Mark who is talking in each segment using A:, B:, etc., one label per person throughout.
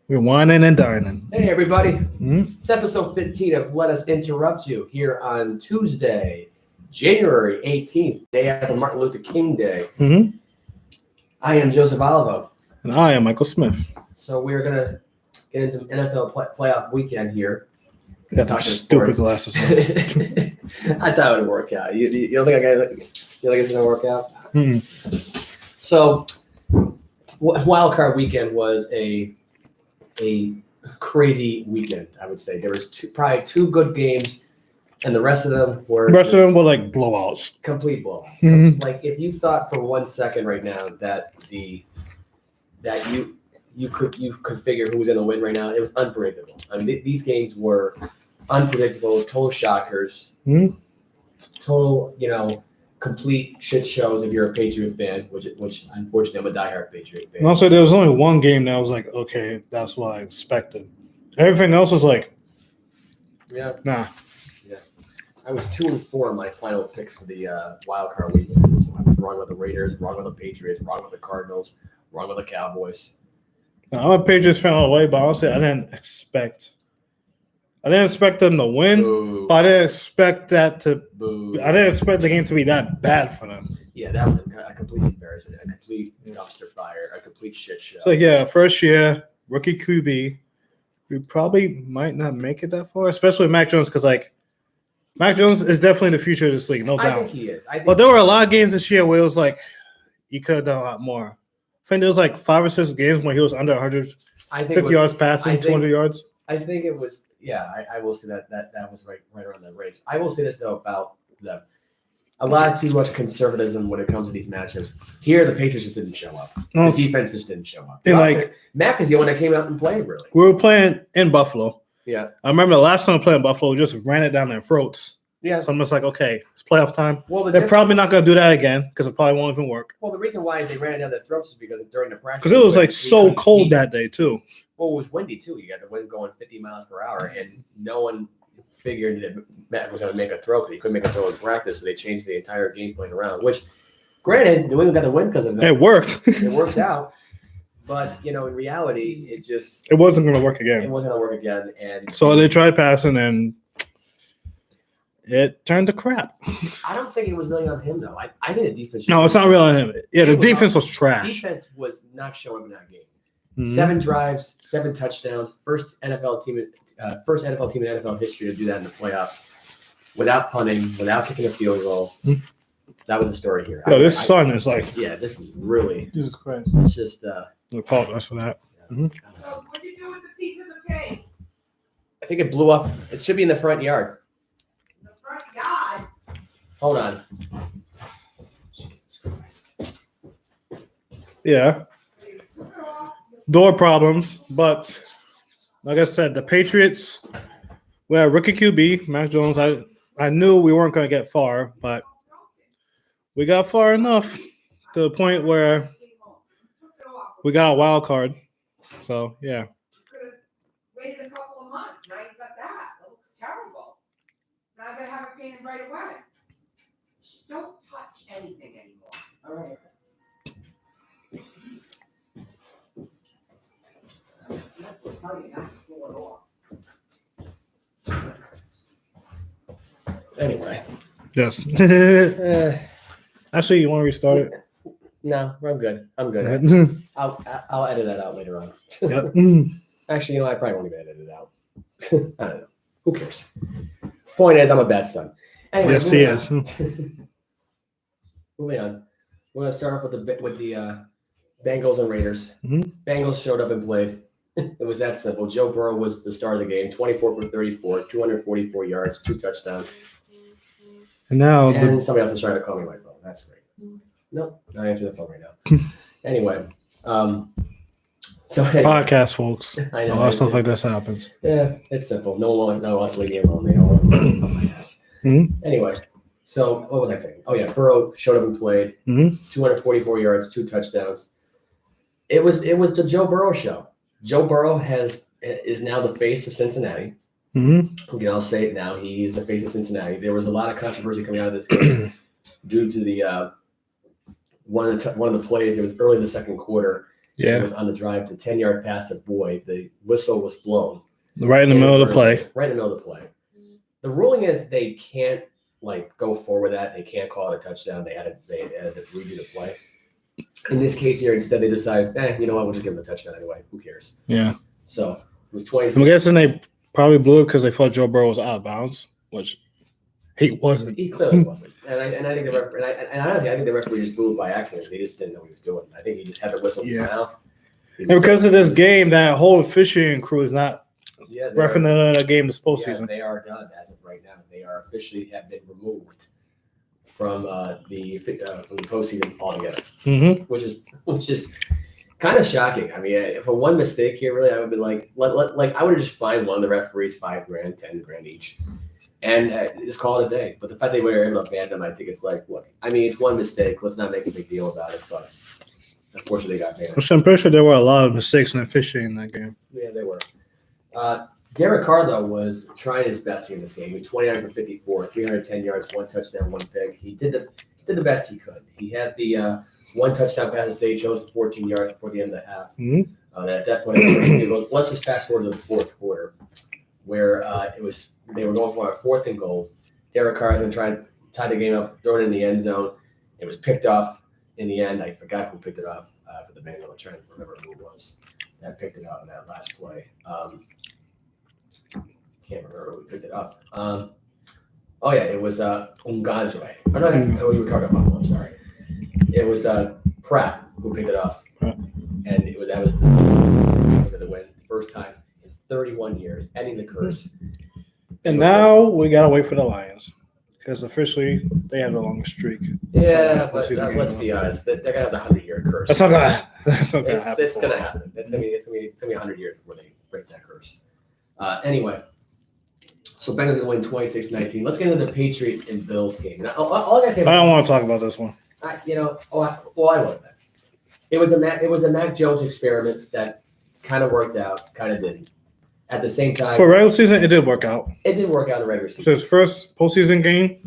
A: We're whining and dining.
B: Hey, everybody. It's episode 15 of Let Us Interrupt You here on Tuesday, January 18th, day after Martin Luther King Day. I am Joseph Olivo.
A: And I am Michael Smith.
B: So we're going to get into some NFL playoff weekend here.
A: Got some stupid glasses on.
B: I thought it would work out. You don't think it's going to work out? So Wild Card Weekend was a crazy weekend, I would say. There was probably two good games, and the rest of them were
A: like blowouts.
B: Complete blowouts. Like if you thought for 1 second right now that you could figure who was going to win right now, it was unpredictable. I mean, these games were unpredictable, total shockers, total, complete shit shows if you're a Patriot fan, which unfortunately I'm a diehard Patriot fan.
A: And also, there was only one game that was like, okay, that's what I expected. Everything else was like, nah.
B: Yeah, I was 2-4 in my final picks for the Wild Card Weekend. So I was wrong with the Raiders, wrong with the Patriots, wrong with the Cardinals, wrong with the Cowboys.
A: I'm a Patriots fan all the way, but honestly, I didn't expect them to win.
B: Boo.
A: But I didn't expect that to.
B: Boo.
A: I didn't expect the game to be that bad for them.
B: Yeah, that was a complete embarrassment, a complete dumpster fire, a complete shit show.
A: So first year rookie QB, we probably might not make it that far, especially with Mac Jones, because Mac Jones is definitely the future of this league, no doubt.
B: I think he is.
A: But there were a lot of games this year where it was like you could have done a lot more. I think there was like 5 or 6 games when he was under 150 yards passing, 200 yards.
B: I think it was. Yeah, I will say that was right around that range. I will say this though about a lot too much conservatism when it comes to these matchups. Here, the Patriots just didn't show up. The defense just didn't show up. And Mac is the one that came out and played really.
A: We were playing in Buffalo.
B: Yeah,
A: I remember the last time we played in Buffalo, we just ran it down their throats.
B: Yeah,
A: so I'm just like, okay, it's playoff time.
B: Well,
A: they're probably not going to do that again because it probably won't even work.
B: Well, the reason why they ran it down their throats is because during the practice,
A: because it was like so cold that day too.
B: Well, it was windy too. You got the wind going 50 miles per hour, and no one figured that Matt was going to make a throw because he couldn't make a throw in practice, so they changed the entire game plan around. Which, granted, New England got the win because of that.
A: It worked.
B: It worked out, but in reality, it
A: wasn't going to work again.
B: It wasn't going to work again, and
A: so they tried passing, and it turned to crap.
B: I don't think it was really on him though. I think the defense.
A: No, it's not really on him. Yeah, the defense was trash.
B: Defense was not showing in that game. 7 drives, 7 touchdowns. First NFL team in NFL history to do that in the playoffs, without punting, without kicking a field goal. That was the story here.
A: This sun is like.
B: Yeah, this is really.
A: Jesus Christ!
B: It's just.
A: I apologize for that.
C: So what did you do with the piece of the cake?
B: I think it blew off. It should be in the front yard.
C: The front yard.
B: Hold on.
C: Jesus Christ.
A: Yeah. Door problems, but like I said, the Patriots, we had rookie QB, Mac Jones. I knew we weren't going to get far, but we got far enough to the point where we got a wild card. So, yeah.
C: You could have waited a couple of months. Now you got that. That looks terrible. Now I'm going to have it painted right away. Just don't touch anything anymore. All right.
B: Anyway.
A: Yes. Actually, you want to restart it?
B: No, I'm good. I'm good. I'll edit that out later on. Actually, I probably won't even edit it out. I don't know. Who cares? Point is, I'm a bad son. Anyway,
A: yes, he is.
B: Moving on. We're going to start off with the Bengals and Raiders. Bengals showed up and played. It was that simple. Joe Burrow was the star of the game. 24 for 34, 244 yards, 2 touchdowns.
A: And now
B: somebody else is trying to call me my phone. That's great. Nope, not answering the phone right now. Anyway,
A: podcast, folks.
B: I know.
A: A lot of stuff like this happens.
B: Yeah, it's simple. No one wants to leave me alone. They all want to my ass. Anyway, so what was I saying? Oh yeah, Burrow showed up and played. 244 yards, 2 touchdowns. It was the Joe Burrow show. Joe Burrow is now the face of Cincinnati. I'll say it now. He is the face of Cincinnati. There was a lot of controversy coming out of this game due to the one of the plays. It was early in the second quarter.
A: Yeah.
B: It was on the drive to 10-yard pass to Boyd. The whistle was blown.
A: Right in the middle of the play.
B: Right in the middle of the play. The ruling is they can't go forward with that. They can't call it a touchdown. They had to redo the play. In this case here, instead they decided, you know what, we'll just give them a touchdown anyway. Who cares?
A: Yeah.
B: So it was 26.
A: I'm guessing they probably blew it because they thought Joe Burrow was out of bounds, which he wasn't.
B: He clearly wasn't. And I think honestly, I think the referee just blew it by accident. They just didn't know what he was doing. I think he just had the whistle in his mouth.
A: And because of this game, that whole officiating crew is not refereeing another game this postseason.
B: Yeah, they are done as of right now. They are officially have been removed from the postseason altogether, which is kind of shocking. I mean, for one mistake here, really, I would be like I would have just fined one of the referees $5,000, $10,000 each, and just call it a day. But the fact they were able to ban them, I think it's like, look, I mean, it's one mistake. Let's not make a big deal about it. But unfortunately, they got banned.
A: Which I'm pretty sure there were a lot of mistakes in officiating in that game.
B: Yeah, they were. Derek Carr, though, was trying his best in this game. He was 29 for 54, 310 yards, 1 touchdown, 1 pick. He did the best he could. He had the 1 touchdown pass to Zay Jones for 14 yards before the end of the half. At that point, it goes, let's just fast forward to the fourth quarter, where they were going for a 4th and goal. Derek Carr is going to try to tie the game up, throw it in the end zone. It was picked off in the end. I forgot who picked it off for the Bengals. I'm trying to remember who it was that picked it up in that last play. Can't remember who picked it up. It was Ungajwe. Oh, no, that's you were talking about. I'm sorry. It was Pratt who picked it up, and that was the win, first time in 31 years, ending the curse.
A: And now we gotta wait for the Lions because officially they have the longest streak.
B: Yeah, but let's be honest, they're gonna have the 100-year curse.
A: That's not gonna happen.
B: It's gonna happen. It's gonna be 100 years before they break that curse. Anyway. So Bengals going to win 26-19. Let's get into the Patriots and Bills game. Now, all I gotta say,
A: I don't want to talk about this one.
B: I would. It was a Mac Jones experiment that kind of worked out, kind of didn't. At the same time,
A: for regular season, it did work out.
B: It did work out in the regular season.
A: So his first postseason game,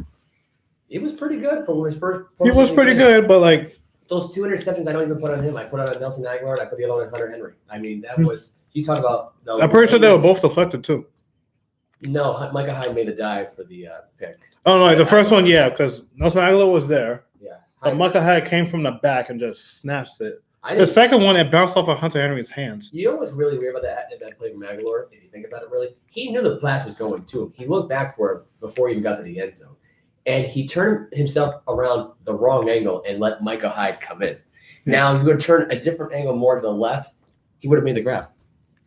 B: it was pretty good for his first.
A: He was pretty good, but like
B: those 2 interceptions, I don't even put on him. I put on Nelson Aguilar, and I put the other one on Hunter Henry. I mean, that was you talk about.
A: I'm pretty sure they were both deflected too.
B: No, Micah Hyde made a dive for the pick.
A: Oh no, the first one, because Nelson Aguilar was there.
B: Yeah,
A: but Micah Hyde came from the back and just snatched it. The second one, it bounced off of Hunter Henry's hands.
B: You know what's really weird about that play from Aguilar? If you think about it, really, he knew the pass was going to him. He looked back for it before he even got to the end zone, and he turned himself around the wrong angle and let Micah Hyde come in. Now, if you would turn a different angle more to the left, he would have made the grab.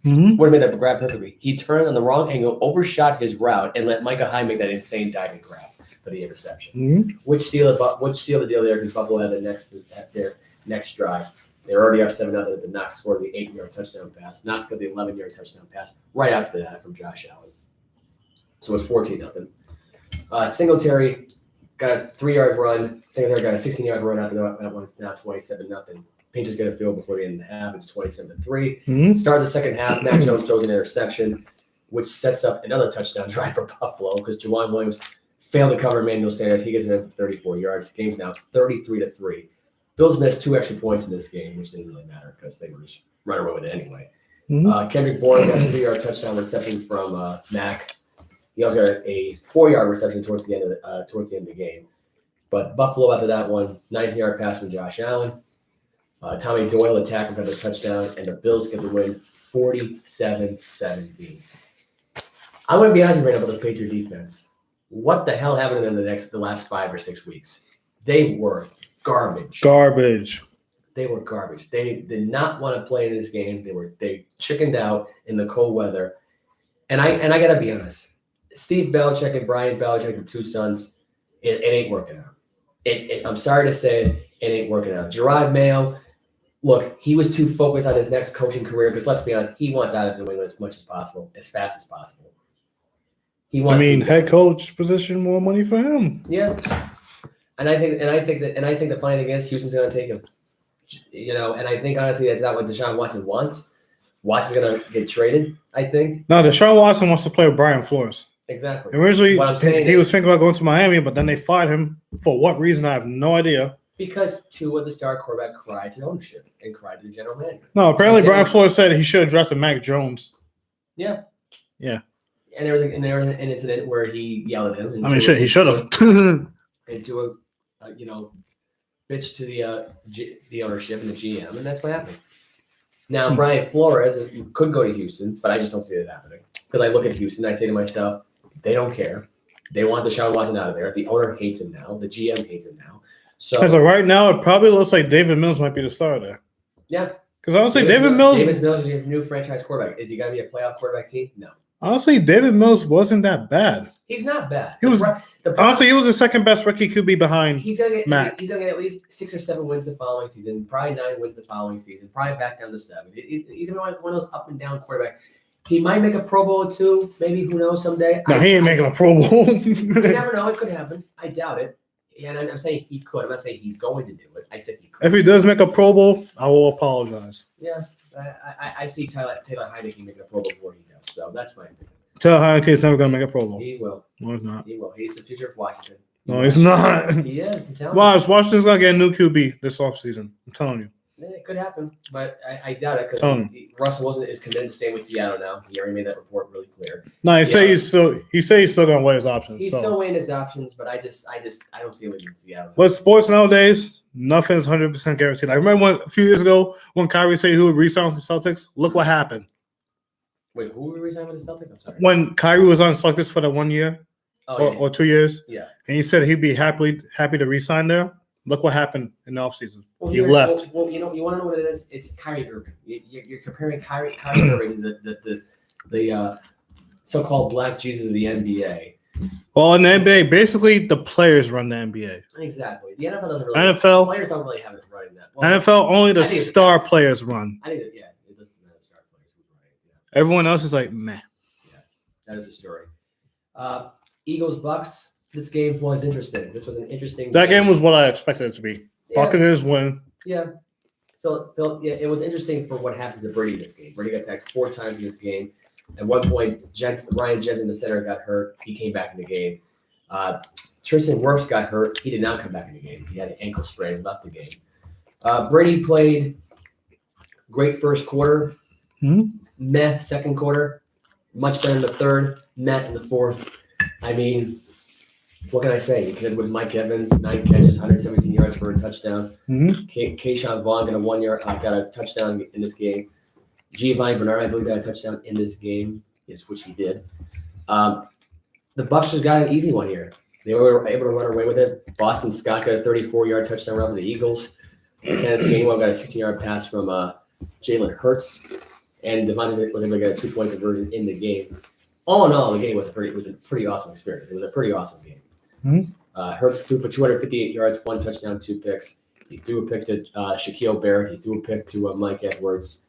B: Would have made that grab perfectly. He turned on the wrong angle, overshot his route, and let Micah Hyde make that insane diving grab for the interception. Which sealed the deal there because Buffalo had their next drive. They were already up 7-0. The Knox scored the 8-yard touchdown pass. Knox got the 11-yard touchdown pass right after that from Josh Allen. So it's 14-0. Singletary got a 3-yard run. Singletary got a 16-yard run after that one. It's now 27-0. Patriots get a field before the end of the half. It's 27-3. Start of the second half. Mac Jones throws an interception, which sets up another touchdown drive for Buffalo because Jawan Williams failed to cover Emmanuel Sanders. He gets it in for 34 yards. The game's now 33-3. Bills missed 2 extra points in this game, which didn't really matter because they were just running away with it anyway. Kendrick Bourne got a 3-yard touchdown reception from Mac. He also got a 4-yard reception towards the end of the game. But Buffalo after that one, 19-yard pass from Josh Allen. Tommy Doyle attacked for the touchdown, and the Bills get the win 47-17. I'm going to be honest right now about this Patriot defense. What the hell happened to them the last 5 or 6 weeks? They were garbage. They were garbage. They did not want to play in this game. They chickened out in the cold weather. And I got to be honest. Steve Belichick and Brian Belichick, the 2 sons, it ain't working out. I'm sorry to say it ain't working out. Gerard Mayo, look, he was too focused on his next coaching career because let's be honest, he wants out of New England as much as possible, as fast as possible.
A: Head coach position, more money for him.
B: Yeah. And I think the funny thing is Houston's going to take him. And I think honestly that's not what Deshaun Watson wants. Watson's going to get traded, I think.
A: No, Deshaun Watson wants to play with Brian Flores.
B: Exactly.
A: Originally, he was thinking about going to Miami, but then they fired him for what reason? I have no idea.
B: Because two of the star quarterback cried to ownership and cried to the general manager.
A: No, apparently
B: Okay.
A: Brian Flores said he should have drafted Mac Jones.
B: Yeah.
A: Yeah.
B: And there was an incident where he yelled at him.
A: I mean, shit, he should have.
B: Into a bitch to the ownership and the GM, and that's what happened. Now, Brian Flores could go to Houston, but I just don't see that happening. Because I look at Houston, I say to myself, they don't care. They want Deshaun Watson out of there. The owner hates him now. The GM hates him now. So
A: As of right now, it probably looks like David Mills might be the starter there.
B: yeah.
A: Because honestly, David Mills
B: is your new franchise quarterback. Is he going to be a playoff quarterback team? No.
A: Honestly, David Mills wasn't that bad.
B: He's not bad.
A: He was honestly he was the second best rookie QB behind.
B: He's gonna get
A: Matt.
B: He's gonna get at least 6 or 7 wins the following season. Probably 9 wins the following season. Probably back down to 7. He's gonna be one of those up and down quarterbacks. He might make a Pro Bowl or two. Maybe, who knows, someday.
A: No, he ain't making a Pro Bowl.
B: You never know. It could happen. I doubt it. And I'm saying he could. I'm not saying he's going to do it. I said he could.
A: If he does make a Pro Bowl, I will apologize.
B: Yeah, I see Taylor Heineke making a Pro Bowl before he does. So that's my opinion.
A: Tell Heineke's never gonna make a Pro Bowl.
B: He will.
A: No, he's not.
B: He will. He's the future of Washington.
A: No, he's not.
B: He is. I'm telling you.
A: Watch, Washington's gonna get a new QB this offseason. I'm telling you.
B: It could happen, but I doubt it
A: Tell
B: because Russell wasn't as committed to staying with Seattle now. He already made that report really clear.
A: No, he say
B: Seattle-
A: he's still gonna weigh his options.
B: He's
A: So
B: still weighing his options, but I don't see him in Seattle.
A: with sports nowadays, nothing's 100% guaranteed. I remember a few years ago when Kyrie said he would resign with the Celtics. Look what happened.
B: Wait, who were we resigning with the Celtics? I'm sorry.
A: When Kyrie was on Celtics for the 1 year
B: Oh,
A: or 2 years,
B: yeah.
A: and he said he'd be happy to resign there. Look what happened in the offseason.
B: Well,
A: He left.
B: Well, you want to know what it is? It's Kyrie Irving. You're comparing Kyrie Irving to the so-called Black Jesus of the NBA.
A: Well, in the NBA, basically the players run the NBA.
B: Exactly. The NFL doesn't really.
A: NFL,
B: Players don't really have it running that. Well,
A: NFL only the
B: I think it's
A: star
B: guys.
A: players run.
B: I think that, yeah, it doesn't matter the star players who's running. Yeah.
A: Everyone else is like meh.
B: That is the story. Eagles Bucks. This game was interesting. This was an interesting.
A: That game was what I expected it to be.
B: Yeah.
A: Buccaneers win.
B: Yeah. Phil, yeah, it was interesting for what happened to Brady this game. Brady got sacked 4 times in this game. At one point, Ryan Jensen, the center, got hurt. He came back in the game. Tristan Wirfs got hurt. He did not come back in the game. He had an ankle sprain and left the game. Brady played great first quarter. Meh second quarter. Much better in the third. Meh in the fourth. I mean, what can I say? He connected with Mike Evans, 9 catches, 117 yards for a touchdown. Kayshawn Vaughn got a touchdown in this game. Giovanni Bernard, I believe, got a touchdown in this game, yes, which he did. The Bucs just got an easy one here. They were able to run away with it. Boston Scott got a 34-yard touchdown run for the Eagles. Kenneth Gainwell got a 16-yard pass from Jalen Hurts, and Devonta was able to get a 2-point conversion in the game. All in all, the game was a pretty awesome experience. It was a pretty awesome game. Hurts threw for 258 yards, 1 touchdown, 2 picks. He threw a pick to Shaquille Barrett. He threw a pick to Mike Edwards.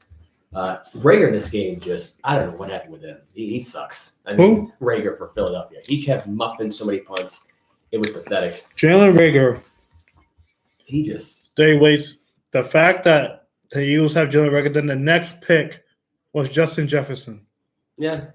B: Rager in this game I don't know what happened with him. He sucks. I mean, Rager for Philadelphia. He kept muffing so many punts. It was pathetic.
A: Jalen Rager. They waste the fact that the Eagles have Jalen Rager. Then the next pick was Justin Jefferson.
B: Yeah.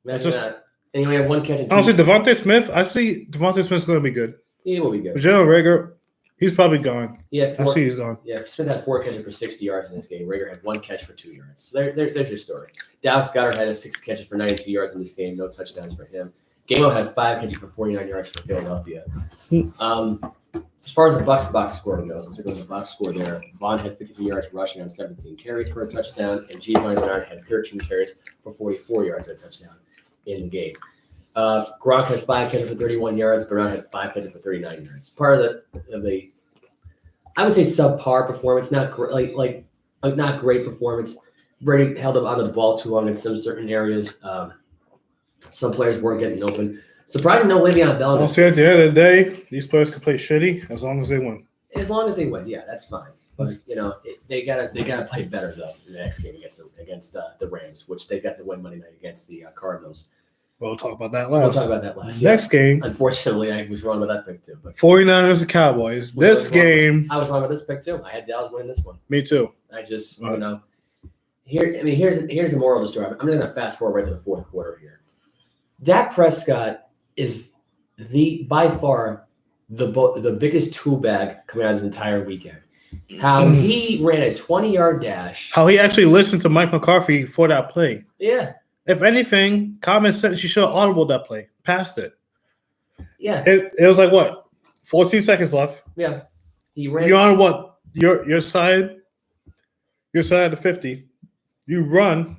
B: Imagine that. And he only had 1 catch.
A: Honestly, Devonta Smith. I see Devonta Smith's going to be good.
B: He will be good.
A: But Jalen Rager, he's probably gone.
B: Yeah,
A: I see he's gone.
B: Yeah, Smith had 4 catches for 60 yards in this game. Rager had 1 catch for 2 yards. So there's your story. Dallas Goedert had 6 catches for 92 yards in this game. No touchdowns for him. Gainwell had 5 catches for 49 yards for Philadelphia. As far as the Bucs score goes, let's go to the Bucs score there. Vaughn had 53 yards rushing on 17 carries for a touchdown, and Giovanni Bernard had 13 carries for 44 yards for a touchdown in the game. Gronk had 5 catches for 31 yards. Bernard had 5 catches for 39 yards. Part of the I would say subpar performance, not great, not great performance. Brady held up onto the ball too long in some certain areas. Some players weren't getting open. Surprising, no Le'Veon Bell.
A: Honestly, at the end of the day, these players can play shitty as long as they win.
B: As long as they win, yeah, that's fine. But they gotta play better though in the next game against the Rams, which they got to win Monday night against the Cardinals.
A: We'll talk about that
B: We'll
A: last.
B: talk about that last.
A: Next game.
B: Unfortunately, I was wrong with that pick too. But
A: 49ers and Cowboys. This game.
B: I was wrong with this pick too. I had Dallas winning this one.
A: Me too.
B: I just here's the moral of the story. I'm going to fast forward right to the fourth quarter here. Dak Prescott is by far the biggest tool bag coming out of this entire weekend. How he ran a 20-yard dash.
A: How he actually listened to Mike McCarthy for that play.
B: Yeah.
A: If anything, common sense, you should have audible that play. Passed it.
B: Yeah.
A: It was like what? 14 seconds left.
B: Yeah. He ran.
A: You're on what? Your side of the 50. You run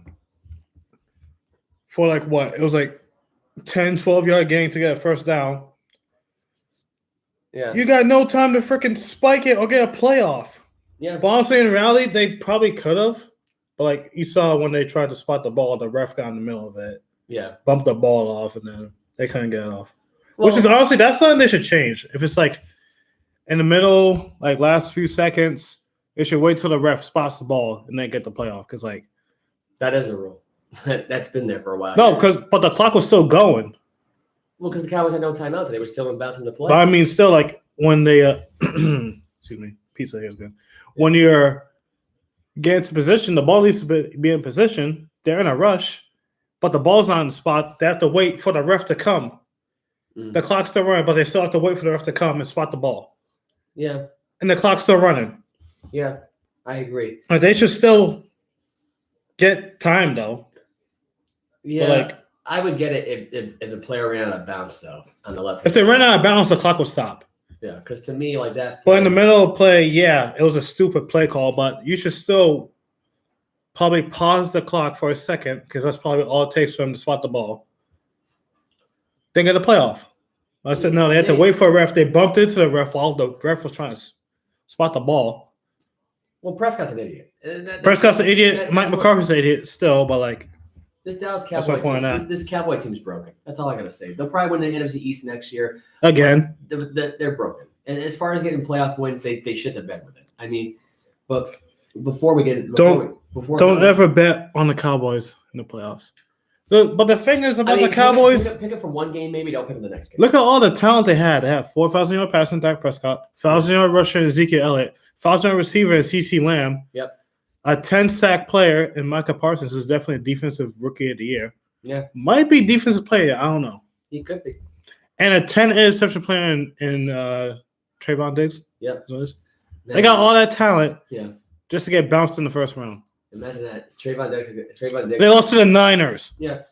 A: for like what? It was like 10, 12-yard gain to get a first down.
B: Yeah.
A: You got no time to freaking spike it or get a playoff.
B: Yeah.
A: But honestly, in reality, they probably could have. But like you saw when they tried to spot the ball, the ref got in the middle of it.
B: Yeah.
A: Bumped the ball off, and then they couldn't get it off.
B: Well,
A: Which is honestly, that's something they should change. If it's like in the middle, like last few seconds, they should wait till the ref spots the ball and then get the playoff. Because like
B: that is a rule. That's been there for a while.
A: no, but the clock was still going.
B: Well, because the Cowboys had no timeouts, they were still bouncing the play.
A: But I mean, still like when they excuse me, pizza here is good. When you're getting into position, the ball needs to be in position. They're in a rush, but the ball's not in the spot. They have to wait for the ref to come. The clock's still running, but they still have to wait for the ref to come and spot the ball.
B: Yeah.
A: And the clock's still running.
B: Yeah, I agree.
A: Like they should still get time though.
B: Yeah,
A: but like
B: I would get it if the player ran out of bounds though on the left.
A: If they ran out of bounds, the clock would stop.
B: Yeah, because to me, like that.
A: But in the middle of play, yeah, it was a stupid play call, but you should still probably pause the clock for a second because that's probably all it takes for them to spot the ball. Then get a playoff. I said no, they had to wait for a ref. They bumped into the ref while the ref was trying to spot the ball.
B: Well, Prescott's an idiot.
A: Prescott's an idiot. Mike McCarthy's an idiot still, but like
B: this Dallas
A: that's my
B: Cowboy
A: point
B: team, this Cowboy team's broken. That's all I gotta say. They'll probably win the NFC East next year.
A: Again,
B: They're broken. And as far as getting playoff wins, they shit the bed with it. I mean, but before we get
A: don't ever bet on the Cowboys in the playoffs. But the thing is about the Cowboys.
B: Pick it for one game, maybe don't pick it the next game.
A: Look at all the talent they had. They had 4,000-yard passing Dak Prescott, 1,000-yard rusher in Ezekiel Elliott, 1,000-yard receiver in CeCe Lamb.
B: Yep.
A: A 10-sack player in Micah Parsons, who's definitely a defensive rookie of the year.
B: Yeah.
A: Might be defensive player. I don't know.
B: He could be.
A: And a 10-interception player in Trayvon Diggs.
B: Yep.
A: They got all that talent.
B: Yeah.
A: Just to get bounced in the first round.
B: Imagine that. Trayvon Diggs.
A: They lost to the Niners.
B: Yeah.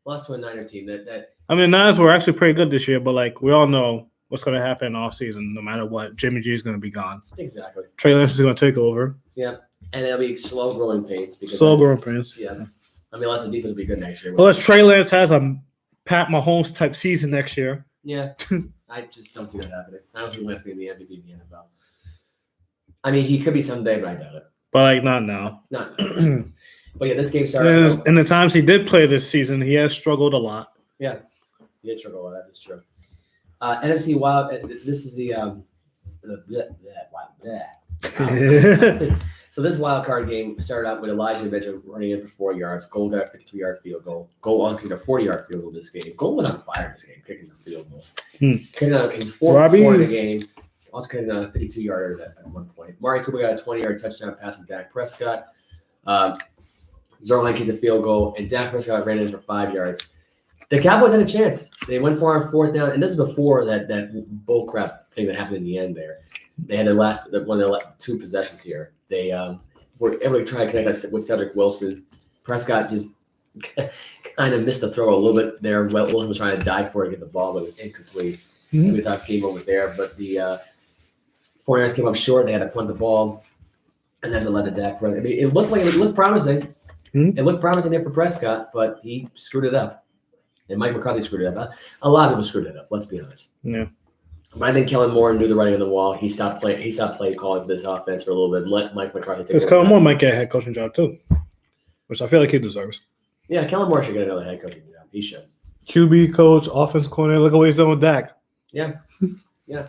B: Lost to a Niner team.
A: I mean, the Niners were actually pretty good this year, but like we all know what's going to happen in offseason no matter what. Jimmy G is going to be gone.
B: Exactly.
A: Trey Lance is going to take over.
B: Yeah. And it'll be slow growing pains.
A: Slow growing pains.
B: Yeah. I mean, unless the defense will be good next year.
A: Unless Trey Lance has a Pat Mahomes type season next year.
B: Yeah. I just don't see that happening. I don't think Lance will be in the MVP of the NFL. I mean, he could be someday, but I doubt it.
A: But like not now.
B: Not now. But yeah, this game started.
A: In the times he did play this season, he has struggled a lot.
B: Yeah. He did struggle a lot. That's true. NFC Wild. This is the So this wild card game started out with Elijah Mitchell running in for 4 yards. Goal got a 52-yard field goal. Goal on kicked a 40-yard field goal this game. Goal was on fire this game, kicking the field goals. Kicking out he's 4 in the game. Also kicking out a 52-yarder at one point. Mari Cooper got a 20-yard touchdown pass from Dak Prescott. Zerline kicked the field goal, and Dak Prescott ran in for 5 yards. The Cowboys had a chance. They went for on fourth down, and this is before that bullcrap thing that happened in the end there. They had one of their 2 possessions here. They were able to try to connect us with Cedric Wilson. Prescott just kind of missed the throw a little bit there. Wilson was trying to dive for it to get the ball, but it was incomplete. We thought game over there, but the 49ers came up short. They had to punt the ball, and then they let the Dak run. I mean, it looked promising. It looked promising there for Prescott, but he screwed it up. And Mike McCarthy screwed it up. A lot of people screwed it up, let's be honest.
A: Yeah.
B: But I think Kellen Moore knew the writing on the wall. He stopped play calling for this offense for a little bit and let Mike McCarthy take it.
A: Because Kellen Moore might get a head coaching job too, which I feel like he deserves.
B: Yeah, Kellen Moore should get another head coaching job. He should.
A: QB coach, offense coordinator. Look at what he's done with Dak.
B: Yeah. Yeah.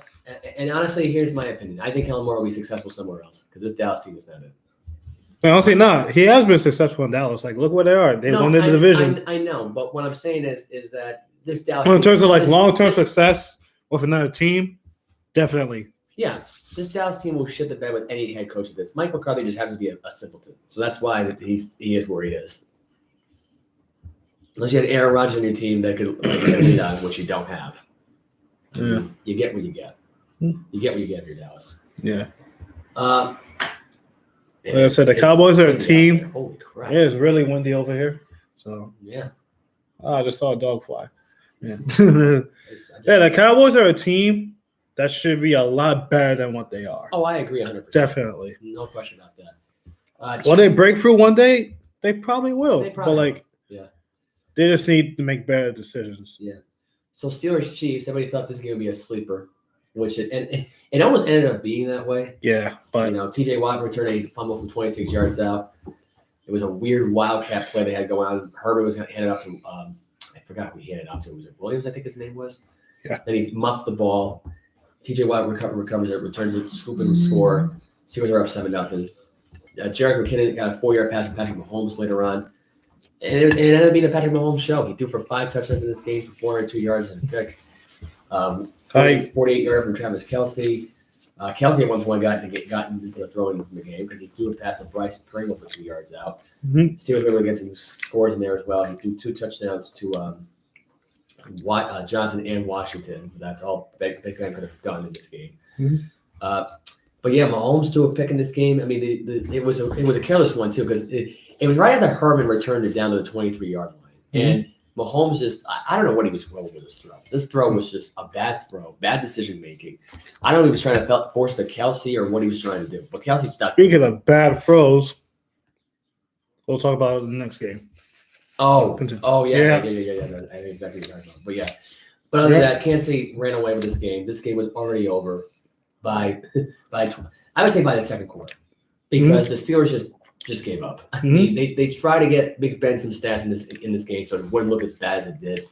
B: And honestly, here's my opinion. I think Kellen Moore will be successful somewhere else because this Dallas team is not it.
A: Honestly, not. He has been successful in Dallas. Like, look where they are. They won the division.
B: I know, but what I'm saying is that this Dallas
A: in terms of like long-term success with another team, definitely.
B: Yeah, this Dallas team will shit the bed with any head coach of this. Mike McCarthy just happens to be a simpleton, so that's why he is where he is. Unless you had Aaron Rodgers on your team that could lead on, which you don't have.
A: Yeah.
B: You get what you get. You get what you get if you're Dallas.
A: Yeah.
B: Like
A: I said, the Cowboys are a team.
B: Holy crap!
A: Yeah, it's really windy over here. So
B: Yeah.
A: I just saw a dog fly. Yeah. Yeah, the Cowboys are a team that should be a lot better than what they are.
B: Oh, I agree 100%.
A: Definitely.
B: No question about that.
A: Will they break through one day? They probably will.
B: They probably
A: but like,
B: yeah.
A: They just need to make better decisions.
B: Yeah. So Steelers Chiefs, everybody thought this game would be a sleeper, which it almost ended up being that way.
A: Yeah, but
B: TJ Watt returned a fumble from 26 yards out. It was a weird wildcat play they had going on. Herbert was handed off to I forgot who he handed off to. Was it Williams? I think his name was.
A: Yeah.
B: Then he muffed the ball. TJ Watt recovers it, returns it, scoop and score. Steelers are up 7-0. Jerick McKinnon got a 4-yard pass from Patrick Mahomes later on. And it ended up being a Patrick Mahomes show. He threw for 5 touchdowns in this game for 402 yards and a pick. 48-yard from Travis Kelce. Kelce at one point got into the throwing from the game because he threw a pass to Bryce Pringle for 2 yards out. Steelers were able to get some scores in there as well. He threw 2 touchdowns to Johnson and Washington. That's all Big Ben could have done in this game. But yeah, Mahomes threw a pick in this game. I mean, it was a careless one too because it was right after Herman returned it down to the 23-yard line, and Mahomes just I don't know what he was rolling with this throw. This throw was just a bad throw, bad decision making. I don't know if he was trying to force the Kelce or what he was trying to do, but Kelce stopped.
A: Speaking of bad throws, we'll talk about it in the next game.
B: Oh yeah. I know exactly what you're talking about. But yeah, but other than that, Kansas City ran away with this game. This game was already over by I would say by the second quarter because the Steelers just gave up. I mean, they try to get Big Ben some stats in this game so it wouldn't look as bad as it did.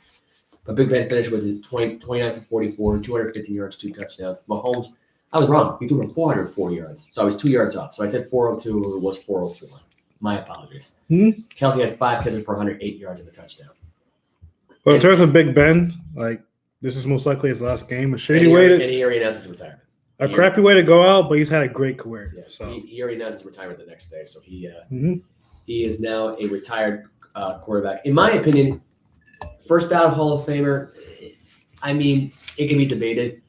B: But Big Ben finished with 29 for 44, 215 yards, 2 touchdowns. Mahomes, I was wrong. He threw for 404 yards, so I was 2 yards off. So I said 402, it was 404. My apologies. Kelce had 5 catches for 108 yards and a touchdown.
A: Well, in terms of Big Ben, like this is most likely his last game. A shady
B: and
A: way
B: and he already announced his retirement.
A: A crappy way to go out, but he's had a great career.
B: Yeah,
A: so
B: he already announced his retirement the next day. So he is now a retired quarterback. In my opinion, first ballot Hall of Famer. I mean, it can be debated.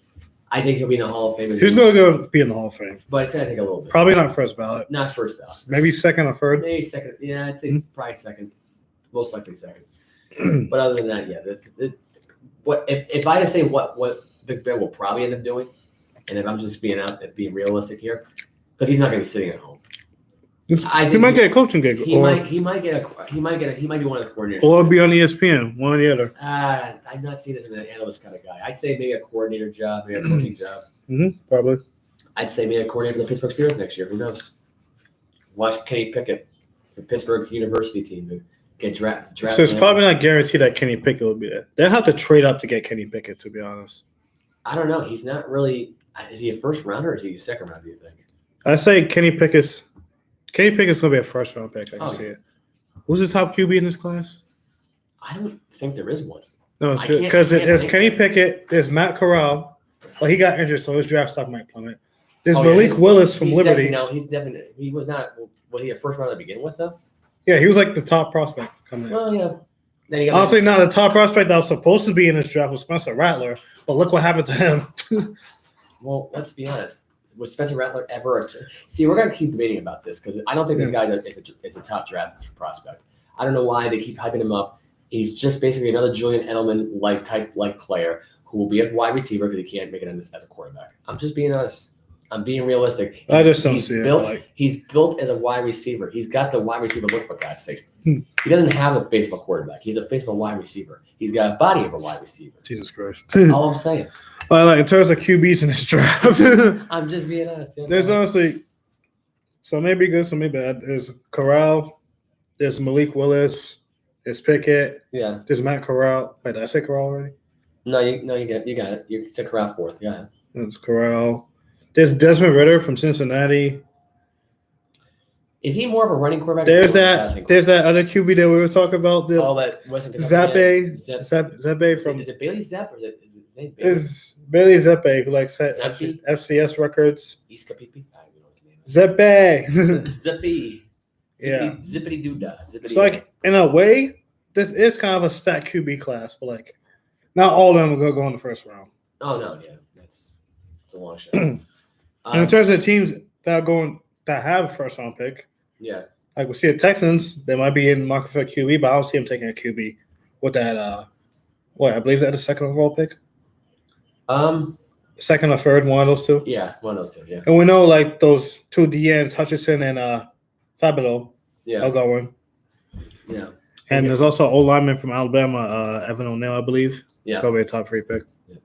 B: I think he'll be in the Hall of Fame.
A: He's going to go be in the Hall of Fame.
B: But it's going to take a little bit.
A: Probably not first ballot.
B: Not first ballot.
A: Maybe second or third.
B: Maybe second. Yeah, I'd say probably second. Most likely second. But other than that, yeah. What if I had to say what Big Ben will probably end up doing, and if I'm just being realistic here, because he's not going to be sitting at home.
A: He might get a coaching gig.
B: He might be one of the coordinators.
A: Or be on ESPN, one or the other.
B: I'm not seeing this as an analyst kind of guy. I'd say maybe a coordinator job, maybe a coaching job.
A: Probably.
B: I'd say maybe a coordinator for the Pittsburgh Steelers next year. Who knows? Watch Kenny Pickett, the Pittsburgh University team, to get drafted.
A: So it's probably not guaranteed that Kenny Pickett will be there. They'll have to trade up to get Kenny Pickett, to be honest.
B: I don't know. He's not really. Is he a first rounder or is he a second rounder? Do you think?
A: I say Kenny Pickett's going to be a first round pick. I can see it. Who's the top QB in this class?
B: I don't think there is one.
A: No, it's because there's Kenny Pickett. There's Matt Corral. Well, he got injured, so his draft stock might plummet. There's Malik Willis from Liberty.
B: He's definitely. He was not. Was he a first rounder to begin with, though?
A: Yeah, he was like the top prospect coming in.
B: Well, yeah. Then he got
A: honestly, not the top prospect that was supposed to be in this draft was Spencer Rattler, but look what happened to him.
B: Well, let's be honest. Was Spencer Rattler ever? See, we're gonna keep debating about this because I don't think this guy is a top draft prospect. I don't know why they keep hyping him up. He's just basically another Julian Edelman like player who will be a wide receiver because he can't make it in this as a quarterback. I'm just being honest. I'm being realistic.
A: I just don't see it.
B: He's built as a wide receiver. He's got the wide receiver look, for God's sakes. He doesn't have a face of a quarterback. He's a face of a wide receiver. He's got a body of a wide receiver.
A: Jesus Christ.
B: That's all I'm saying.
A: Well, like in terms of QBs in this draft,
B: I'm just being honest. Yeah,
A: there's honestly some may be good, some may be bad. There's Corral, there's Malik Willis, there's Pickett, there's Matt Corral. Wait, did I say Corral already?
B: No, you got it. You said Corral fourth. Yeah.
A: There's Corral. There's Desmond Ridder from Cincinnati.
B: Is he more of a running quarterback?
A: There's that other QB that we were talking about.
B: That wasn't
A: Zeppe from.
B: Is it Bailey Zepp or is it his name?
A: Is Bailey Zeppe who likes FCS records?
B: Iskapipi? I don't know his name.
A: Zeppe.
B: Zippy.
A: Yeah.
B: Zippity doodah.
A: It's like in a way, this is kind of a stacked QB class, but like not all of them will go in the first round.
B: Oh no, yeah, It's a long shot.
A: And in terms of the teams that have a first round pick,
B: yeah.
A: like we see the Texans, they might be in market for a QB, but I don't see them taking a QB with that. I believe that the second overall pick. Second or third, one of those two.
B: Yeah, one of those two. Yeah.
A: And we know like those two DNs, Hutchinson and Thibodeaux, are going.
B: Yeah.
A: And there's also an old lineman from Alabama, Evan O'Neal, I believe.
B: Yeah.
A: It's going to be a top 3 pick.
B: Yeah.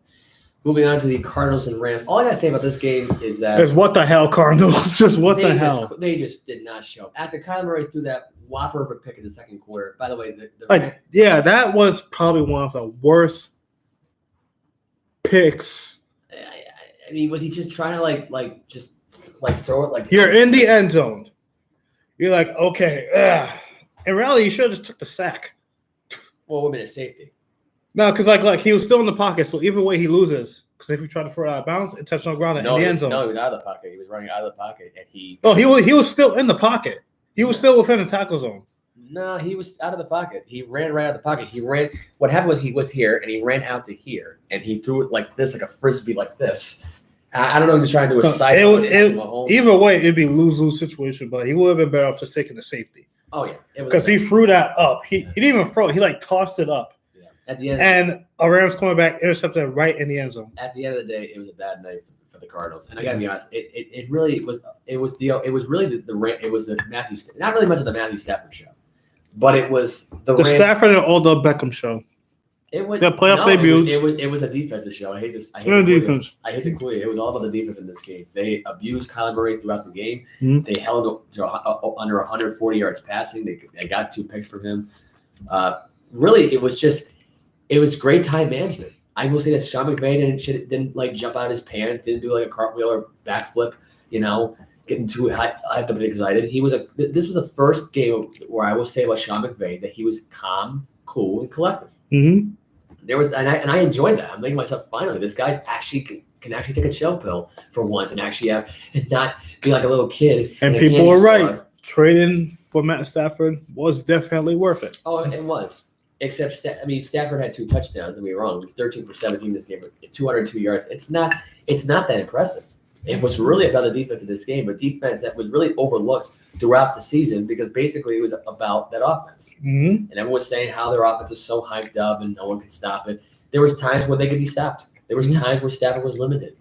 B: Moving on to the Cardinals and Rams. All I got to say about this game is that
A: it's what the hell, Cardinals? Just what the hell?
B: They just did not show up. After Kyler Murray threw that whopper of a pick in the second quarter. By the way,
A: that was probably one of the worst picks.
B: I mean, was he just trying to throw it like
A: you're in the end zone? You're like, okay, in reality, you should have just took the sack.
B: Well, would have been a safety.
A: No, because like he was still in the pocket, so either way he loses. Because if you try to throw it out of bounds, it touched on the ground in the end zone.
B: No, he was out of the pocket. He was running out of the pocket, and he.
A: Oh, he was still in the pocket. He was still within the tackle zone.
B: No, he was out of the pocket. He ran right out of the pocket. He ran. What happened was he was here, and he ran out to here, and he threw it like this, like a frisbee, like this. I don't know if he was trying to do a side.
A: Either way, it'd be lose-lose situation, but he would have been better off just taking the safety.
B: Oh yeah,
A: because he threw that up. He didn't even throw it. He like tossed it up.
B: Yeah. At the end,
A: and a Rams cornerback intercepted it right in the end zone.
B: At the end of the day, it was a bad night for the Cardinals. And I gotta be honest, it really was. It was the Matthew. Not really much of the Matthew Stafford show, but it was the Rams,
A: Stafford and Odell Beckham show.
B: It was
A: playoff debuts.
B: It was a defensive show. I hate to clue you. It was all about the defense in this game. They abused Kyler Murray throughout the game.
A: Mm-hmm.
B: They held under 140 yards passing. They got 2 picks from him. Really, it was great time management. I will say that Sean McVay didn't like jump out of his pants, didn't do like a cartwheel or backflip, getting too hyped up and excited. This was the first game where I will say about Sean McVay that he was calm, cool, and collective.
A: Mm-hmm.
B: I enjoyed that. I'm making myself finally. This guy can actually take a chill pill for once and actually and not be like a little kid.
A: And people were right. Trading for Matt Stafford was definitely worth it.
B: Oh, it was. Except Stafford had 2 touchdowns. Don't be wrong. He was 13 for 17 this game, 202 yards. It's not that impressive. It was really about the defense of this game, but defense that was really overlooked throughout the season because basically it was about that offense.
A: Mm-hmm.
B: And everyone was saying how their offense is so hyped up and no one could stop it. There was times where they could be stopped. There was times where Stafford was limited.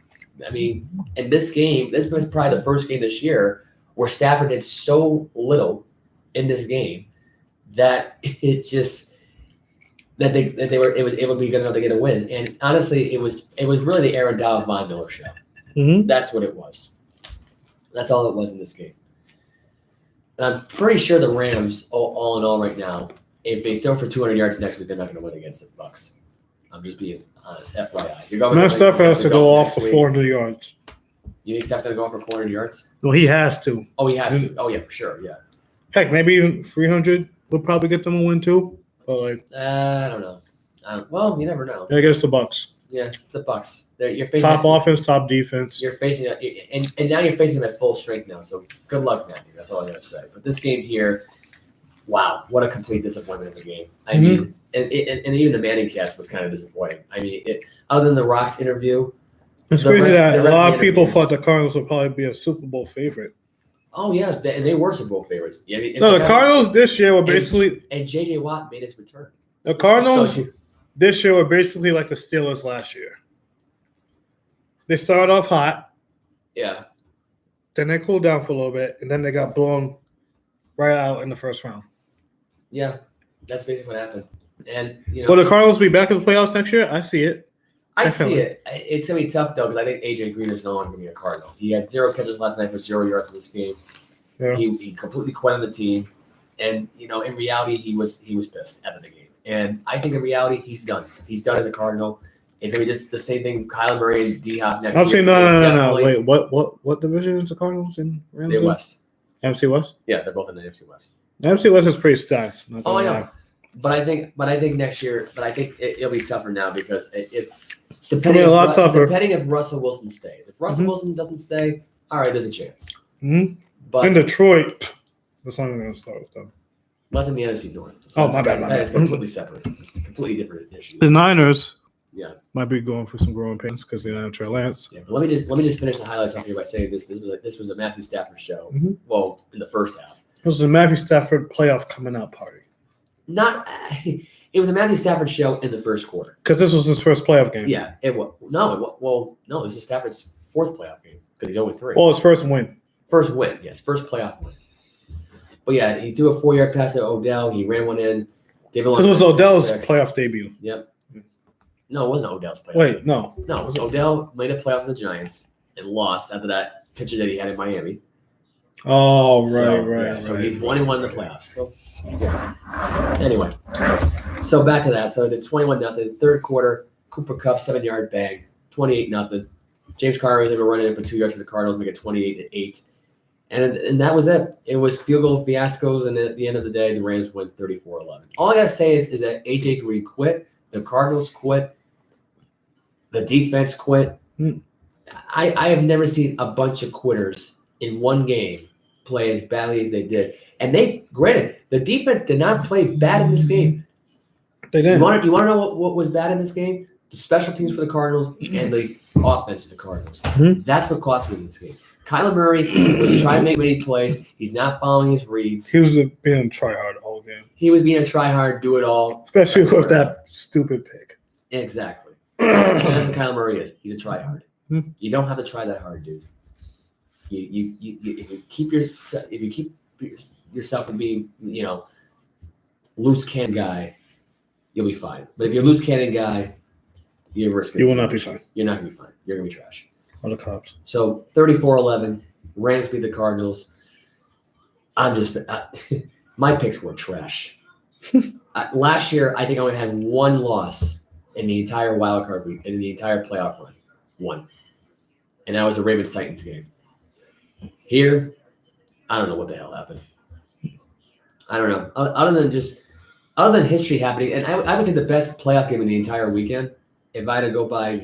B: I mean, in this game, this was probably the first game this year where Stafford did so little in this game that it just it was able to be good enough to get a win. And honestly, it was really the Aaron Donald Von Miller show.
A: Mm-hmm.
B: That's what it was. That's all it was in this game. And I'm pretty sure the Rams, all in all right now, if they throw for 200 yards next week, they're not going to win against the Bucs. I'm just being honest. FYI.
A: Matt Stafford has to go off for 400 yards.
B: You think Stafford's going to go off for 400 yards?
A: Well, he has to.
B: Oh, he has to. Oh, yeah, for sure. Yeah.
A: Heck, maybe even 300 will probably get them a win too. But
B: I don't know. Well, you never know.
A: I guess the Bucs.
B: Yeah, it's the Bucs. You're facing
A: top offense, top defense.
B: You're facing and now you're facing them at full strength now. So good luck, Matthew. That's all I gotta say. But this game here, wow, what a complete disappointment of a game. I mean, and even the Manning cast was kind of disappointing. I mean, other than the Rock's interview,
A: it's crazy that a lot of people thought the Cardinals would probably be a Super Bowl favorite.
B: Oh yeah, and they were Super Bowl favorites. Yeah,
A: the Cardinals this year were basically
B: and J.J. Watt made his return.
A: The Cardinals this year were basically like the Steelers last year. They started off hot.
B: Yeah.
A: Then they cooled down for a little bit, and then they got blown right out in the first round.
B: Yeah, that's basically what happened. And
A: will the Cardinals be back in the playoffs next year? I see it.
B: I see it. It's gonna be tough though because I think AJ Green is no longer gonna be a Cardinal. He had 0 catches last night for 0 yards in this game. Yeah. He completely quit on the team, and in reality he was pissed after the game. And I think in reality he's done. He's done as a Cardinal. It's gonna be just the same thing. Kyler Murray and D-Hop next year.
A: Actually, no. Wait, what division is the Cardinals in?
B: They're West.
A: NFC West.
B: Yeah, they're both in the NFC West.
A: The NFC West is pretty stacked.
B: Oh, I know. But I think next year. But I think it'll be tougher now because depending if Russell Wilson stays. If Russell Wilson doesn't stay, all right, there's a chance.
A: Mm-hmm. But in Detroit, that's not even going to start with them.
B: That's in the NFC North.
A: So my bad.
B: That is completely separate, completely different issue.
A: The Niners
B: Yeah.
A: Might be going through some growing pains because they don't have Trey Lance.
B: Yeah, but let me just finish the highlights off here by saying this was a Matthew Stafford show.
A: Mhm.
B: Well, in the first half.
A: It was a Matthew Stafford playoff coming out party.
B: It was a Matthew Stafford show in the first quarter.
A: Because this was his first playoff game.
B: Yeah, it was. No, this is Stafford's fourth playoff game because he's 0-3.
A: Well, his first win.
B: First win, yes, first playoff win. But yeah, he threw a 4-yard pass to Odell. He ran one in.
A: This was Odell's playoff debut.
B: Yep. No, it wasn't Odell's playoff.
A: Wait, no.
B: No, Odell made a playoff with the Giants and lost after that pitcher that he had in Miami.
A: Oh, right.
B: So he's 1-1 in the playoffs. So, yeah. Anyway, so back to that. So it's 21-0. Third quarter, Cooper Kupp 7-yard bang, 28-0. James Carter was able to run it in for 2 yards for the Cardinals, make it 28-8. And that was it. It was field goal fiascos, and at the end of the day, the Rams win 34-11. All I got to say is that A.J. Green quit. The Cardinals quit. The defense quit. I have never seen a bunch of quitters in one game play as badly as they did. And granted, the defense did not play bad in this game.
A: They didn't.
B: You want to know what was bad in this game? The special teams for the Cardinals and the offense for the Cardinals.
A: Mhm.
B: That's what cost me in this game. Kyler Murray was trying to make many plays. He's not following his reads.
A: He was being try-hard the whole game.
B: He was being a try-hard, do-it-all.
A: Especially with that stupid pick.
B: Exactly. That's what Kyler Murray is. He's a try-hard.
A: Hmm.
B: You don't have to try that hard, dude. If you keep yourself from being, loose cannon guy, you'll be fine. But if you're a loose cannon guy, you're risking.
A: You will not be fine.
B: You're not gonna be fine. You're gonna be trash.
A: All the cops.
B: So 34-11, Rams beat the Cardinals. My picks were trash. Last year, I think I only had one loss in the entire wild card week, in the entire playoff run. One. And that was the Ravens-Titans game. Here, I don't know what the hell happened. I don't know. Other than history happening, and I would say the best playoff game in the entire weekend, if I had to go by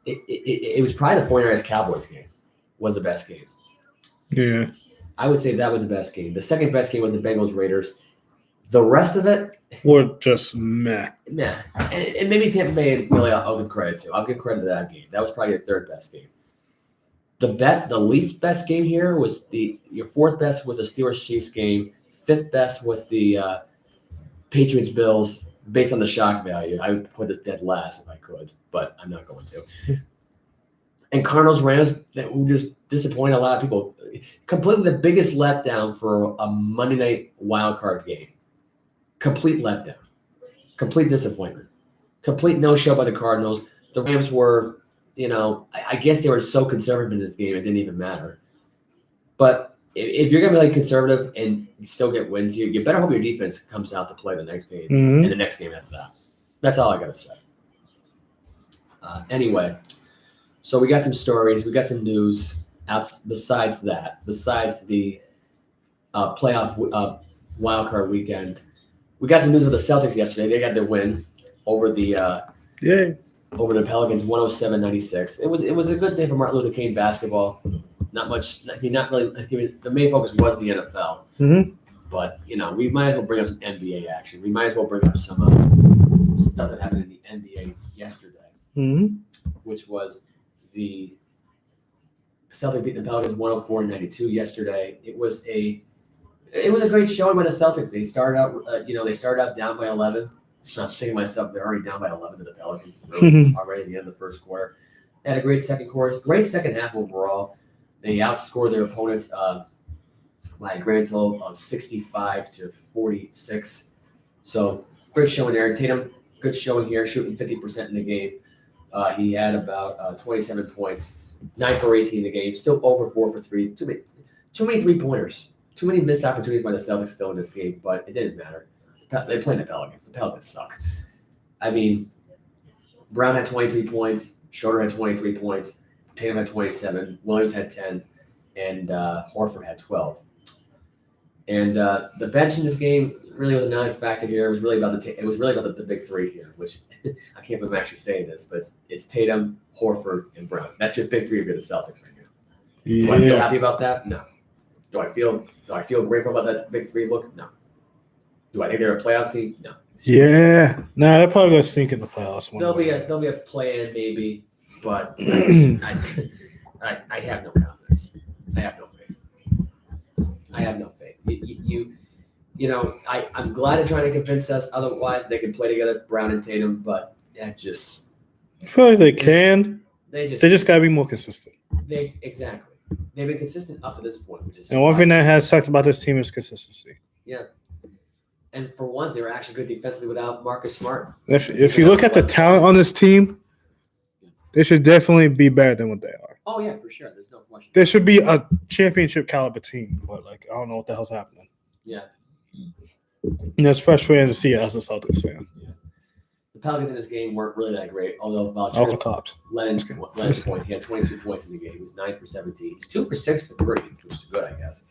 B: it was probably the 49ers Cowboys game was the best game.
A: Yeah.
B: I would say that was the best game. The second best game was the Bengals Raiders. The rest of it
A: were just meh.
B: Nah. And maybe Tampa Bay and Philly I'll give credit to. I'll give credit to that game. That was probably your third best game. The least best game here was your fourth best was the Steelers Chiefs game. Fifth best was the Patriots Bills. Based on the shock value, I would put this dead last if I could, but I'm not going to. And Cardinals Rams, who just disappointed a lot of people. Completely the biggest letdown for a Monday night wild card game. Complete letdown. Complete disappointment. Complete no-show by the Cardinals. The Rams were, I guess they were so conservative in this game, it didn't even matter. But if you're going to be conservative and you still get wins, you better hope your defense comes out to play the next game and the next game after that. That's all I got to say. Anyway, so we got some stories. We got some news besides the playoff wildcard weekend. We got some news with the Celtics yesterday. They got their win over the Pelicans, 107-96. It was a good day for Martin Luther King basketball. Not much. The main focus was the NFL.
A: Mm-hmm.
B: But we might as well bring up some NBA action. We might as well bring up some stuff that happened in the NBA yesterday, which was the Celtics beating the Pelicans 104-92 yesterday. It was a great showing by the Celtics. They started out down by 11. I'm thinking to myself, they're already down by 11 to the Pelicans already at the end of the first quarter. They had a great second quarter, great second half overall. They outscored their opponents by a grand total of 65-46. So great showing there. Tatum, good showing here, shooting 50% in the game. He had about 27 points, 9 for 18 in the game. Still over 4 for 3. Too many 3-pointers. Too many missed opportunities by the Celtics still in this game, but it didn't matter. They played the Pelicans. The Pelicans suck. I mean, Brown had 23 points. Schroeder had 23 points. Tatum had 27. Williams had 10. And Horford had 12. And the bench in this game really was a non-factor here. It was really about the big three here, which I can't believe I'm actually saying this, but it's Tatum, Horford, and Brown. That's your big three of the Celtics right now. Yeah. Do I feel happy about that? No. Do I feel grateful about that big three look? No. Do I think they're a playoff team? No.
A: Yeah. Nah, they're probably gonna sneak in the playoffs.
B: There'll be a play-in maybe, but I have no confidence. I have no faith. I have no faith. You know, I'm glad they're trying to convince us otherwise they can play together, Brown and Tatum, but that just
A: I feel like they can.
B: they
A: They just gotta be more consistent.
B: exactly. They've been consistent up to this point, which is
A: And one thing that has sucked about this team is consistency.
B: yeah. And for once, they were actually good defensively without Marcus Smart.
A: If you look at the talent on this team, they should definitely be better than what they are.
B: Oh yeah, for sure. There's no question.
A: There should be a championship caliber team, but like I don't know what the hell's happening.
B: Yeah.
A: And it's frustrating to see as a Celtics fan.
B: The Pelicans in this game weren't really that great, although
A: Off the cops.
B: Lennon points. He had 22 points in the game. He was 9 for 17. He's 2 for 6 for 3, which is good, I guess.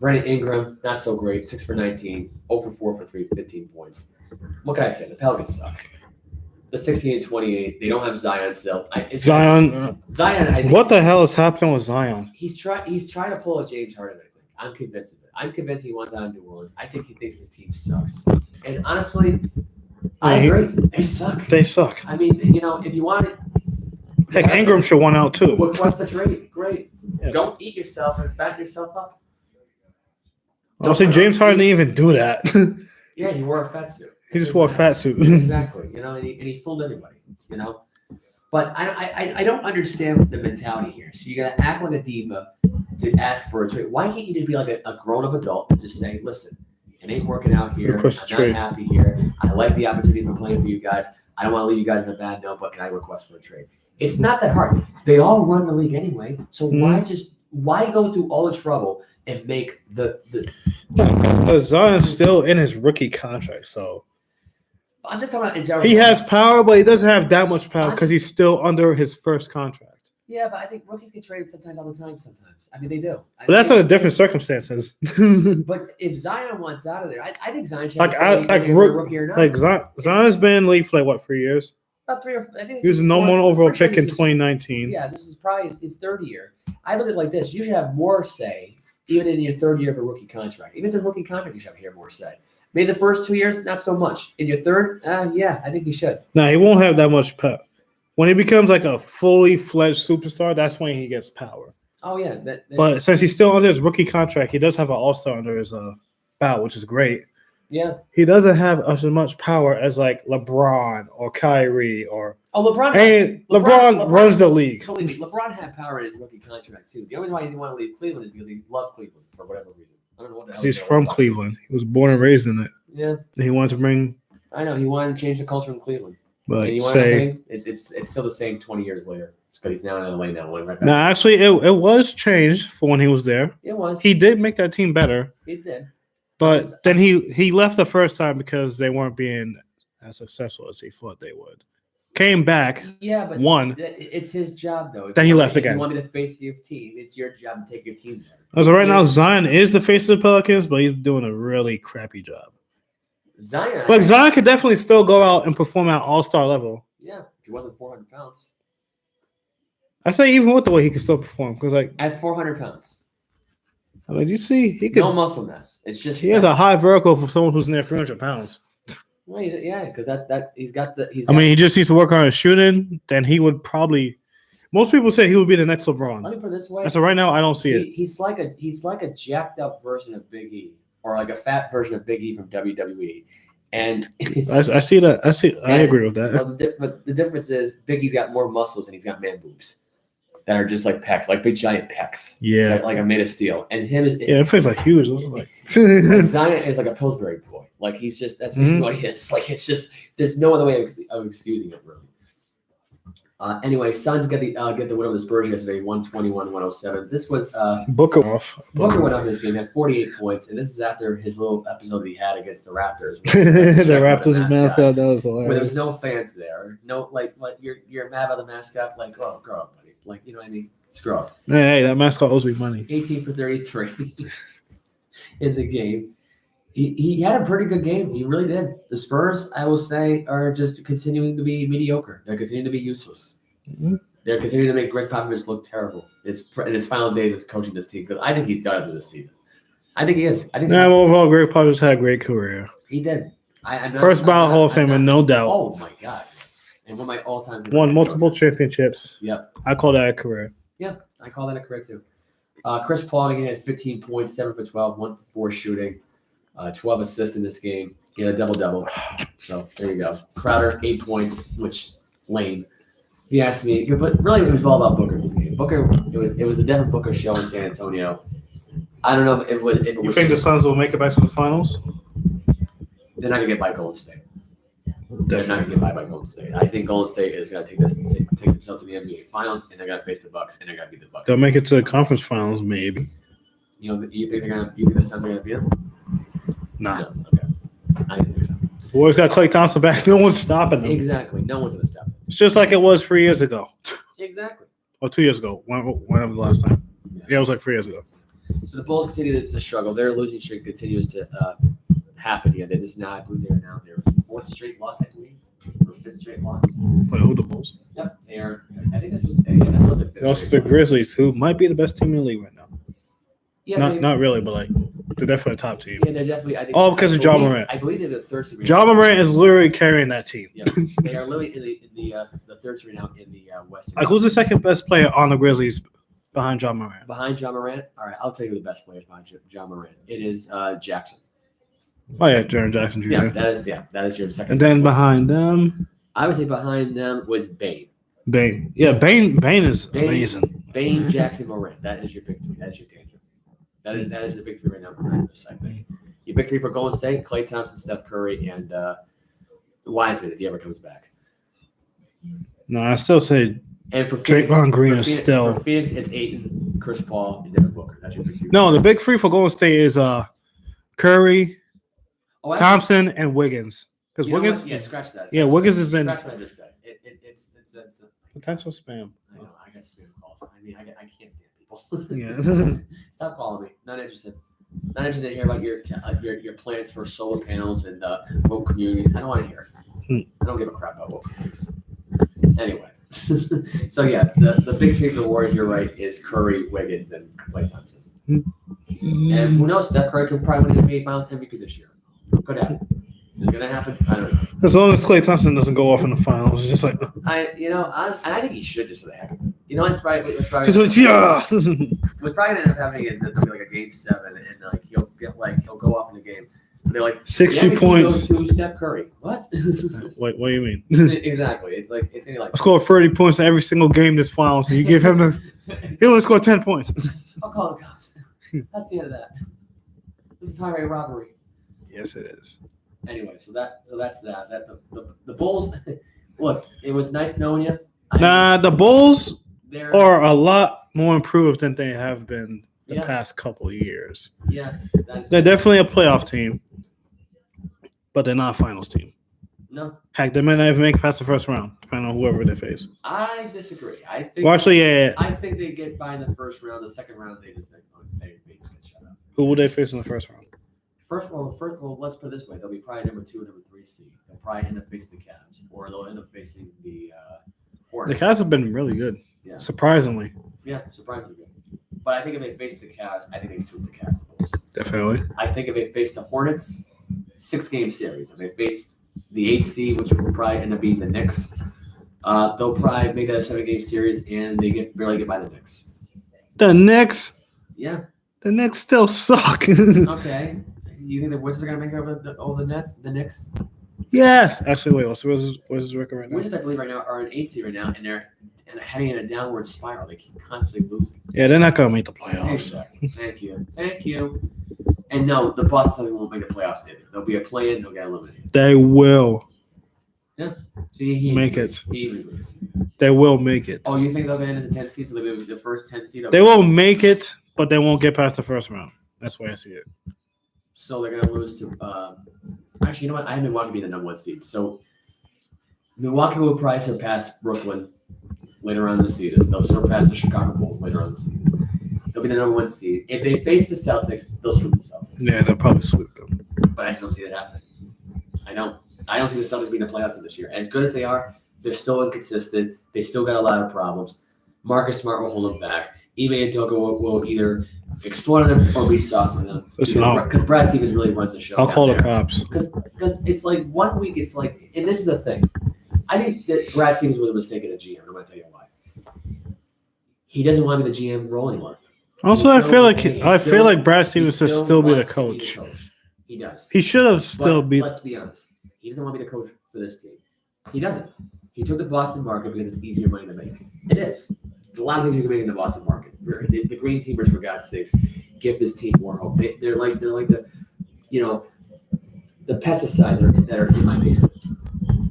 B: Brandon Ingram, not so great. 6 for 19. 0 for 4 for 3, 15 points. What can I say? The Pelicans suck. The 16-28. They don't have Zion still.
A: Zion.
B: Zion. I think
A: What the hell is happening with Zion?
B: He's trying to pull a James Harden. I think. I'm convinced of it. I'm convinced he wants out of New Orleans. I think he thinks this team sucks. And honestly, I agree. They suck.
A: They suck.
B: I mean, you know, if you want it,
A: Heck, Ingram should want out too.
B: what's the trade? Great.
A: Yes.
B: Don't eat yourself and fatten yourself up.
A: Honestly, James Harden didn't even do that.
B: Yeah, he wore a fat suit.
A: He just wore a fat suit.
B: Exactly. You know, and he fooled everybody. You know, but I don't understand the mentality here. So you got to act like a diva to ask for a trade. Why can't you just be like a grown-up adult and just say, listen, it ain't working out here. I'm not happy here. I like the opportunity for playing for you guys. I don't want to leave you guys in a bad note, but can I request for a trade? It's not that hard. They all run the league anyway. So why go through all the trouble and make the
A: Zion's still in his rookie contract, so
B: I'm just talking about in general.
A: he has power, but he doesn't have that much power because he's still under his first contract.
B: Yeah, but I think rookies get traded sometimes all the time. Sometimes, I mean, they do.
A: But that's under different circumstances.
B: But if Zion wants out of there, I think Zion should
A: rookie or not. Like Zion's been in the league for like what, 3 years?
B: About 3 or 4. I think
A: he was the number one overall pick in 2019.
B: Yeah, this is probably his third year. I look at it like this: you should have more say, even in your third year of a rookie contract. Even if it's a rookie contract, you should have more say. Maybe the first 2 years, not so much. In your third, yeah, I think you should.
A: No, he won't have that much power. When he becomes like a fully fledged superstar, that's when he gets power.
B: Oh yeah,
A: but since he's still under his rookie contract, he does have an all-star under his belt, which is great.
B: Yeah,
A: he doesn't have as much power as like LeBron or Kyrie or.
B: Oh, LeBron!
A: Hey, LeBron runs the league.
B: Believe me, LeBron had power in his rookie contract too. The only reason why he didn't want to leave Cleveland is because he loved Cleveland for whatever reason. I don't know what the hell.
A: He's from Cleveland. He was born and raised in it.
B: Yeah.
A: And he wanted to bring.
B: I know he wanted to change the culture in Cleveland.
A: But
B: and you want to it's still the same 20 years later because he's now in LA now. Right back.
A: No, actually, it was changed for when he was there.
B: It was.
A: He did make that team better.
B: He did.
A: But then he left the first time because they weren't being as successful as he thought they would. Came back.
B: Yeah, but
A: won.
B: It's his job though.
A: Then he left
B: if
A: again.
B: You want to be the face of your team. It's your job to take your team
A: So
B: there.
A: right now, Zion is the face of the Pelicans, but he's doing a really crappy job.
B: Zion.
A: But Zion could definitely still go out and perform at all-star level.
B: Yeah, if he wasn't 400 pounds.
A: I say even with the way he can still perform, because like
B: at 400 pounds.
A: I mean, you see, he could
B: no muscle mass. It's just
A: he has a high vertical for someone who's near 300 pounds.
B: Well, yeah, because he's got.
A: I mean, he just needs to work on his shooting. Then he would probably. Most people say he would be the next LeBron.
B: Let me put it this way.
A: So right now, I don't see it.
B: He's like a jacked up version of Big E, or like a fat version of Big E from WWE. And
A: I see that. I agree with that.
B: Well, but the difference is Big E's got more muscles and he's got man boobs that are just like pecs, like big giant pecs.
A: Yeah,
B: like are made of steel. And him is
A: it feels like huge. Like
B: Zion is like a Pillsbury boy. Like he's just that's basically what he is. Like it's just there's no other way of excusing it really. Anyway, Suns get the win over the Spurs yesterday, 121-107. This was
A: Booker off.
B: Booker went up in this game, had 48 points, and this is after his little episode that he had against the Raptors.
A: The Raptors mascot, that was hilarious.
B: Where there was no fans there, no like you're mad about the mascot, like grow up, buddy, like you know what I mean? Screw up.
A: Hey, that mascot owes me money.
B: 18 for 33 in the game. He had a pretty good game. He really did. The Spurs, I will say, are just continuing to be mediocre. They're continuing to be useless. Mm-hmm. They're continuing to make Greg Popovich look terrible. In his final days as coaching this team, because I think he's done after this season. I think he is. I think.
A: Overall, Greg Popovich had a great career.
B: He did.
A: First ballot Hall of Famer, no doubt.
B: Oh my God, yes. And one of my all-time.
A: Won multiple championships.
B: Yep.
A: I call that a career.
B: Yeah, I call that a career too. Chris Paul again had 15 points, 7 for 12, 1 for 4 shooting, 12 assists in this game. He had a double-double. So there you go. Crowder, 8 points, which lame. If you asked me, but really it was all about Booker in this game. Booker, it was a Devin Booker show in San Antonio. I don't know if it was.
A: You think the Suns will make it back to the finals?
B: They're not gonna get by Golden State. They're not gonna get by Golden State. I think Golden State is gonna take themselves to the NBA Finals, and they're gonna face the Bucks, and they're gonna beat the Bucks.
A: They'll make it to the conference finals, maybe.
B: You think the Suns are gonna beat them?
A: Nah.
B: No. Okay. I didn't think so.
A: The Warriors got Klay Thompson back. No one's stopping them.
B: Exactly. No one's gonna stop them.
A: It's just like it was 3 years ago.
B: Exactly.
A: Or 2 years ago. Whenever the last time. Yeah, it was like 3 years ago.
B: So the Bulls continue to struggle. Their losing streak continues to happen here. They just now, I believe they're now their 4th straight loss, I believe, or 5th straight loss.
A: Wait, who the Bulls?
B: Yep, they are. I think this was their 5th.
A: They lost to the Grizzlies, who might be the best team in the league right now.
B: Yeah,
A: not really, but like they're definitely a top team.
B: Yeah, they're definitely. I think.
A: All because of Ja Morant.
B: I believe they're the 3rd seed.
A: Ja Morant is literally carrying that team.
B: Yeah, they are literally in the 3rd seed now in the West.
A: Like, who's the second best player on the Grizzlies behind Ja Morant?
B: Behind Ja Morant? All right, I'll tell you who the best players behind Ja Morant. It is Jackson.
A: Oh yeah, Jaren Jackson Jr.
B: Yeah, that is your second.
A: And then
B: best
A: behind them,
B: I would say behind them was Bane.
A: Yeah, Bane is amazing.
B: Bane, Jackson, Morant. That is your big 3. That is your danger. That is the big 3 right now for Memphis, I think. Your big 3 for Golden State: Klay Thompson, Steph Curry, and Wiseman if he ever comes back.
A: No, I still say
B: and for Phoenix,
A: Draymond Green is still.
B: For Phoenix, it's Ayton, Chris Paul, and Devin Booker. That's your big 3.
A: No, the big 3 for Golden State is Curry, Thompson, and Wiggins. Because Wiggins,
B: yeah, scratch that.
A: Yeah, Wiggins has been.
B: Scratch what I just said. It's a
A: potential spam.
B: I know. I got spam calls. I mean, I can't stand people.
A: Yeah.
B: Stop calling me. Not interested. Not interested to hear about your plans for solar panels and woke communities. I don't want to hear it. I don't give a crap about woke communities. Anyway, so yeah, the big 3 for the Warriors, you're right, is Curry, Wiggins, and Klay Thompson. And who knows? Steph Curry could probably win the NBA Finals MVP this year. Could happen. Is it gonna happen? I don't know.
A: As long as Klay Thompson doesn't go off in the finals, it's just like
B: I think he should just for the heck of it. You know, what's probably
A: yeah.
B: What's probably gonna end up happening is that there'll be like a game 7, and like he'll go off in the game. And they're like
A: 60 points
B: goes to Steph Curry. What?
A: Wait, what do you mean?
B: Exactly. It's gonna be like
A: I scored 30 points in every single game this finals, and you give him he only scored 10 points.
B: I'll call the cops. That's the end of that. This is highway robbery.
A: Yes, it is.
B: Anyway, so that's that. That the Bulls. Look, it was nice knowing you.
A: The Bulls are a lot more improved than they have been the past couple of years.
B: Yeah,
A: they're definitely a playoff team, but they're not a finals team.
B: No.
A: Heck, they may not even make it past the first round, depending on whoever they face.
B: I disagree. I think.
A: Well, actually, yeah.
B: I think they get by in the first round. The second round, they just get shut out.
A: Who will they face in the first round?
B: First, let's put it this way: they'll be probably number 2 or number 3 seed. They'll probably end up facing the Cavs, or they'll end up facing the Hornets.
A: The Cavs have been really good, surprisingly.
B: Yeah, surprisingly good. But I think if they face the Cavs, I think they sweep the Cavs.
A: Definitely.
B: I think if they face the Hornets, 6-game series. If they face the 8th seed, which will probably end up being the Knicks, they'll probably make that a 7-game series, and they barely get by the Knicks.
A: The Knicks?
B: Yeah.
A: The Knicks still suck.
B: Okay. You think the Wizards are going to make it over the Knicks?
A: Yes. Actually, wait. What's the Wizards record right now?
B: Wizards, I believe, right now are an 8 seed right now, and they're heading in a downward spiral. They keep constantly losing.
A: Yeah, they're not going to make the playoffs.
B: Exactly. Thank you. And no, the Boston Celtics won't make the playoffs either. There'll be a play-in. They'll get eliminated.
A: They will.
B: Yeah. See,
A: make it.
B: He loses.
A: They will make it.
B: Oh, you think they'll get in as a 10 seed? So they'll be the first 10 seed?
A: They will make it, but they won't get past the first round. That's the way I see it.
B: So they're going to lose to actually, you know what? I have Milwaukee being the number 1 seed. So Milwaukee will probably surpass Brooklyn later on in the season. They'll surpass the Chicago Bulls later on in the season. They'll be the number 1 seed. If they face the Celtics, they'll sweep the Celtics.
A: Yeah, they'll probably sweep them.
B: But I just don't see that happening. I don't see the Celtics being a playoff team this year. As good as they are, they're still inconsistent. They still got a lot of problems. Marcus Smart will hold them back. Ime Udoka will either explore them or be soft with them.
A: Listen,
B: Because Brad Stevens really runs the show.
A: I'll call the cops.
B: Because it's like 1 week, it's like, and this is the thing. I think that Brad Stevens was a mistake as a GM. I'm going to tell you why. He doesn't want to be the GM role anymore.
A: Also, I feel like Brad Stevens should still be the coach.
B: He does.
A: He should have still be.
B: Let's be honest. He doesn't want to be the coach for this team. He doesn't. He took the Boston market because it's easier money to make. It is. There's a lot of things you can make in the Boston market. The green teamers, for God's sakes, give this team more hope. They're like the, the pesticides that are in my basement.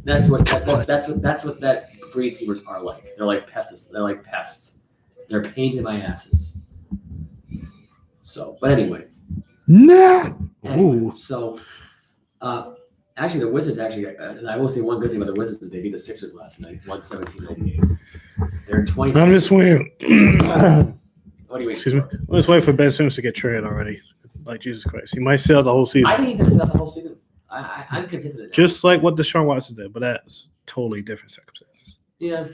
B: That's what that green teamers are like. They're like pests. They're like pests. They're pains in my asses. So, but anyway. So, actually, the Wizards I will say one good thing about the Wizards is they beat the Sixers last night, 117-98. They're 20.
A: I'm just waiting.
B: What do you mean?
A: Excuse me. I'm just waiting for Ben Simmons to get traded already. Like, Jesus Christ. He might stay out the whole season.
B: I think he's going to stay out the whole season. I'm convinced of it.
A: Just like what Deshaun Watson did, but that's totally different circumstances.
B: Yeah.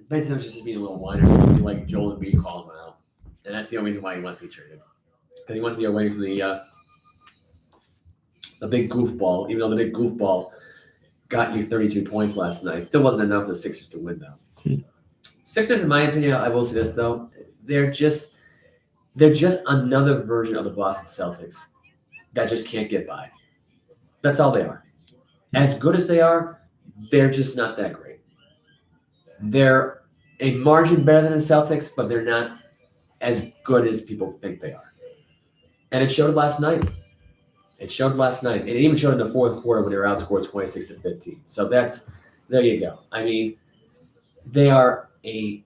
B: Ben Simmons just being a little whiner. Like Joel Embiid calling him out. And that's the only reason why he wants to be traded. Because he wants to be away from the big goofball, even though the big goofball got you 32 points last night. Still wasn't enough for the Sixers to win, though. Sixers, in my opinion, I will say this, though. They're just another version of the Boston Celtics that just can't get by. That's all they are. As good as they are, they're just not that great. They're a margin better than the Celtics, but they're not as good as people think they are. And it showed last night. It even showed in the fourth quarter when they were outscored 26-15. So there you go. I mean, they are a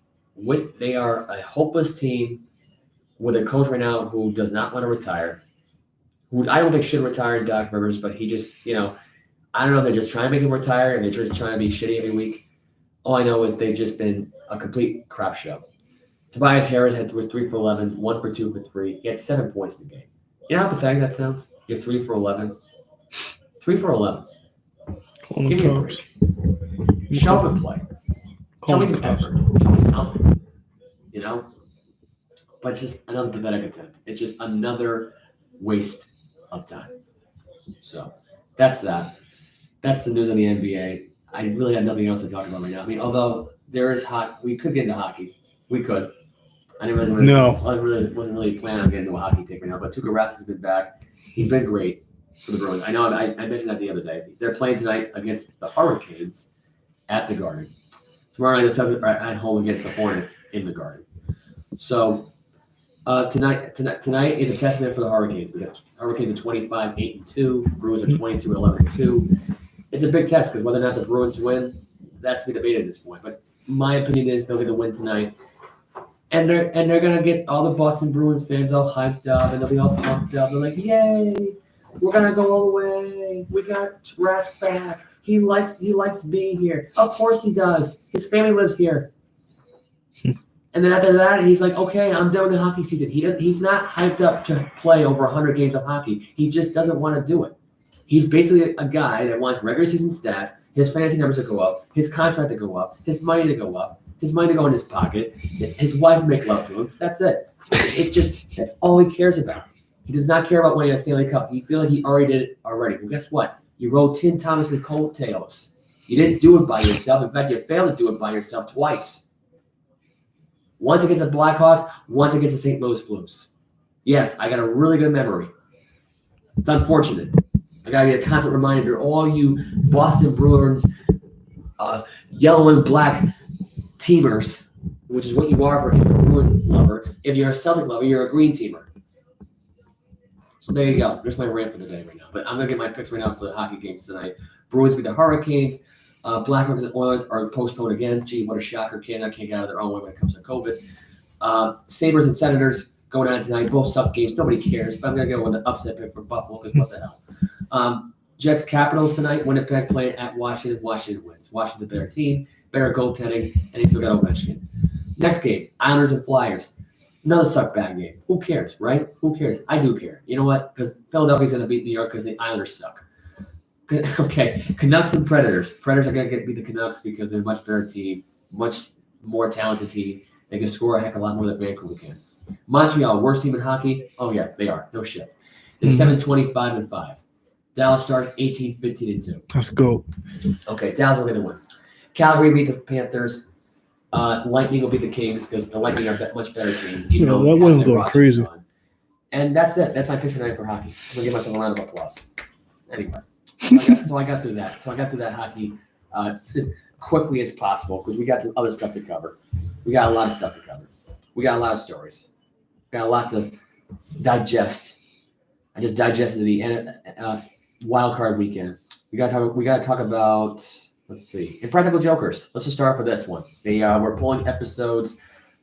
B: hopeless team with a coach right now who does not want to retire, who I don't think should retire, Doc Rivers, but he just, I don't know if they're just trying to make him retire and they're just trying to be shitty every week. All I know is they've just been a complete crap show. Tobias Harris was 3 for 11, 1 for 2 for 3. He had 7 points in the game. You know how pathetic that sounds? You're 3 for 11. 3 for 11. Give me a break. Show up and play. Show me some effort. Show me something. But it's just another pathetic attempt. It's just another waste of time. So that's that. That's the news on the NBA. I really have nothing else to talk about right now. I mean, although there is we could get into hockey. We could. I wasn't really planning on getting into a hockey take right now, but Tuukka Rask has been back. He's been great for the Bruins. I know I mentioned that the other day. They're playing tonight against the Hurricanes at the Garden. Tomorrow night, the Celtics are at home against the Hornets in the Garden. So tonight is a testament for the Hurricanes. The Hurricanes are 25-8-2. Bruins are 22-11-2. It's a big test because whether or not the Bruins win, that's to be debated at this point. But my opinion is they'll get the win tonight. And they're gonna get all the Boston Bruins fans all hyped up, and they'll be all pumped up. They're like, "Yay, we're gonna go all the way. We got Rask back. He likes being here. Of course he does. His family lives here." And then after that, he's like, "Okay, I'm done with the hockey season." He's not hyped up to play over 100 games of hockey. He just doesn't want to do it. He's basically a guy that wants regular season stats, his fantasy numbers to go up, his contract to go up, his money to go up. His money to go in his pocket, his wife to make love to him. That's it. That's all he cares about. He does not care about winning a Stanley Cup. He feels like he already did it already. Well, guess what? You rode Tim Thomas's coattails. You didn't do it by yourself. In fact, you failed to do it by yourself twice. Once against the Blackhawks, once against the St. Louis Blues. Yes, I got a really good memory. It's unfortunate. I got to be a constant reminder to all you Boston Bruins, yellow and black teamers, which is what you are for a Bruin lover. If you're a Celtic lover, you're a green teamer. So there you go. There's my rant for the day right now. But I'm going to get my picks right now for the hockey games tonight. Bruins beat the Hurricanes. Blackhawks and Oilers are postponed again. Gee, what a shocker. Canada can't get out of their own way when it comes to COVID. Sabres and Senators going on tonight. Both sub games. Nobody cares. But I'm going to go with an upset pick for Buffalo because what the hell. Jets Capitals tonight. Winnipeg playing at Washington. Washington wins. Washington's a better team. Better goaltending, and he still got Ovechkin. Next game, Islanders and Flyers. Another suck-bag game. Who cares, right? Who cares? I do care. You know what? Because Philadelphia's going to beat New York because the Islanders suck. Okay, Canucks and Predators. Predators are going to beat the Canucks because they're a much better team, much more talented team. They can score a heck of a lot more than Vancouver can. Montreal, worst team in hockey. Oh yeah, they are. No shit. They're 7-25-5. Dallas Stars 18-15-2.
A: Let's go.
B: Okay, Dallas will get the win. Calgary beat the Panthers. Lightning will beat the Kings because the Lightning are a much better team.
A: Yeah, that one's going crazy.
B: And that's it. That's my pitch for tonight for hockey. I'm gonna give myself a round of applause. Anyway, so I got through that. So I got through that hockey quickly as possible because we got some other stuff to cover. We got a lot of stuff to cover. We got a lot of stories. We got a lot to digest. I just digested the wild card weekend. We got to talk about. Let's see. Impractical Jokers. Let's just start off with this one. They were pulling episodes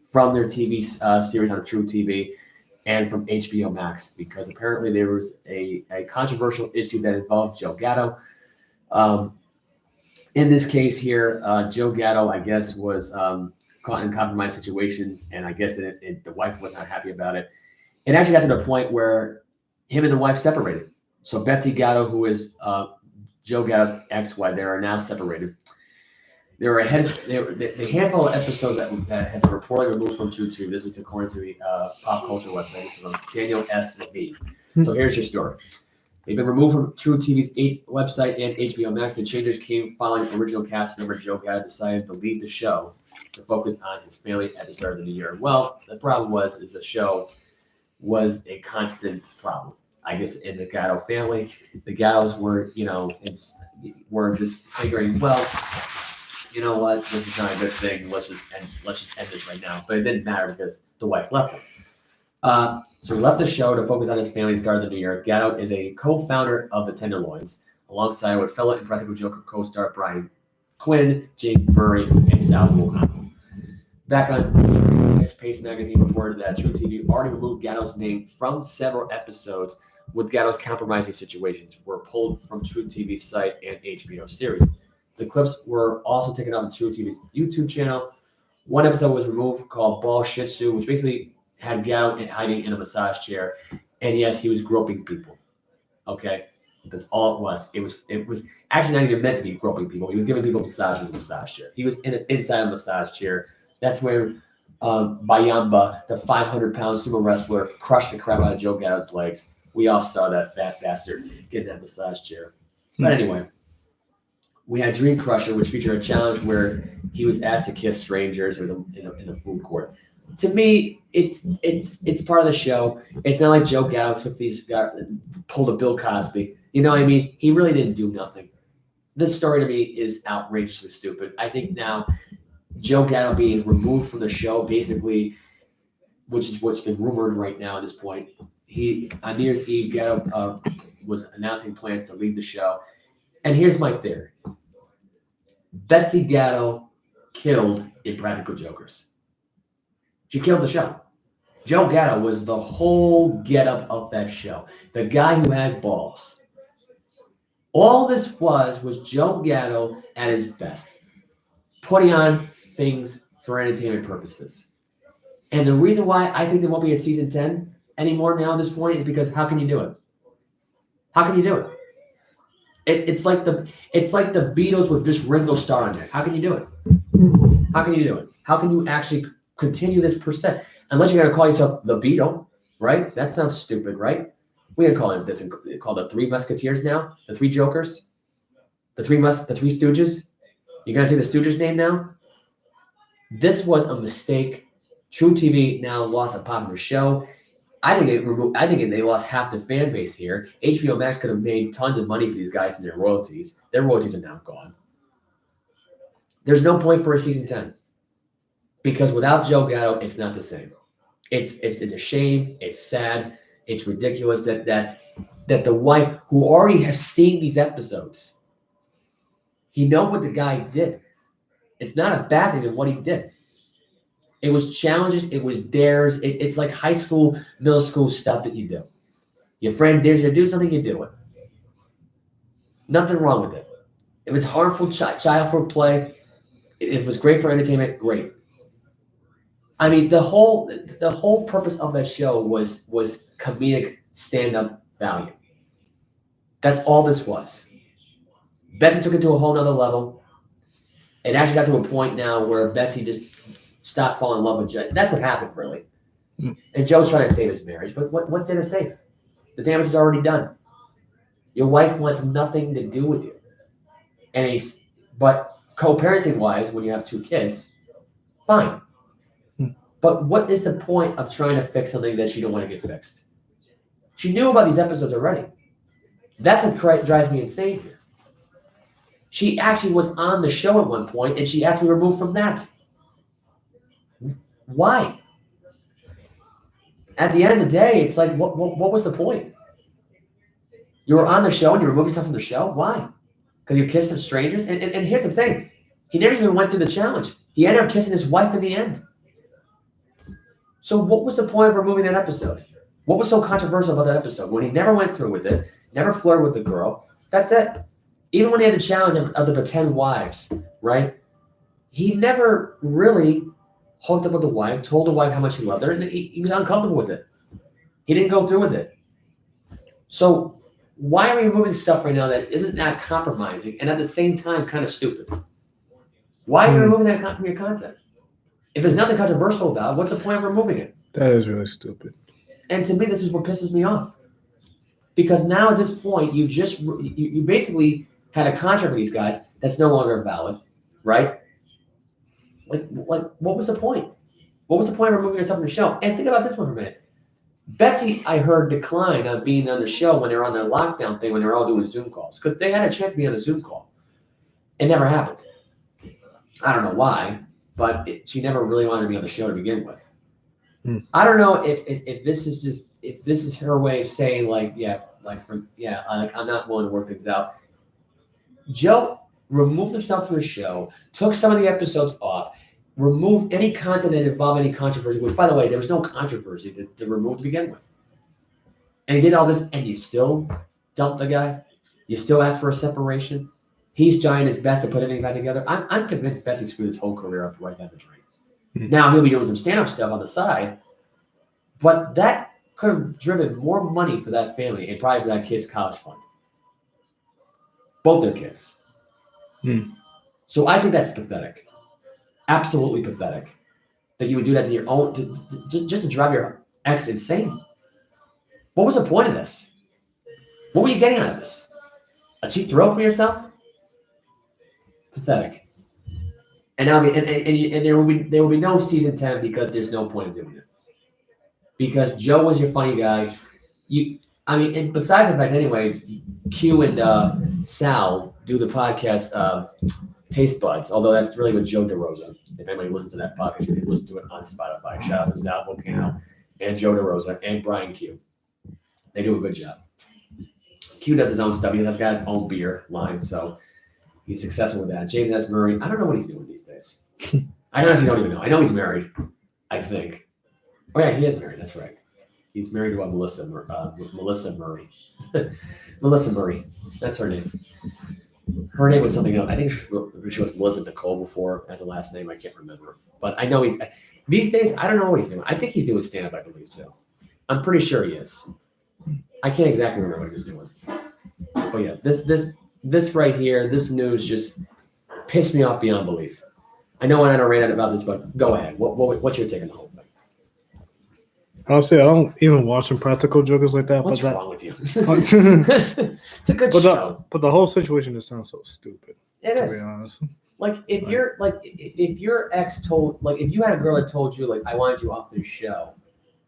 B: from their TV series on True TV and from HBO Max because apparently there was a controversial issue that involved Joe Gatto. In this case here, Joe Gatto, I guess, was caught in compromised situations, and I guess the wife was not happy about it. It actually got to the point where him and the wife separated. So Betsy Gatto, who is Joe Gatto's ex-wife, they are now separated. There were the handful of episodes that had been reportedly removed from True TV. This is according to the pop culture website. This is from Daniel S. Levine. So here's your story. They've been removed from True TV's website and HBO Max. The changes came following original cast member Joe Gatto decided to leave the show to focus on his family at the start of the new year. Well, the problem is the show was a constant problem. I guess in the Gatto family, the Gattos were just figuring, well, you know what, this is not a good thing. Let's just end this right now. But it didn't matter because the wife left him. So he left the show to focus on his family and start the new year. Gatto is a co-founder of the Tenderloins, alongside with fellow Impractical Joker co-star Brian Quinn, James Murray, and Sal Vulcano. Back on Pace Magazine reported that True TV already removed Gatto's name from several episodes, with Gatto's compromising situations were pulled from True TV's site and HBO series. The clips were also taken off True TV's YouTube channel. One episode was removed called Ball Shih Tzu, which basically had Gatto hiding in a massage chair. And yes, he was groping people. Okay? That's all it was. It was actually not even meant to be groping people. He was giving people massages in a massage chair. He was inside a massage chair. That's where Bayamba, the 500-pound sumo wrestler, crushed the crap out of Joe Gatto's legs. We all saw that fat bastard get in that massage chair. But anyway, we had Dream Crusher, which featured a challenge where he was asked to kiss strangers in a food court. To me, it's part of the show. It's not like Joe Gatto pulled a Bill Cosby. You know what I mean? He really didn't do nothing. This story to me is outrageously stupid. I think now Joe Gatto being removed from the show, basically, which is what's been rumored right now at this point. On New Year's Eve, Gatto was announcing plans to leave the show. And here's my theory. Betsy Gatto killed Impractical Jokers. She killed the show. Joe Gatto was the whole getup of that show. The guy who had balls. All this was Joe Gatto at his best. Putting on things for entertainment purposes. And the reason why I think there won't be a season 10 anymore now at this point is because how can you do it? How can you do it? It's like the Beatles with just Ringo Starr on there. How can you do it? How can you do it? How can you actually continue this percent? Unless you're gonna call yourself the Beatle, right? That sounds stupid, right? We're gonna call it this called the Three Musketeers now, the Three Jokers, the Three Stooges. You're gonna take the Stooges name now? This was a mistake. True TV now lost a popular show. I think they lost half the fan base here. HBO Max could have made tons of money for these guys and their royalties. Their royalties are now gone. There's no point for a season 10 because without Joe Gatto, it's not the same. It's a shame. It's sad. It's ridiculous that the wife who already has seen these episodes, he know what the guy did. It's not a bad thing of what he did. It was challenges. It was dares. It's like high school, middle school stuff that you do. Your friend dares you to do something, you do it. Nothing wrong with it. If it's harmful child play, if it was great for entertainment, great. I mean, the whole purpose of that show was comedic stand-up value. That's all this was. Betsy took it to a whole nother level. It actually got to a point now where Betsy just stopped falling in love with Jay. That's what happened, really. And Joe's trying to save his marriage, but what's there to save? The damage is already done. Your wife wants nothing to do with you. But co-parenting wise, when you have 2 kids, fine. But what is the point of trying to fix something that you don't want to get fixed? She knew about these episodes already. That's what drives me insane here. She actually was on the show at one point, and she asked me to remove from that. Why? At the end of the day, it's like, what was the point? You were on the show and you removed yourself from the show? Why? Because you kissed some strangers? And here's the thing. He never even went through the challenge. He ended up kissing his wife in the end. So what was the point of removing that episode? What was so controversial about that episode? When he never went through with it, never flirted with the girl, that's it. Even when he had the challenge of the pretend wives, right? He never really hooked up with the wife, told the wife how much he loved her, and he was uncomfortable with it. He didn't go through with it. So why are we removing stuff right now that isn't that compromising and at the same time kind of stupid? Why are you removing that from your content? If there's nothing controversial about it, what's the point of removing it?
A: That is really stupid.
B: And to me, this is what pisses me off. Because now at this point, you basically had a contract with these guys that's no longer valid, right? Like, what was the point? What was the point of removing yourself from the show? And think about this one for a minute. Betsy, I heard, declined on being on the show when they were on their lockdown thing, when they were all doing Zoom calls, because they had a chance to be on a Zoom call. It never happened. I don't know why, but she never really wanted to be on the show to begin with. I don't know if this is her way of saying I'm not willing to work things out. Joe removed himself from the show, took some of the episodes off, removed any content that involved any controversy, which, by the way, there was no controversy to remove to begin with. And he did all this, and you still dumped the guy? You still asked for a separation? He's trying his best to put everything back together. I'm convinced Betsy screwed his whole career up right down the drain. Now he'll be doing some stand-up stuff on the side, but that could have driven more money for that family and probably for that kid's college fund. Both their kids. So I think that's pathetic. Absolutely pathetic. That you would do that to your own, just to drive your ex insane. What was the point of this? What were you getting out of this? A cheap throw for yourself? Pathetic. And there will be no season 10 because there's no point in doing it. Because Joe was your funny guy. And besides the fact, anyway, Q and Sal do the podcast Taste Buds, although that's really with Joe DeRosa. If anybody listens to that podcast, you can listen to it on Spotify. Shout out to Sal Volcano and Joe DeRosa and Brian Q. They do a good job. Q does his own stuff. He has got his own beer line, so he's successful with that. James S. Murray, I don't know what he's doing these days. I honestly don't even know. I know he's married, I think. Oh, yeah, he is married. That's right. He's married to Melissa Murray. Melissa Murray. That's her name. Her name was something else. I think she was Melissa Nicole before as a last name. I can't remember. But I know these days, I don't know what he's doing. I think he's doing stand-up, I believe, too. I'm pretty sure he is. I can't exactly remember what he was doing. But yeah, this right here, this news just pissed me off beyond belief. I know I don't rant about this, but go ahead. What's your take on the whole thing?
A: Honestly, I don't even watch Impractical Jokers like that.
B: What's wrong with you? It's a good
A: show. But the whole situation just sounds so stupid.
B: It is.
A: To be honest.
B: If your ex told, if you had a girl that told you, I wanted you off this show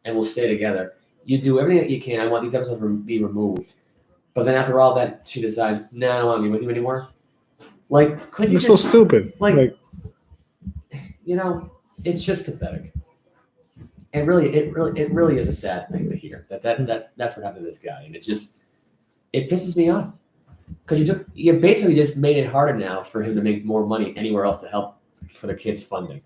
B: and we'll stay together, you do everything that you can. I want these episodes to be removed. But then after all that, she decides, I don't want to be with you anymore. Could you
A: You're so stupid.
B: It's just pathetic. And really, it really is a sad thing to hear that's what happened to this guy, and it pisses me off because you basically just made it harder now for him to make more money anywhere else to help for the kids' funding.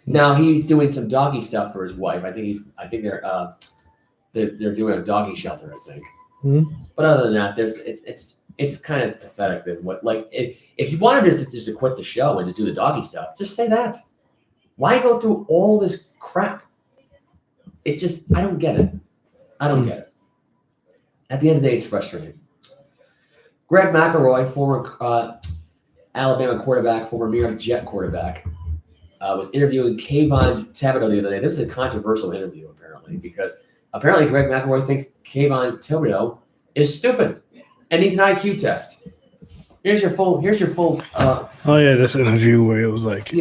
B: Now he's doing some doggy stuff for his wife. I think they're doing a doggy shelter. I think, but other than that, it's kind of pathetic that if you wanted just to quit the show and just do the doggy stuff, just say that. Why go through all this crap? I don't get it. I don't get it. At the end of the day, it's frustrating. Greg Mcleroy, former Alabama quarterback, former New York Jet quarterback, was interviewing Kayvon Thibodeaux the other day. This is a controversial interview, apparently, because apparently Greg Mcleroy thinks Kayvon Thibodeaux is stupid and needs an IQ test. Here's your full.
A: Oh yeah, this interview where it was like,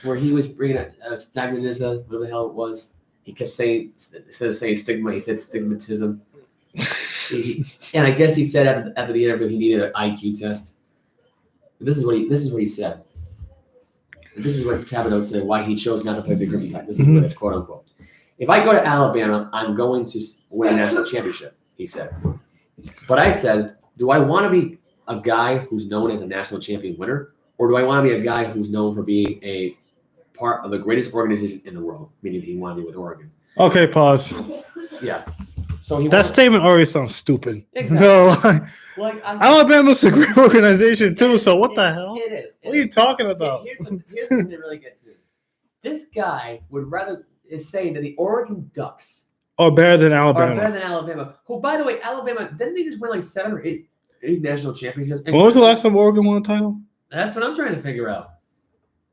B: where he was bringing up stigmatism, whatever the hell it was. He kept saying, instead of saying stigma, he said stigmatism. And I guess he said after the interview he needed an IQ test. This is what he said. This is what Thibodeaux said why he chose not to play the Griffin Tide. This is what it's quote unquote. If I go to Alabama, I'm going to win a national championship, he said. But I said, do I want to be a guy who's known as a national champion winner, or do I want to be a guy who's known for being a part of the greatest organization in the world? Meaning he wanted to be with Oregon.
A: Okay, pause.
B: Yeah. So
A: that statement already sounds stupid.
B: Exactly.
A: No,
B: like
A: Alabama's a great organization too. So what the hell?
B: It is.
A: What are you talking about?
B: Here's the thing that really gets me. This guy is saying that the Oregon Ducks
A: are better than Alabama.
B: Who, by the way, Alabama didn't they just win like 7 or 8 national championships?
A: When was the last time Oregon won a title?
B: That's what I'm trying to figure out.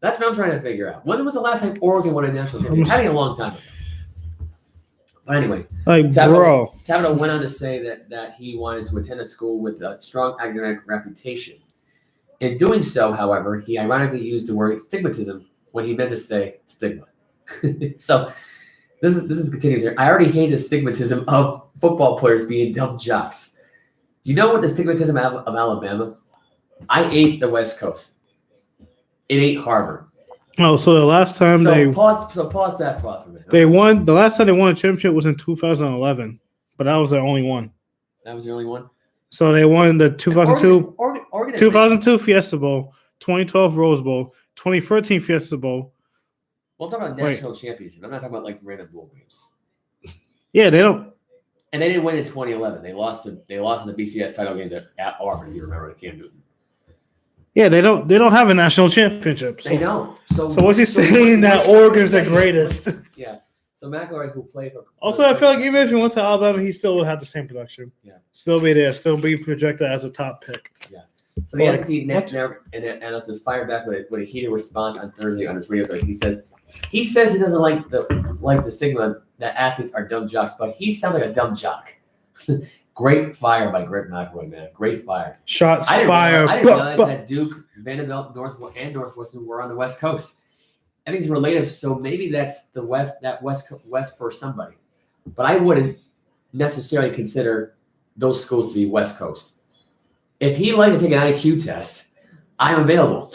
B: When was the last time Oregon won a national championship? Having a long time ago. But anyway, Thibodeaux went on to say that he wanted to attend a school with a strong academic reputation. In doing so, however, he ironically used the word stigmatism when he meant to say stigma. So this is continues here. I already hate the stigmatism of football players being dumb jocks. You know what the stigmatism of Alabama? I ate the West Coast. It ate Harvard.
A: Oh, so the last time
B: pause that thought for a minute.
A: They won. The last time they won a championship was in 2011, but that was their only one.
B: That was the only one.
A: So they won the 2002
B: Oregon
A: Fiesta Bowl, 2012 Rose Bowl, 2013 Fiesta Bowl.
B: Well, I'm talking about national championship. I'm not talking about like random bowl games.
A: Yeah, they don't.
B: And they didn't win in 2011. They lost in the BCS title game at Auburn. If you remember, at Cam Newton.
A: Yeah, they don't have a national championship. So.
B: They don't. So
A: what's he saying that Oregon's the greatest?
B: Yeah. So McElroy, who played for.
A: Also, I feel like even if he went to Alabama, he still would have the same production.
B: Yeah.
A: Still be there. Still be projected as a top pick.
B: Yeah. So the SEC analyst fired back with a heated response on Thursday on his radio show. He says he doesn't like the stigma that athletes are dumb jocks, but he sounds like a dumb jock. Great fire by Greg Mcleroy, man. Great fire.
A: Shots fired.
B: I didn't realize that Duke, Vanderbilt, Northwestern were on the West Coast. I think it's relative, so maybe that's the West for somebody. But I wouldn't necessarily consider those schools to be West Coast. If he'd like to take an IQ test, I'm available.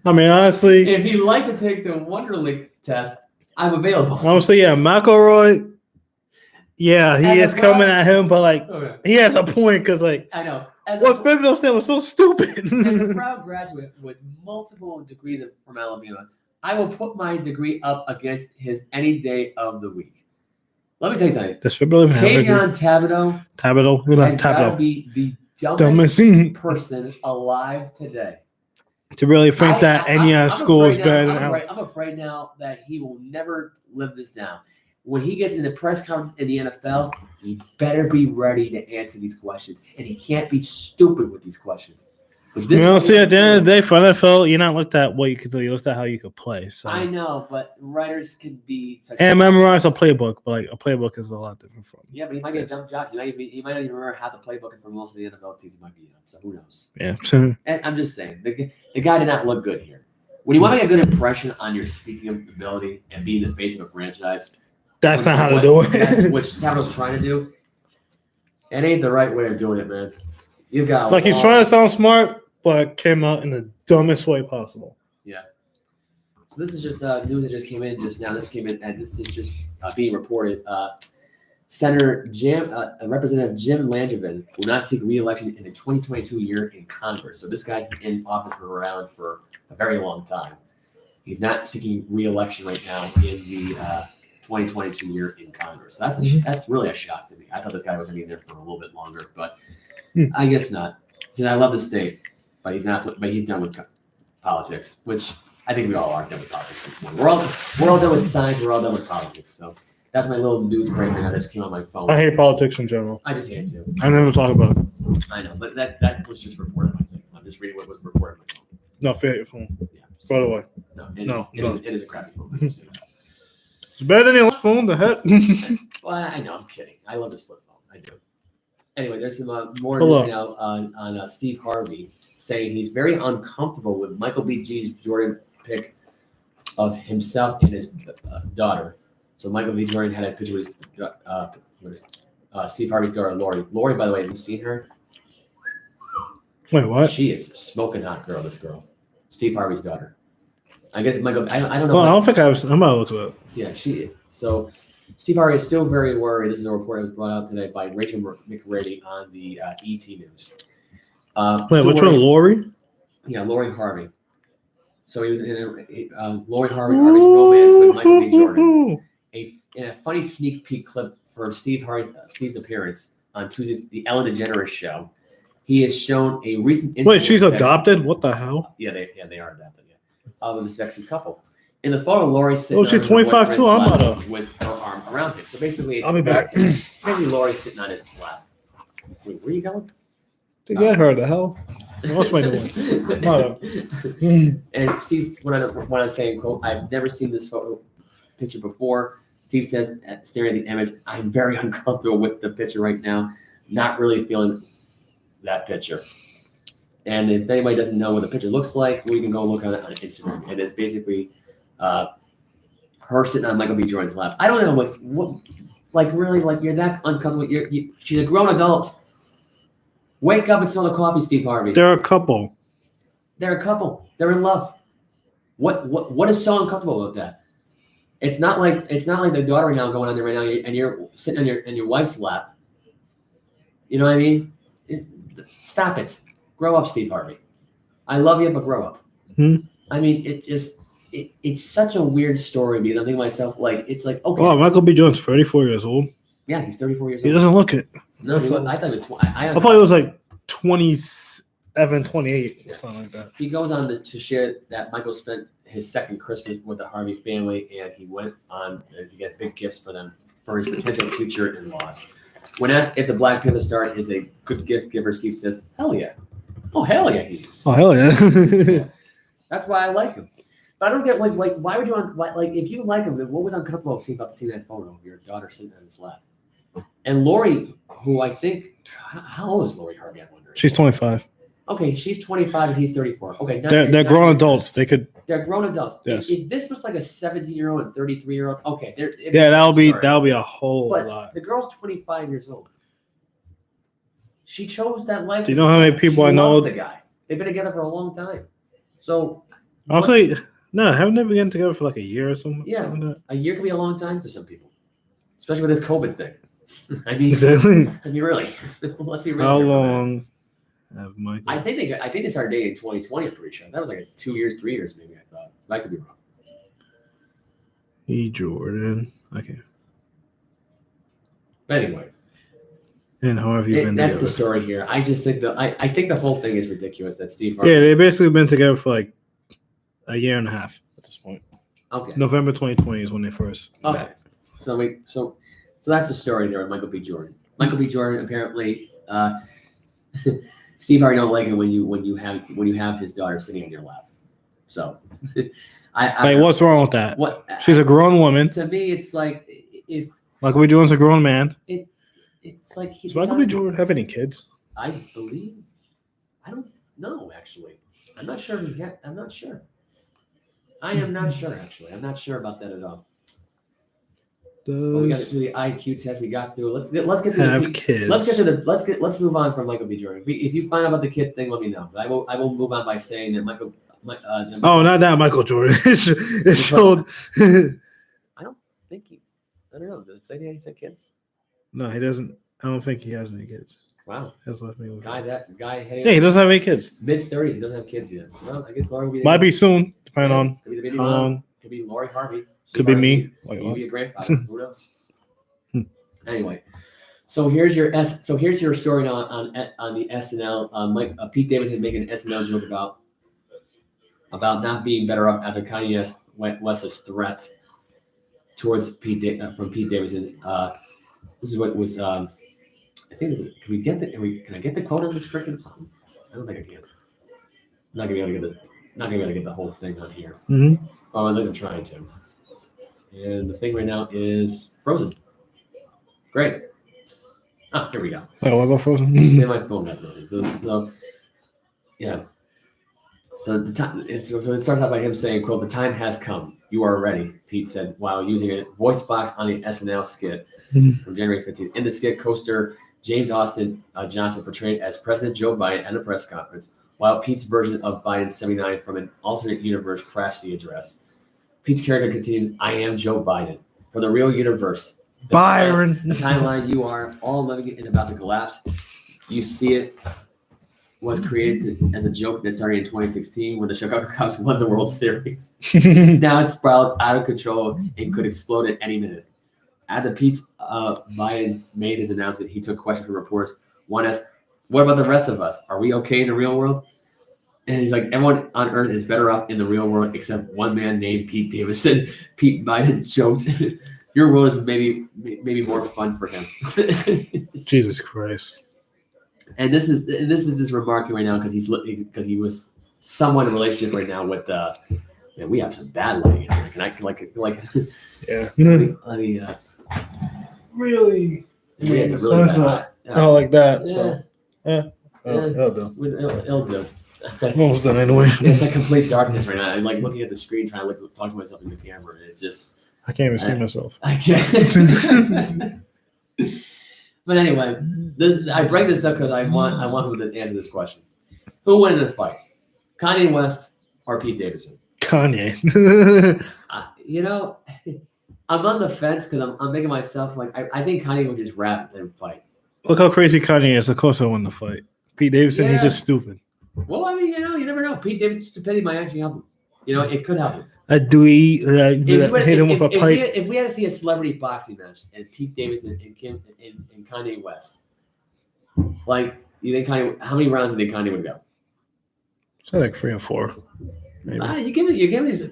A: I mean, honestly.
B: If he'd like to take the Wonderlic test, I'm available.
A: Honestly, yeah, McElroy. Yeah, he is coming at him, but he has a point because I
B: know
A: what Thibodeaux said was so stupid.
B: As a proud graduate with multiple degrees from Alabama, I will put my degree up against his any day of the week. Let me tell you something.
A: Does Thibodeaux even have a degree?
B: Thibodeaux has got to be the dumbest person alive today.
A: To really think that any school is better than Alabama.
B: I'm afraid now that he will never live this down. When he gets in the press conference in the NFL, he better be ready to answer these questions. And he can't be stupid with these questions.
A: See, at the end of the day, for NFL, you're not looked at what you could do. You looked at how you could play. So
B: I know, but writers can be such
A: and memorize a playbook, but a playbook is a lot different from.
B: Yeah, but he might get a dumb jock. He might not even remember how the playbook for most of the NFL teams might be. So who knows?
A: Yeah.
B: And I'm just saying, the guy did not look good here. When you want to make a good impression on your speaking ability and being the face of a franchise,
A: that's not how to do it.
B: That's what Thibodeaux's trying to do. It ain't the right way of doing it, man. You've got
A: he's trying to sound smart, but came out in the dumbest way possible.
B: Yeah. So this is just news that just came in just now. This came in, and this is just being reported. Representative Jim Langevin will not seek re-election in the 2022 year in Congress. So this guy's been in office around for a very long time. He's not seeking re-election right now in the 2022 year in Congress. So that's really a shock to me. I thought this guy was going to be there for a little bit longer, but I guess not. See, I love the state, but he's not. But he's done with politics, which I think we all are done with politics at this point. We're all done with science. We're all done with politics. So that's my little news breaker that just came on my phone.
A: I hate politics in general.
B: I just hate it too.
A: I never talk about it.
B: I know, but that was just reported. I think I'm just reading what was reported on my phone.
A: No, favorite phone.
B: Yeah.
A: By the way,
B: No, it is a crappy phone.
A: it's better than your phone. The heck?
B: Well, I know. I'm kidding. I love this flip phone. I do. Anyway, there's some more
A: Hello.
B: news right now on Steve Harvey saying he's very uncomfortable with Michael B. Jordan pick of himself and his daughter. So Michael B. Jordan had a picture with Steve Harvey's daughter, Lori. Lori, by the way, have you seen her?
A: Wait, what?
B: She is a smoking hot girl, this girl. Steve Harvey's daughter. I guess Michael, I don't know.
A: Well, I don't think I was. I'm about to look it up.
B: Yeah, she. So Steve Harvey is still very worried. This is a report that was brought out today by Rachel McRady on the ET News.
A: Wait, which one? Lori?
B: Yeah, Lori Harvey. So he was in Lori Harvey's romance with Michael B. Jordan. In a funny sneak peek clip for Steve's appearance on Tuesday's The Ellen DeGeneres Show, he has shown a recent.
A: Wait, she's adopted? What the hell?
B: Yeah, they are adopted. Yeah, of the sexy couple. In the photo, Lori sitting.
A: Oh, she's 25 too. I'm not
B: with her arm around him. So basically, it's
A: I'll be back.
B: It's basically Lori sitting on his lap. Wait, where are you going?
A: To get her, the hell? What's my doing?
B: And Steve went on saying, quote, I've never seen this picture before. Steve says, staring at the image, I'm very uncomfortable with the picture right now. Not really feeling that picture. And if anybody doesn't know what the picture looks like, we can go look at it on Instagram. It is basically her sitting on Michael B. Jordan's lap. I don't know what really, you're that uncomfortable. She's a grown adult. Wake up and smell the coffee, Steve Harvey.
A: They're a couple.
B: They're a couple. They're in love. What is so uncomfortable about that? It's not like the daughter right now going on there right now, and you're sitting on your wife's lap. You know what I mean? Stop it. Grow up, Steve Harvey. I love you, but grow up. I mean, it's such a weird story because I'm thinking to myself, it's like, okay.
A: Oh, Michael B. Jordan's 34 years old.
B: Yeah, he's 34 years old.
A: He doesn't look it.
B: No, I thought he was. I
A: thought he was like 27, 28 or something like that.
B: He goes on to share that Michael spent his second Christmas with the Harvey family, and he went on to get big gifts for them for his potential future in-laws. When asked if the Black Panther star is a good gift giver, Steve says, "Hell yeah! Oh hell yeah, he is.
A: Oh hell yeah!"
B: Yeah. That's why I like him. But I don't get like why would you if you like him? What was uncomfortable about seeing that photo of your daughter sitting on his lap? And Lori, who I think, how old is Lori Harvey? I wonder.
A: She's 25.
B: Okay, she's 25 and he's 34. Okay,
A: they're grown adults. They could.
B: They're grown adults.
A: Yes.
B: If this was like a 17-year-old and 33-year-old, okay,
A: that'll be a whole lot.
B: The girl's 25 years old. She chose that life.
A: Do you know how many people I know?
B: The guy. They've been together for a long time. So
A: honestly, no, haven't they been together for like a year or something?
B: Yeah,
A: something like
B: a year can be a long time to some people, especially with this COVID thing. I mean,
A: exactly.
B: I mean, really. Let's be real.
A: How long have Michael?
B: I think they started dating in 2020. I'm pretty sure that was like 2 years, 3 years, maybe. I thought I could be wrong.
A: Jordan. Okay.
B: But anyway.
A: And how have you been?
B: That's
A: together?
B: the story here. I just think I think the whole thing is ridiculous. That Steve Harvey.
A: Yeah, they've basically been together for like a year and a half at this point.
B: Okay.
A: November 2020 is when they first met.
B: So that's the story there with Michael B. Jordan. Michael B. Jordan apparently Steve Harvey don't like it when you have his daughter sitting on your lap. So
A: Hey, what's wrong with that?
B: What
A: She's a grown woman.
B: To me, it's like if
A: Michael B. Jordan's a grown man.
B: It's like
A: Does Michael B. Jordan have any kids?
B: I believe. I don't know actually. I'm not sure. I'm not sure. I am not sure actually. I'm not sure about that at all. We got to do the IQ test. We got through. Let's get to
A: have kids.
B: Let's move on from Michael B. Jordan. If you find out about the kid thing, let me know. I will move on by saying that Michael.
A: Not that Michael Jordan. It showed.
B: I don't think he. I don't know. Does it say he had kids?
A: No, he doesn't. I don't think he has any kids.
B: Wow.
A: Has left me with
B: guy.
A: Yeah, he doesn't have any kids.
B: Mid-30s. He doesn't have kids yet. Well, I guess Lori will be.
A: Might be soon, depending on
B: could be the baby
A: how
B: mom.
A: long.
B: Could be Lori Harvey.
A: Could be me.
B: Could be a grandfather. Who knows? Anyway, so here's your story now on the SNL. Pete Davidson making an SNL joke about not being better up after Kanye West's threat towards Pete Davidson. This is what was. I think. Can I get the quote on this freaking phone? I don't think I can. I'm not gonna be able to get not gonna be able to get the whole thing on here.
A: Mm-hmm.
B: Oh, at least I'm trying to. And the thing right now is frozen. Great. Oh, here we go.
A: Oh, I'll go frozen.
B: Yeah, my phone got frozen. So yeah. So the time. So it starts out by him saying, "quote The time has come. You are ready," Pete said while using a voice box on the SNL skit from January 15th. In the skit, co-star James Austin Johnson portrayed as President Joe Biden at a press conference, while Pete's version of Biden 79 from an alternate universe crashed the address. Pete's character continued, "I am Joe Biden from the real universe.
A: Byron.
B: The timeline you are all living in is about to collapse. You see it was created as a joke that started in 2016 when the Chicago Cubs won the World Series. Now it's spiraled out of control and could explode at any minute." After Pete Biden made his announcement, he took questions from reporters. One asked, "What about the rest of us? Are we okay in the real world?" And he's like, "Everyone on Earth is better off in the real world except one man named Pete Davison." Pete Biden joked, "Your world is maybe more fun for him."
A: Jesus Christ.
B: And this is just remarking right now because he was somewhat in a relationship right now with man, we have some bad lighting in here. Can I like
A: Yeah.
B: let me
A: Really?
B: we had to really bad.
A: Oh, like that.
B: Yeah.
A: So, yeah. It'll do.
B: It'll do.
A: Almost done anyway.
B: It's like complete darkness right now. I'm like looking at the screen trying to talk to myself in the camera, and it's just
A: I can't even see myself.
B: I can't. But anyway, I bring this up because I want him to answer this question: who won in the fight, Kanye West or Pete Davison?
A: Kanye.
B: I'm on the fence because I'm making myself like I think Kanye would just rap and fight.
A: Look how crazy Kanye is. Of course I won the fight. Pete Davison, he's just stupid.
B: Well, I mean, you never know. Pete Davidson's stupidity might actually help him. It could help him.
A: Hit him with a pipe.
B: If we had to see a celebrity boxing match and Pete Davidson and Kanye West, like you think how many rounds do you think Kanye would go?
A: So like 3 or 4. Maybe.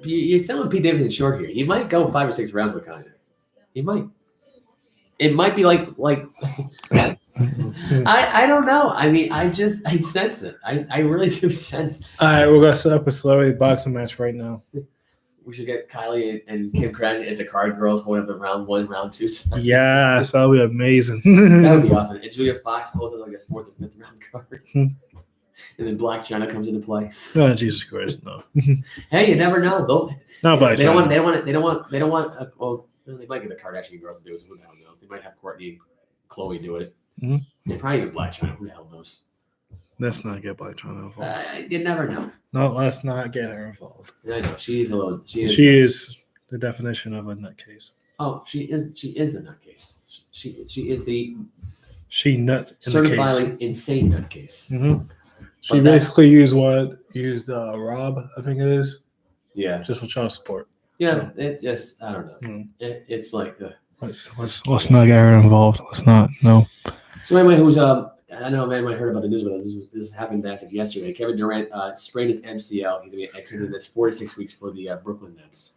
B: You're selling Pete Davidson short here. He might go 5 or 6 rounds with Kanye. He might. It might be like I don't know. I mean, I sense it. I really do sense.
A: All right, we're gonna set up a celebrity boxing match right now.
B: We should get Kylie and Kim Kardashian as the card girls holding up the round 1, round 2 stuff.
A: Yes, that'll be amazing.
B: That would be awesome. And Julia Fox holds up like a 4th or 5th round card. And then Black China comes into play.
A: Oh, Jesus Christ, no.
B: Hey, you never know.
A: Not Black China.
B: They don't want. Well, they might get the Kardashian girls to do it. Who the hell knows? They might have Courtney, Chloe do it. They probably even Black China. Who the hell knows?
A: Let's not get Black China involved.
B: You never know.
A: No, let's not get her involved.
B: I know she is a little. She
A: is the definition of a nutcase.
B: Oh, she is the nutcase. She is the
A: nut in
B: certified insane nutcase.
A: Mm-hmm. She basically used Rob, I think it is.
B: Yeah.
A: Just for child support.
B: Yeah, it just I don't know. It's like
A: let's not get her involved. Let's not. No.
B: So anyway, who's I don't know if anyone heard about the news, but this happened back yesterday. Kevin Durant sprained his MCL. He's going to be exiting this 4 to 6 weeks for the Brooklyn Nets.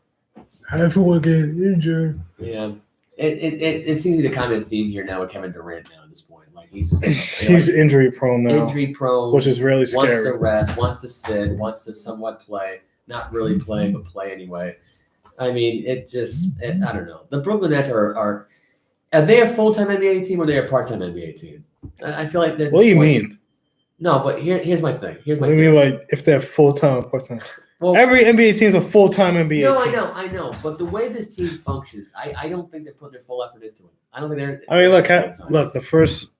A: Everyone getting injured.
B: Yeah, it seems to be the common theme here now with Kevin Durant now at this point. Like he's just
A: he's injury prone now.
B: Injury prone,
A: which is really scary.
B: Wants to rest, wants to sit, wants to somewhat play. Not really play, but play anyway. I mean, I don't know. The Brooklyn Nets are they a full-time NBA team or are they a part-time NBA team? I feel like that's.
A: What do you mean?
B: No, but here's my thing.
A: What do you mean, like if they're full-time or part-time?
B: Well,
A: every NBA team is a full-time NBA team.
B: No, I know. But the way this team functions, I don't think they're putting their full effort into it. I don't think they're.
A: I mean, look. The first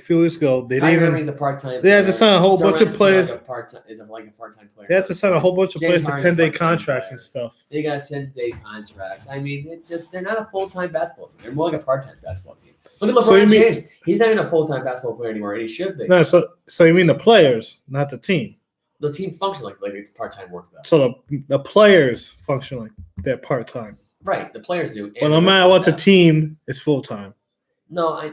A: few weeks ago, they didn't even.
B: He's a part-time.
A: They had to sign a whole bunch of players.
B: Is a part-time player.
A: They had to sign a whole bunch of players to 10-day contracts and stuff.
B: They got 10-day contracts. I mean, it's just they're not a full-time basketball team. They're more like a part-time basketball team. Look at LeBron James. He's not even a full-time basketball player anymore, and he should be.
A: No, so you mean the players, not the team?
B: The team functions like it's part-time work, though.
A: So the players function like they're part-time.
B: Right, the players do.
A: But no matter what, the team is full-time.
B: No, I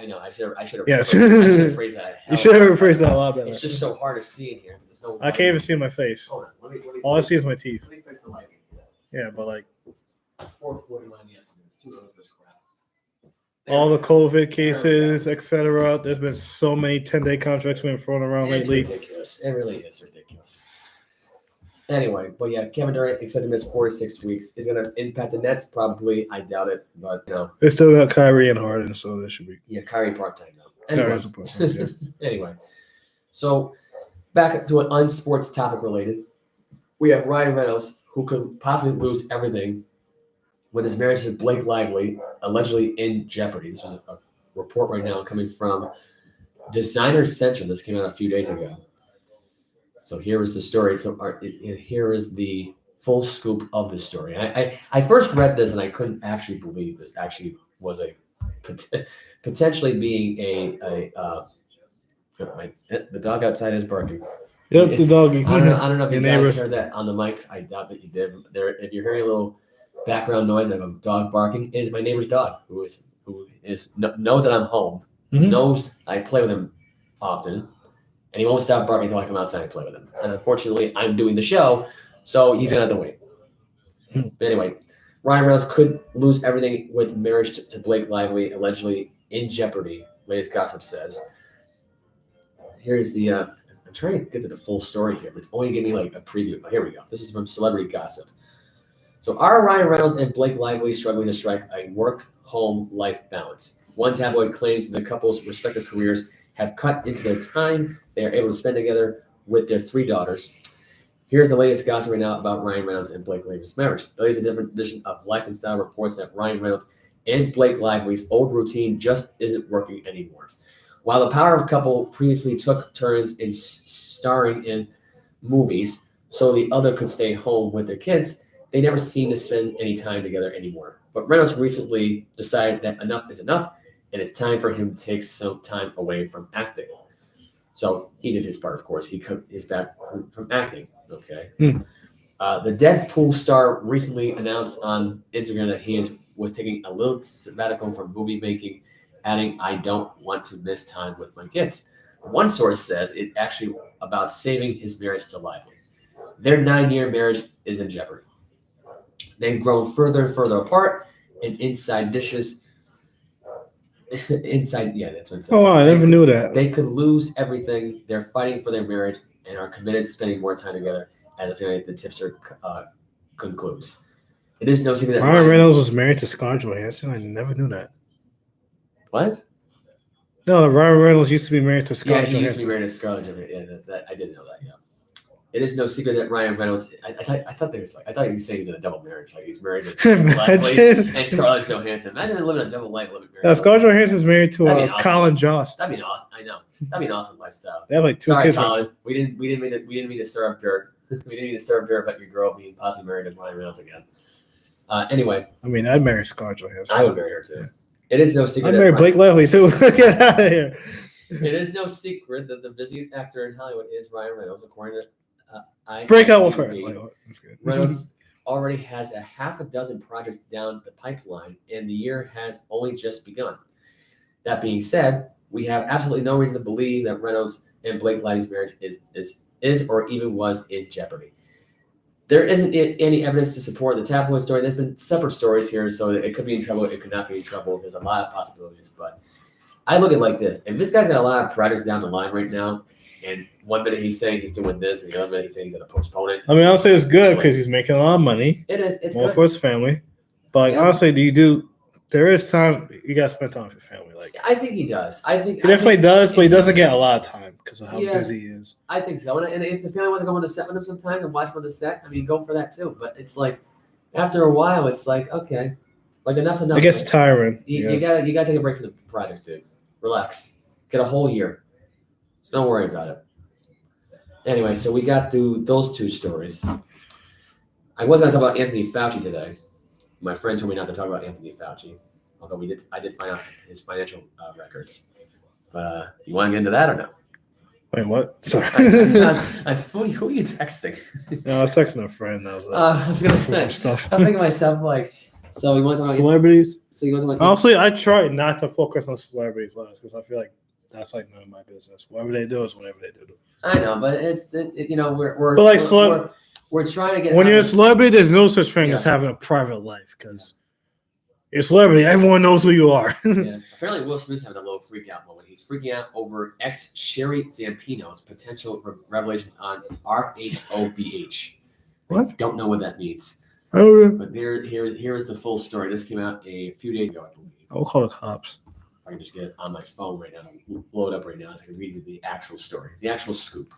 B: know. I should have.
A: Yes.
B: Phrased that.
A: You should have rephrased that a lot better.
B: It's just so hard to see in here. There's no.
A: I can't even see my face.
B: Hold on. Let me
A: all I see is my teeth.
B: Let me fix the lighting.
A: Yeah, but like
B: 4:41 in the afternoon. It's too early for this crap.
A: All the COVID cases, etc. There's been so many 10-day contracts being thrown around lately.
B: Ridiculous. It really is ridiculous. Anyway, but yeah, Kevin Durant expected to miss 4 to 6 weeks. Is going to impact the Nets? Probably. I doubt it. But,
A: They still got Kyrie and Harden, so that should be.
B: yeah, Kyrie part-time now. Anyway,
A: Kyrie's a part-time, yeah.
B: anyway, so back to an unsports topic related. We have Ryan Reynolds, who could possibly lose everything with his marriage to Blake Lively, allegedly in jeopardy. This was a report right now coming from Designer Central. This came out a few days ago. So here is the story. So here is the full scoop of the story. I first read this and I couldn't actually believe this actually was a potentially being the dog outside is barking.
A: Yep, the doggy.
B: I don't know if you guys
A: neighbors.
B: heard that on the mic. I doubt that you did. If you're hearing a little background noise of a dog barking, it is my neighbor's dog who knows that I'm home, knows I play with him often, and he won't stop barking until I come outside and play with him. And unfortunately, I'm doing the show, so he's gonna have to wait. But anyway, Ryan Reynolds could lose everything with marriage to Blake Lively, allegedly in jeopardy. Latest gossip says. Here's the. I'm trying to get to the full story here, but it's only giving me like a preview. But here we go. This is from Celebrity Gossip. So are Ryan Reynolds and Blake Lively struggling to strike a work-home life balance? One tabloid claims the couple's respective careers have cut into the time they are able to spend together with their 3 daughters. Here's the latest gossip right now about Ryan Reynolds and Blake Lively's marriage. The latest different edition of Life and Style reports that Ryan Reynolds and Blake Lively's old routine just isn't working anymore. While the power of couple previously took turns in starring in movies so the other could stay home with their kids, they never seem to spend any time together anymore. But Reynolds recently decided that enough is enough, and it's time for him to take some time away from acting. So he did his part, of course. He cut his back from acting. Okay. The Deadpool star recently announced on Instagram that he was taking a little sabbatical from movie making, adding, "I don't want to miss time with my kids." One source says it's actually about saving his marriage to Lively. Their 9-year marriage is in jeopardy. They've grown further and further apart, and inside dishes. That's what it says.
A: Oh, I never knew that.
B: They could lose everything. They're fighting for their marriage and are committed to spending more time together, as the family the tipster concludes. It is no secret that
A: Ryan Reynolds was married to Scarlett Johansson. I never knew that.
B: What?
A: No, Ryan Reynolds used to be married to Scarlett
B: He
A: Johansson.
B: used to be married to Scarlett Johansson. Yeah, that I didn't know that. Yeah. It is no secret that Ryan Reynolds. I thought he was saying he's in a double marriage, like he's married to Leslie and Scarlett Johansson. Imagine living a double life, living married.
A: Scarlett Johansson's married to
B: Awesome.
A: Colin Jost.
B: That'd be an awesome. I know. That'd be an awesome lifestyle.
A: They have like 2
B: Sorry,
A: kids.
B: Colin. We didn't mean to stir up dirt. We didn't mean to stir up dirt about your girl being possibly married to Ryan Reynolds again. Anyway,
A: I mean, I'd marry Scarlett Johansson.
B: I would marry her too. It is no secret.
A: I'd marry Blake Lively too. Get out of here.
B: It is no secret that the busiest actor in Hollywood is Ryan Reynolds, according to
A: Break out with her. That's good.
B: Reynolds already has a half a dozen projects down the pipeline, and the year has only just begun. That being said, we have absolutely no reason to believe that Reynolds and Blake Lively's marriage is or even was in jeopardy. There isn't any evidence to support the tabloid story. There's been separate stories here, so it could be in trouble. It could not be in trouble. There's a lot of possibilities, but I look at it like this. If this guy's got a lot of projects down the line right now, and 1 minute he's saying he's doing this, and the other minute he's saying he's going to postpone it.
A: I mean, I'll say it's good because he's making a lot of money.
B: It is. It's
A: more
B: good
A: for his family. But
B: Yeah.
A: honestly, there is time you got to spend time with your family. Like
B: I think he does.
A: he definitely does, but he doesn't get a lot of time because of how busy he is.
B: I think so. And if the family wants to go on the set with him sometimes and watch him on the set, I mean, go for that too. But it's like after a while, it's like okay, like enough's enough.
A: It gets tiring.
B: You gotta take a break from the projects, dude. Relax. Get a whole year. So don't worry about it. Anyway, so we got through those 2 stories. I was going to talk about Anthony Fauci today. My friend told me not to talk about Anthony Fauci, although I did find out his financial records. But you want to get into that or no?
A: Wait, what? Sorry.
B: Who are you texting?
A: No, I was texting a friend. That was
B: I was going to say
A: some stuff.
B: I'm thinking to myself like, so we want to talk about
A: Celebrities.
B: So you want to talk about
A: Honestly, I try not to focus on celebrities last because I feel like that's like none of my business. Whatever they do is whatever they do.
B: I know, but we're
A: But like
B: we're trying to get
A: when you're a celebrity, there's no such thing as having a private life because you're a celebrity. Everyone knows who you are.
B: Yeah. Apparently, Will Smith's having a little freak out moment. He's freaking out over ex Sherry Zampino's potential revelations on RHOBH.
A: What?
B: I don't know what that means.
A: Oh,
B: But here is the full story. This came out a few days ago, I believe.
A: I'll call the cops.
B: I can just get it on my phone right now. Blow it up right now so I can read you the actual story, the actual scoop.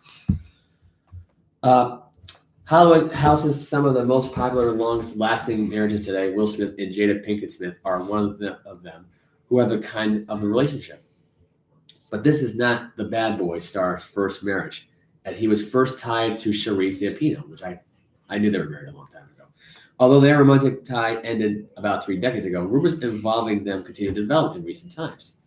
B: Hollywood houses some of the most popular and longest-lasting marriages today. Will Smith and Jada Pinkett Smith are one of them who have the kind of a relationship. But this is not the Bad Boy star's first marriage, as he was first tied to Charisse Zampino, which I knew they were married a long time ago. Although their romantic tie ended about 3 decades ago, rumors involving them continue to develop in recent times.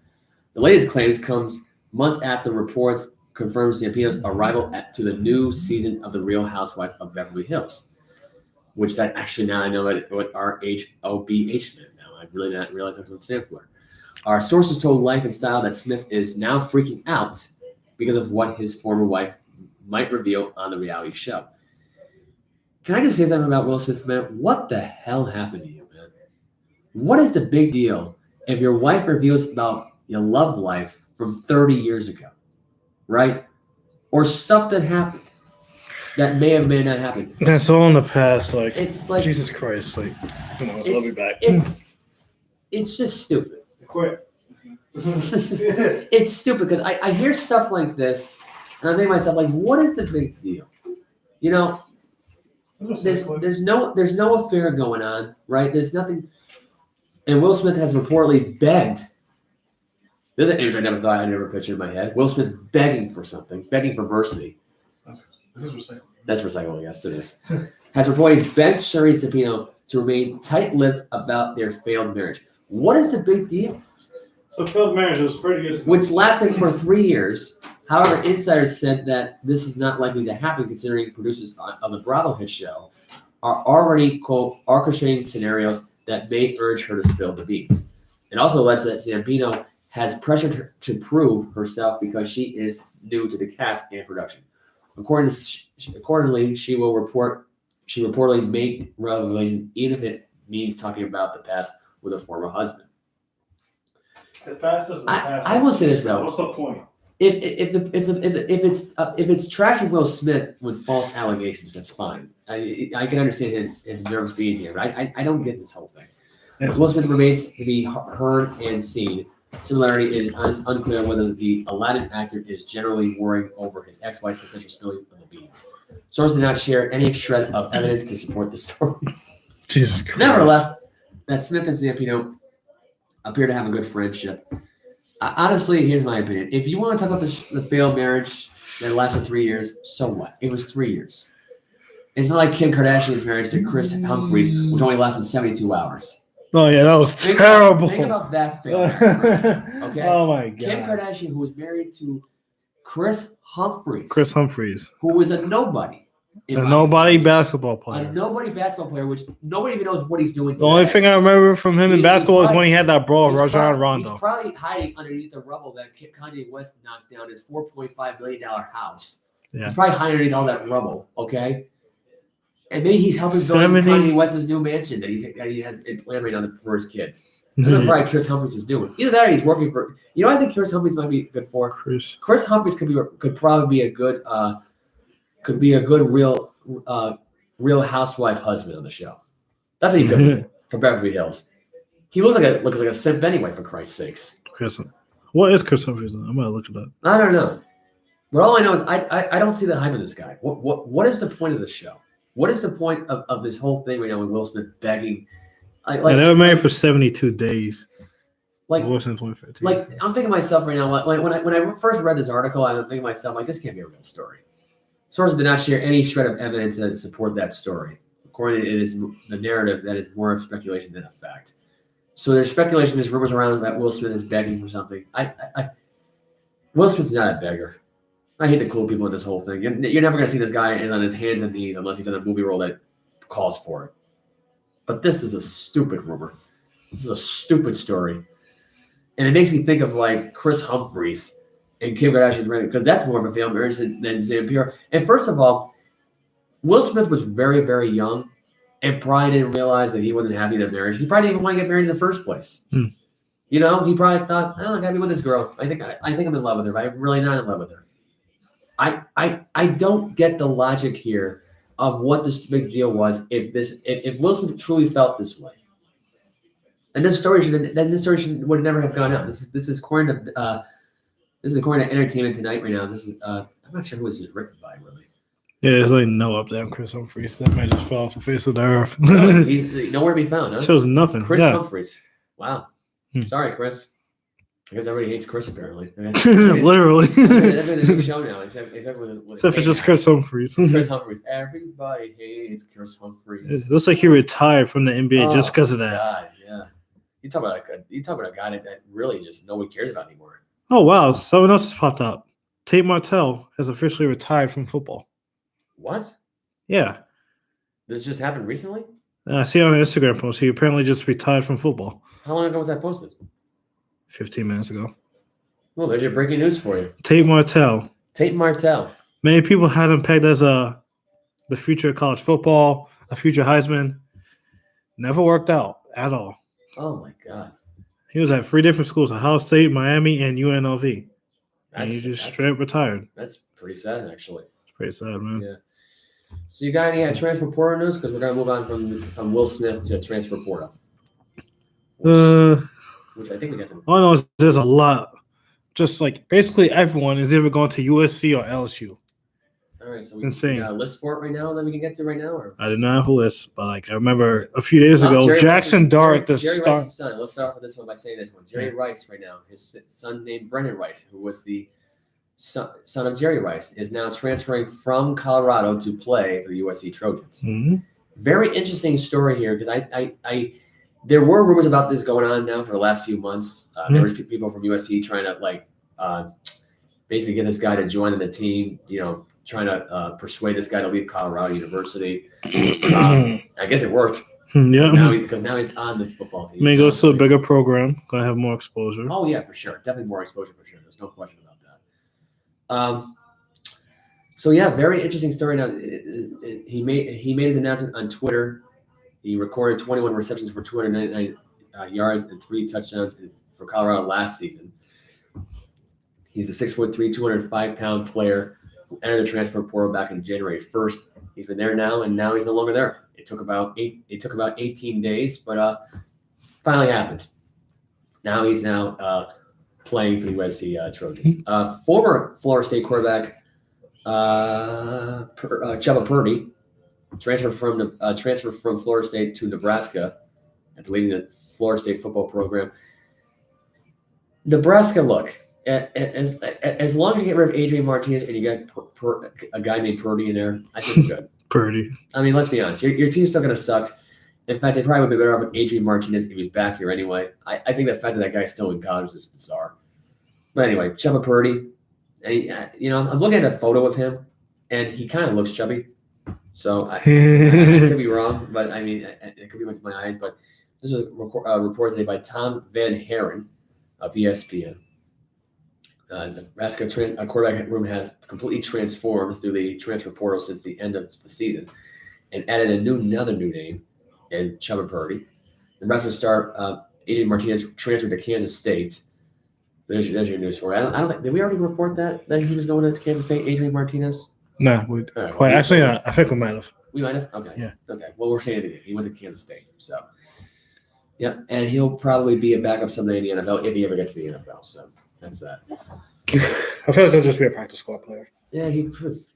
B: The latest claims comes months after reports confirms Zampino's arrival to the new season of The Real Housewives of Beverly Hills, which that actually now I know what RHOBH meant. Now I really not realize that's what it stands for. Our sources told Life and Style that Smith is now freaking out because of what his former wife might reveal on the reality show. Can I just say something about Will Smith, man? What the hell happened to you, man? What is the big deal if your wife reveals about your love life from 30 years ago, right? Or stuff that happened that may have may not happen.
A: That's all in the past. Like,
B: It's like
A: Jesus Christ. Like, who knows? I'll be back.
B: It's just stupid.
A: Quit.
B: It's stupid because I hear stuff like this and I think to myself, like, what is the big deal? You know, there's no affair going on, right? There's nothing. And Will Smith has reportedly begged. There's an image I never thought I'd ever pictured in my head. Will Smith begging for something, begging for mercy.
A: This is recycling.
B: That's recycling, yes, it is. Has reportedly begged Charisse Zampino to remain tight-lipped about their failed marriage. What is the big deal?
A: So failed marriage was 30 years ago.
B: Which lasted for 3 years. However, insiders said that this is not likely to happen considering producers of the Bravo hit show are already, quote, orchestrating scenarios that may urge her to spill the beans. It also alleged that Zampino has pressured her to prove herself because she is new to the cast and production. Accordingly, she reportedly made revelations even if it means talking about the past with a former husband.
A: The past is the past.
B: I will say this though.
A: What's the point?
B: If it's trashing Will Smith with false allegations, that's fine. I can understand his nerves being here, but I don't get this whole thing.
A: Yes.
B: Will Smith remains to be heard and seen. Similarity is unclear whether the Aladdin actor is generally worrying over his ex-wife's potential spilling of the beans. Sources did not share any shred of evidence to support the story.
A: Jesus Christ.
B: Nevertheless, that Smith and Zampino appear to have a good friendship. Honestly, here's my opinion. If you want to talk about the failed marriage that lasted 3 years, so what? It was 3 years. It's not like Kim Kardashian's marriage to Chris Humphries, which only lasted 72 hours.
A: Oh, yeah, that was terrible.
B: Think about that failed marriage, okay?
A: Oh, my God.
B: Kim Kardashian, who was married to Chris Humphries. Who was a nobody.
A: A nobody basketball
B: A
A: player.
B: nobody basketball player, which nobody even knows what he's doing
A: The only thing I remember from him in basketball is when he had that brawl with Rajon Rondo.
B: He's probably hiding underneath the rubble that Kanye West knocked down his $4.5 million house.
A: Yeah.
B: He's probably hiding underneath all that rubble, okay? And maybe he's helping build Kanye West's new mansion that he has in plan right now for his kids. That's what probably Chris Humphries is doing. Either that or he's working for – you know what I think Chris Humphries might be good for? Chris Humphries could probably be a good real housewife husband on the show. That's what he could be for Beverly Hills. He looks like a simp anyway, for Christ's sakes.
A: What is Chris Humphries? I'm gonna look it up.
B: I don't know. But all I know is I don't see the hype of this guy. What is the point of the show? What is the point of this whole thing right now with Will Smith begging?
A: They were married for 72 days.
B: Like,
A: I'm thinking
B: to myself right now, like when I first read this article, I'm thinking to myself, like, this can't be a real story. Sources did not share any shred of evidence that support that story. According to it is the narrative that is more of speculation than a fact. So there's speculation, there's rumors around that Will Smith is begging for something. Will Smith's not a beggar. I hate to clue people in this whole thing. You're never going to see this guy on his hands and knees unless he's in a movie role that calls for it. But this is a stupid rumor. This is a stupid story. And it makes me think of like Chris Humphries and Kim Kardashian's marriage, because that's more of a failed marriage than Zampino. And first of all, Will Smith was very, very young and probably didn't realize that he wasn't happy in a marriage. He probably didn't even want to get married in the first place. You know, he probably thought, I gotta be with this girl. I think I'm in love with her, but I'm really not in love with her. I don't get the logic here of what this big deal was. If Will Smith truly felt this way, and this story would never have gone out. This is according to Entertainment Tonight right now. This is I'm not sure who this is written by really.
A: Yeah, there's like no up there on Chris Humphries. That man just fell off the face of the earth.
B: He's nowhere to be found. Huh?
A: Shows nothing.
B: Chris
A: yeah.
B: Humphries. Wow. Sorry, Chris. I guess everybody hates Chris apparently.
A: Literally.
B: That's been a new show now, except
A: for just Chris Humphries.
B: Chris Humphries. Everybody hates Chris Humphries.
A: It looks like he retired from the NBA just because of that.
B: God, yeah. You talk about a guy that really just nobody cares about anymore.
A: Oh wow! Someone else has popped up. Tate Martell has officially retired from football.
B: What?
A: Yeah.
B: This just happened recently?
A: I see on an Instagram post. He apparently just retired from football.
B: How long ago was that posted?
A: 15 minutes ago.
B: Well, there's your breaking news for you.
A: Tate Martell.
B: Many
A: people had him pegged as the future of college football, a future Heisman. Never worked out at all.
B: Oh, my God.
A: He was at 3 different schools, Ohio State, Miami, and UNLV. And he just straight retired.
B: That's pretty sad, actually.
A: It's pretty sad, man.
B: Yeah. So you got any transfer portal news? Because we're going to move on from Will Smith to transfer portal. Which I think we got to.
A: All I know is there's a lot. Just like basically everyone is either going to USC or LSU.
B: All right, so we
A: Insane.
B: got a list for it right now that we can get to right now? Or?
A: I did not have a list, but like I remember a few days ago, Jackson Dart,
B: Jerry Rice's son. Let's start off with this one by saying this one. Jerry Rice right now, his son named Brendan Rice, who was the son of Jerry Rice, is now transferring from Colorado to play for the USC Trojans.
A: Mm-hmm.
B: Very interesting story here because I there were rumors about this going on now for the last few months. There was people from USC trying to basically get this guy to join the team, trying to persuade this guy to leave Colorado University. I guess it worked.
A: Yeah.
B: Because now he's on the football team.
A: May go to a bigger program. Going to have more exposure.
B: Oh, yeah, for sure. Definitely more exposure for sure. There's no question about that. So, yeah, very interesting story. Now, he made his announcement on Twitter. He recorded 21 receptions for 299 yards and 3 touchdowns for Colorado last season. He's a 6'3", 205-pound player who entered the transfer portal back in January 1st. He's been there now, and now he's no longer there. It took about 18 days, but finally happened. Now he's playing for the USC Trojans. Former Florida State quarterback Chubba Purdy transferred from Florida State to Nebraska after leaving the Florida State football program. Nebraska, look, as long as you get rid of Adrian Martinez and you got a guy named Purdy in there, I think you're good.
A: Purdy.
B: I mean, let's be honest. Your team's still going to suck. In fact, they probably would be better off with Adrian Martinez if he was back here anyway. I think the fact that guy's still in college is bizarre. But anyway, Chubba Purdy, and I'm looking at a photo of him, and he kind of looks chubby. So I could be wrong, but I mean, it could be with my eyes. But this is a report today by Tom Van Haren of ESPN. Nebraska quarterback room has completely transformed through the transfer portal since the end of the season, and added another new name, and Chubba Purdy. Nebraska star Adrian Martinez transferred to Kansas State. There's your news for it. I don't think, did we already report that he was going to Kansas State, Adrian Martinez?
A: No, actually, I think we might have.
B: We might have? Okay.
A: Yeah.
B: Okay. Well, we're saying it again. He went to Kansas State. So, yeah. And he'll probably be a backup someday in the NFL if he ever gets to the NFL. So, that's that.
A: I feel like he'll just be a practice squad player.
B: Yeah, he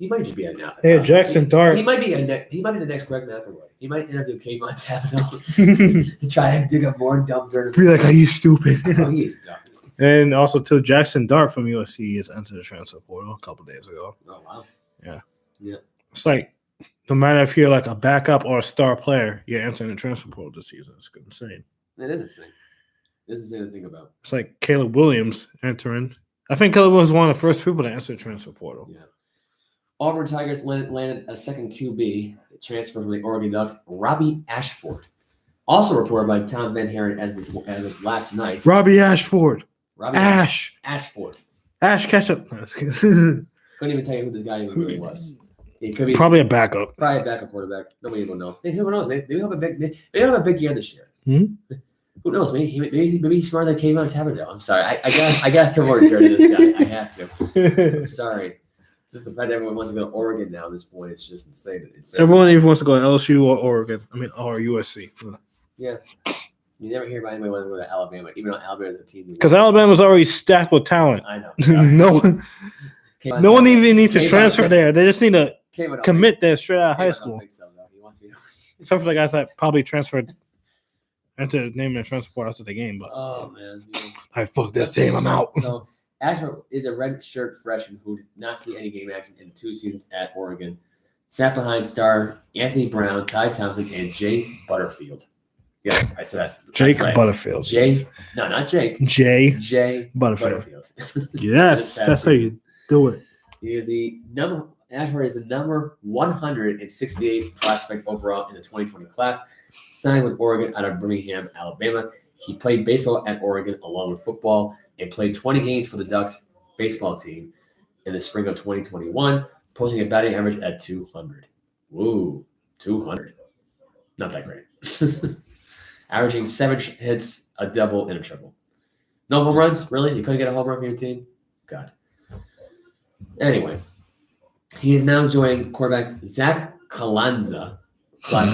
B: might just be a now.
A: Hey, Jackson Dart.
B: He might be the next Greg Mcleroy. He might interview Kayvon Thibodeaux to try to dig up more dumb dirt.
A: Be like, are you stupid?
B: Oh, he is dumb.
A: And also, too, Jackson Dart from USC has entered the transfer portal a couple days ago.
B: Oh, wow.
A: Yeah.
B: Yeah.
A: It's like, no matter if you're like a backup or a star player, you're entering the transfer portal this season. It's insane.
B: It is insane. It's insane to think about.
A: It's like Caleb Williams entering. I think Caleb was one of the first people to enter the transfer portal.
B: Yeah. Auburn Tigers landed a second QB transfer from the Oregon Ducks, Robbie Ashford. Also reported by Tom Van Haren as of last night.
A: Robbie Ashford.
B: Ashford.
A: Ash ketchup.
B: Couldn't even tell you who this guy even really was. He could be
A: probably a backup.
B: Probably a backup quarterback. Nobody will know. Hey, who knows? Maybe he'll have a big year this year.
A: Mm-hmm.
B: Who knows? Maybe he's smarter than Kayvon Thibodeaux. I'm sorry. I got to more dirt to this guy. I have to. Sorry. Just the fact that everyone wants to go to Oregon now at this point, it's just insane.
A: Everyone even wants to go to LSU or Oregon. Or USC.
B: Yeah. You never hear about anybody wanting to go to Alabama, even though Alabama's a team.
A: Because Alabama's already stacked with talent.
B: I know.
A: no one even needs to transfer there. They just need to commit there straight out of high school.
B: He wants to be.
A: Except for the guys that probably transferred into naming and transport after the game. But
B: oh man,
A: I fuck this team. I'm out.
B: So Ashford is a red shirt freshman who did not see any game action in 2 seasons at Oregon. Sat behind star Anthony Brown, Ty Thompson, and Jay Butterfield. Yes, I said that.
A: Jake
B: right.
A: Butterfield.
B: No, not Jake.
A: Jay Butterfield. Yes, that's how you do it.
B: He is Ashford is the number 168 prospect overall in the 2020 class, signed with Oregon out of Birmingham, Alabama. He played baseball at Oregon along with football and played 20 games for the Ducks baseball team in the spring of 2021, posting a batting average at 200. Woo, 200. Not that great. Averaging 7 hits, a double, and a triple. No home runs? Really? You couldn't get a home run for your team? God. Anyway, he is now joining quarterback Zach Calzada. Zach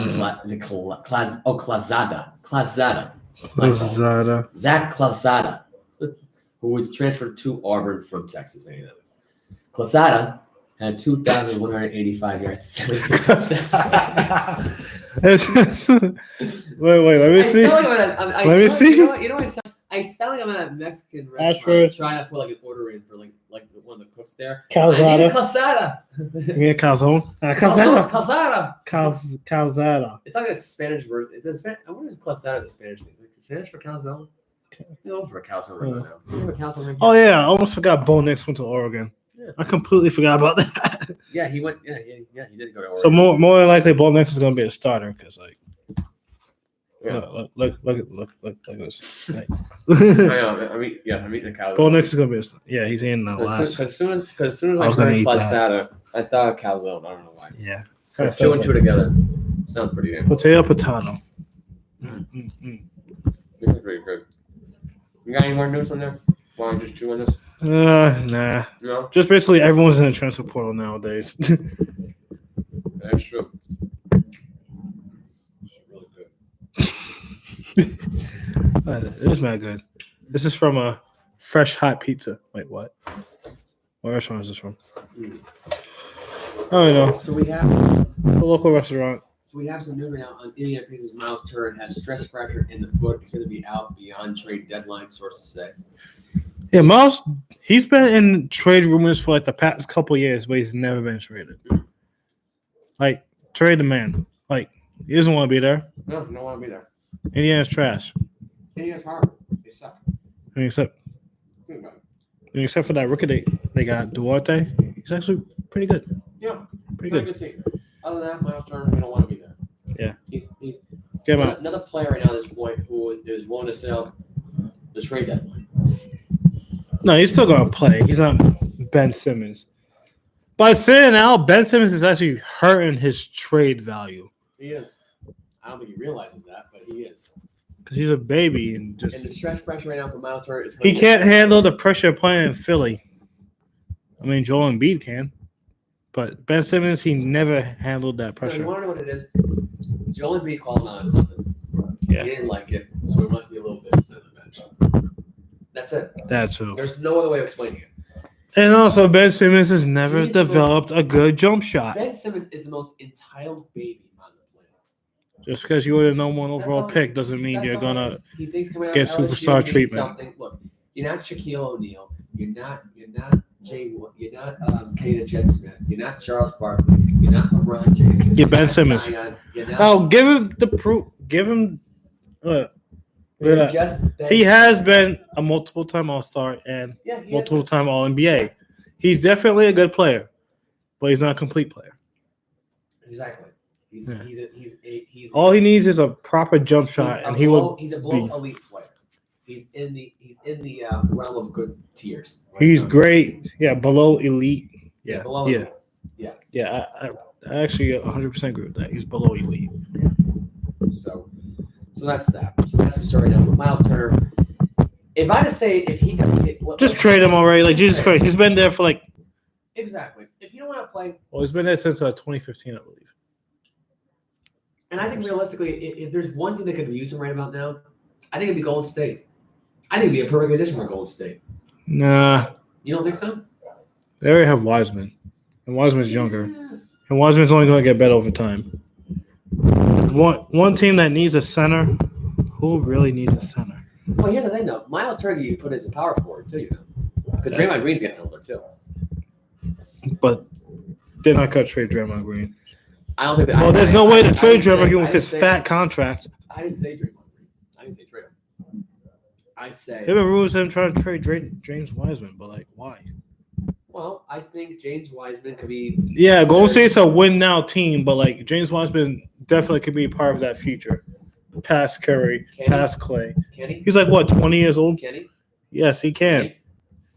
B: Calzada, who was transferred to Auburn from Texas A&M. Calzada had 2,185 yards.
A: Wait, let me see. Let me see.
B: You know what I sound like I'm at a Mexican restaurant trying to put like an order in for like one of the cooks there.
A: Calzada.
B: Calzada.
A: You mean calzone? Calzada.
B: It's like a Spanish word. It's a Spanish. I wonder if Calzada is a Spanish thing. Is it Spanish for calzone? You know, for a calzone right now. You have a calzone right now?
A: Oh yeah, I almost forgot Bo Nix went to Oregon.
B: Yeah.
A: I completely forgot about that.
B: Yeah, he went. Yeah, he did go to Oregon.
A: So more than likely, Bo Nix is going to be a starter because
B: yeah.
A: look at this. Like,
B: I know. I mean the calzone.
A: Bo Nix is going to be a starter. Yeah, he's in the last.
B: As soon as I heard Calzada, I thought calzone. I don't know why.
A: Yeah.
B: Two and two together. Sounds pretty good.
A: Potato.
B: This is pretty good. You got any more news on there? Want to just chew on this?
A: Nah.
B: No?
A: Just basically everyone's in the transfer portal nowadays.
B: That's true. Really good.
A: It is mad good. This is from a Fresh Hot Pizza. Wait, what? What restaurant is this from? I don't know.
B: So we have
A: It's a local restaurant.
B: So we have some news right now on Indiana Pacers. Miles Turner has stress fracture in the foot. He's going to be out beyond trade deadline, sources say.
A: Yeah, Miles, he's been in trade rumors for like the past couple of years, but he's never been traded. Like, trade the man. Like, he doesn't want to be there.
B: No, don't want to be there.
A: Indiana's trash.
B: Indiana's horrible. They suck.
A: I mean, except for that rookie they got, Duarte. He's actually pretty good.
B: Yeah,
A: pretty good.
B: Good team. Other than that, Miles Turner, we don't want to be there.
A: Yeah.
B: He's
A: Get him out.
B: another player right now at this point who is willing to sit out the trade deadline.
A: No, he's still going to play. He's not Ben Simmons. By saying out, Ben Simmons is actually hurting his trade value.
B: He is. I don't think he realizes that, but he is.
A: Because he's a baby and just.
B: And the stress pressure right now for Miles Turner is.
A: He can't handle the pressure of playing in Philly. I mean, Joel Embiid can. But Ben Simmons, he never handled that pressure.
B: No, you want to know what it is? Joel Embiid called him out on something.
A: Yeah.
B: He didn't like it, so he must be a little bit upset on the bench. That's it.
A: That's who.
B: There's no other way of explaining it.
A: And also, Ben Simmons has never developed a good jump shot.
B: Ben Simmons is the most entitled baby on the planet.
A: Just because you were the number one overall pick doesn't mean you're going to get superstar treatment.
B: Look, you're not Shaquille O'Neal. You're not Jay. You're not Kenny the Jet Smith. You're not Charles Barkley. You're not LeBron James.
A: You're Ben Simmons. Oh, give him the proof. Give him. He has been a multiple-time All-Star and multiple-time All-NBA. He's definitely a good player, but he's not a complete player.
B: Exactly. He's
A: all he needs is a proper jump shot, and
B: he's a below elite player. He's in the realm of good tiers.
A: He's great. Yeah, below elite. Yeah,
B: below elite.
A: Yeah. I actually 100% agree with that. He's below elite.
B: So that's that. So that's the story now for Miles Turner. If I just say if he got
A: just trade him already, like Jesus Christ, he's been there for like
B: Exactly. If you don't want to play,
A: Well, he's been there since 2015, I believe.
B: and I think realistically, if there's one team that could use him right about now, I think it'd be Golden State. I think it'd be a perfect addition for Golden State.
A: Nah,
B: You don't think so?
A: they already have Wiseman, and Wiseman's younger,
B: Yeah.
A: and Wiseman's only going to get better over time. One team that needs a center. Who really needs a center?
B: Well, here's the thing, though. Miles Turkey, you put as a power forward, too, you know. Because Draymond Green's getting older, too.
A: But they're not going to trade Draymond Green.
B: I don't think that.
A: Well, there's no way to trade Draymond Green with his fat contract.
B: I didn't say Draymond Green. I didn't say trade him. I say.
A: There have been rumors of him trying to trade James Wiseman, but like, why?
B: Well, I think James Wiseman could be.
A: Yeah, Golden State's a win now team, but like James Wiseman definitely could be part of that future. Past Curry, past Clay.
B: Can he?
A: He's like what, 20 years old?
B: Can he?
A: Yes, he can.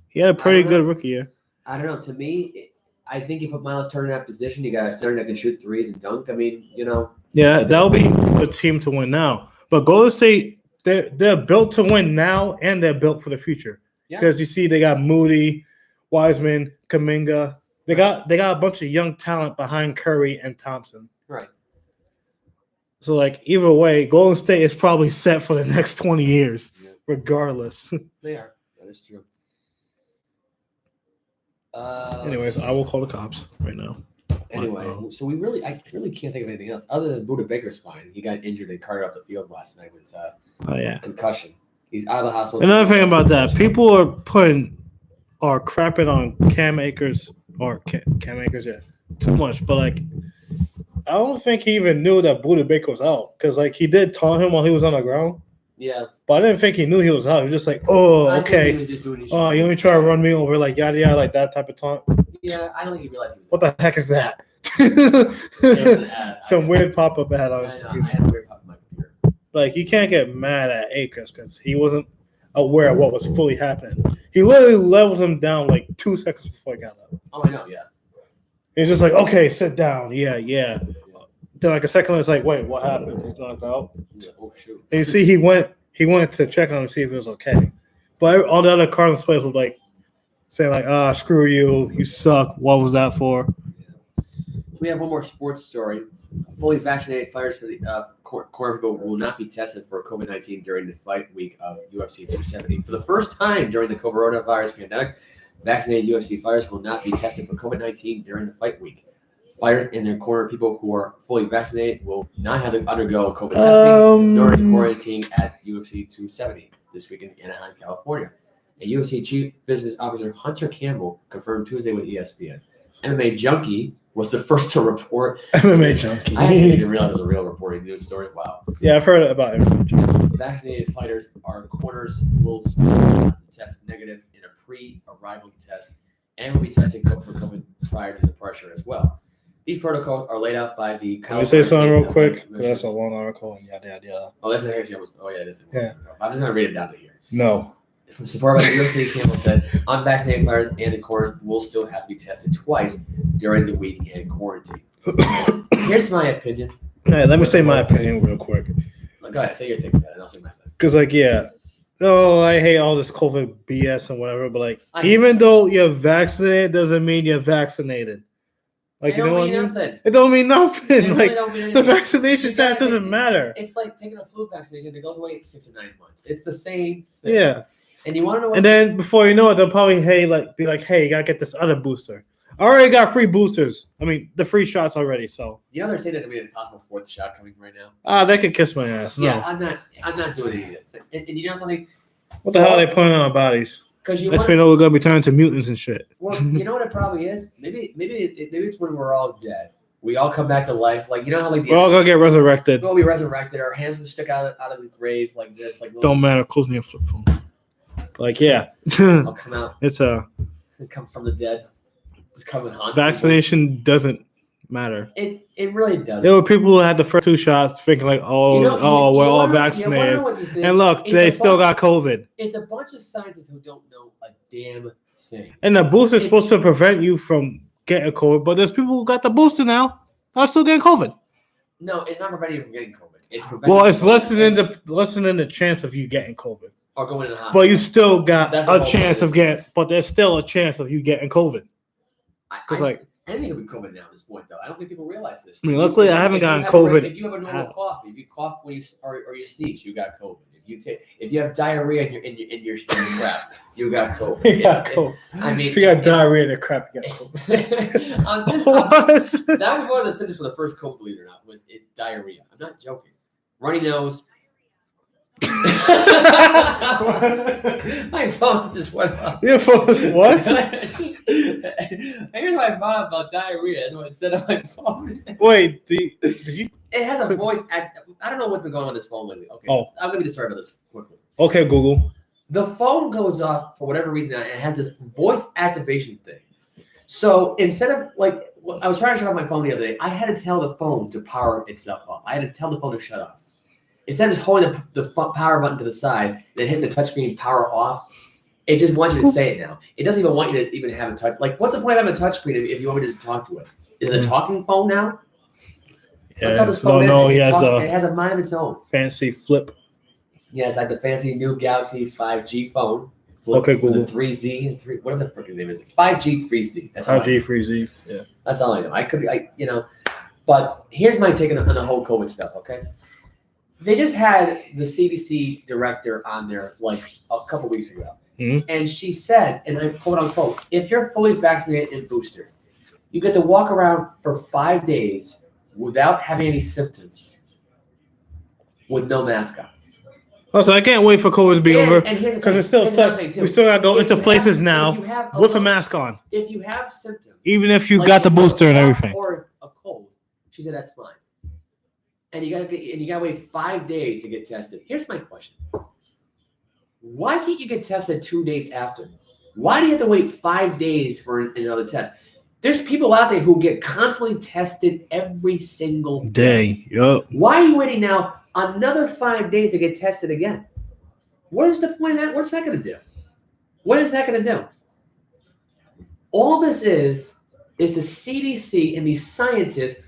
A: He had a pretty good rookie year.
B: I don't know. To me, I think you put Miles Turner in that position. You got a center that can shoot threes and dunk. I mean, you know.
A: Yeah, that'll be a team to win now. But Golden State, they're built to win now, and they're built for the future. Because you see, they got Moody, Wiseman, Kuminga. They got a bunch of young talent behind Curry and Thompson.
B: Right.
A: So, like, either way, Golden State is probably set for the next 20 years, regardless.
B: They are. That is true.
A: Anyways, I will call the cops right now.
B: Anyway, so I really can't think of anything else other than Buda Baker's fine. He got injured and carted off the field last night with concussion. He's out of the hospital.
A: Another thing about that, people are crapping on Cam Akers too much. But like, I don't think he even knew that Buda Baker was out because like he did taunt him while he was on the ground.
B: Yeah.
A: But I didn't think he knew he was out. He was just like, oh, okay.
B: He was just doing his
A: you only try to run me over, like yada yada, like that type of taunt.
B: Yeah, I don't think he realized.
A: What the heck is that? Some weird pop-up ad on his computer.
B: I had a weird pop-up on my computer.
A: Like, you can't get mad at Akers because he wasn't aware of what was fully happening. He literally leveled him down like 2 seconds before he got up.
B: Oh, I know, yeah.
A: He's just like, okay, sit down. Yeah. Then like a second later, it's like, wait, what happened? He's knocked out.
B: Yeah. Oh, shoot.
A: And you see, he went to check on him to see if he was okay. But all the other Cardinals players were like saying like, screw you, you suck. What was that for?
B: We have one more sports story. Fully vaccinated fighters for the corner people will not be tested for COVID-19 during the fight week of UFC 270. For the first time during the coronavirus pandemic, vaccinated UFC fighters will not be tested for COVID-19 during the fight week. Fighters and their corner people who are fully vaccinated will not have to undergo COVID testing during quarantine at UFC 270 this week in Anaheim, California. A UFC Chief Business Officer Hunter Campbell confirmed Tuesday with ESPN. MMA Junkie was the first to report.
A: MMA Junkie.
B: I actually didn't realize it was a real reporting news story. Wow.
A: Yeah, I've heard about MMA Junkie.
B: Vaccinated fighters or corners will still have to test negative in a pre-arrival test and will be testing for COVID prior to departure as well. These protocols are laid out by the.
A: Can you say something real quick? That's a long article and yada.
B: Oh, that's actually almost. Oh, yeah, it is.
A: Yeah.
B: I'm just going to read it down to here.
A: No.
B: From support by the UFC, Campbell said unvaccinated fighters and the corners will still have to be tested twice during the week in quarantine. Here's my opinion.
A: Hey, let me say my opinion real quick.
B: Go ahead, say your thing about it, and I'll say my thing.
A: Because, like, I hate all this COVID BS and whatever, but, like, even though you're vaccinated doesn't mean you're vaccinated. Like, you know what I mean?
B: Nothing.
A: It don't mean nothing.
B: It
A: like,
B: really don't mean
A: the vaccination stat doesn't matter.
B: It's like taking a flu vaccination. They go away 6 or 9 months. It's the same thing.
A: Yeah.
B: And you want to know what?
A: And then before you know it, they'll probably be like, hey, you gotta get this other booster. I already got free boosters. I mean, the free shots already. So
B: they're saying there's gonna be a possible 4th shot coming right now.
A: They could kiss my ass. No.
B: Yeah, I'm not doing it either. And you know something?
A: What the hell are they putting on our bodies?
B: Because
A: next thing you know, we're gonna be turning to mutants and shit.
B: Well, you know what it probably is? Maybe it's when we're all dead. We all come back to life. Like, you know how like
A: we're all gonna get resurrected.
B: We'll be resurrected. Our hands will stick out of the grave like this. Like
A: don't matter. Close me a flip phone. Like
B: I'll come out.
A: It's
B: come from the dead. It's coming haunt.
A: Vaccination
B: people.
A: Doesn't matter.
B: It really does.
A: There were people who had the first 2 shots thinking like, we're all vaccinated. And look, they still got COVID.
B: It's a bunch of scientists who don't know a damn thing.
A: And the booster is supposed to prevent you from getting COVID, but there's people who got the booster now are still getting COVID.
B: No, it's not preventing you from getting COVID. It's preventing.
A: It's lessening the chance of you getting COVID.
B: Or going to the hospital.
A: But you still got a chance of getting. But there's still a chance of you getting COVID.
B: Anything could be COVID now at this point, though. I don't think people realize this.
A: I mean, luckily, I haven't gotten COVID.
B: If you have a normal cough, if you cough when you or you sneeze, you got COVID. If you have diarrhea in your crap, you got COVID.
A: You got COVID.
B: I mean,
A: if you got diarrhea in the crap, you got COVID.
B: What? That was one of the symptoms for the first COVID, believe it or not, it's diarrhea. I'm not joking. Runny nose. My phone just went off.
A: Your phone was what?
B: Here's what I found out about diarrhea. That's what it said on my phone.
A: Wait, did you?
B: It has a voice act. I don't know what's been going on this phone lately. Okay, I'll give you the story about this quickly.
A: Okay, Google.
B: The phone goes off for whatever reason, and it has this voice activation thing. So instead of I was trying to shut off my phone the other day, I had to tell the phone to power itself off. I had to tell the phone to shut off. Instead of just holding the power button to the side and then hitting the touchscreen power off, it just wants you to say it now. It doesn't even want you to even have a touch. What's the point of having a touchscreen if you want me to just talk to it? Is it a talking phone now?
A: Yeah.
B: That's how this phone is.
A: No,
B: it has a mind of its own.
A: Fancy flip.
B: Yeah, it's like the fancy new Galaxy 5G phone. Flip
A: Okay, Google.
B: with a 3Z and 3. Whatever the freaking name is. 5G 3Z. That's
A: 5G 3Z. Yeah.
B: That's all I know. But here's my take on the whole COVID stuff. Okay. They just had the CDC director on there a couple weeks ago. Mm-hmm. And she said, and I quote unquote, if you're fully vaccinated and boosted, you get to walk around for 5 days without having any symptoms with no mask on.
A: Oh, so I can't wait for COVID to be over because it still sucks. We still got to go into places now with a mask on.
B: If you have symptoms.
A: Even if you got the booster and everything.
B: Or a cold, she said that's fine. And you gotta wait 5 days to get tested. Here's my question: why can't you get tested 2 days after? Why do you have to wait 5 days for another test? There's people out there who get constantly tested every single day.
A: Yep.
B: Why are you waiting now another 5 days to get tested again? What is the point of that? What's that going to do? What is that going to do? All this is the CDC and these scientists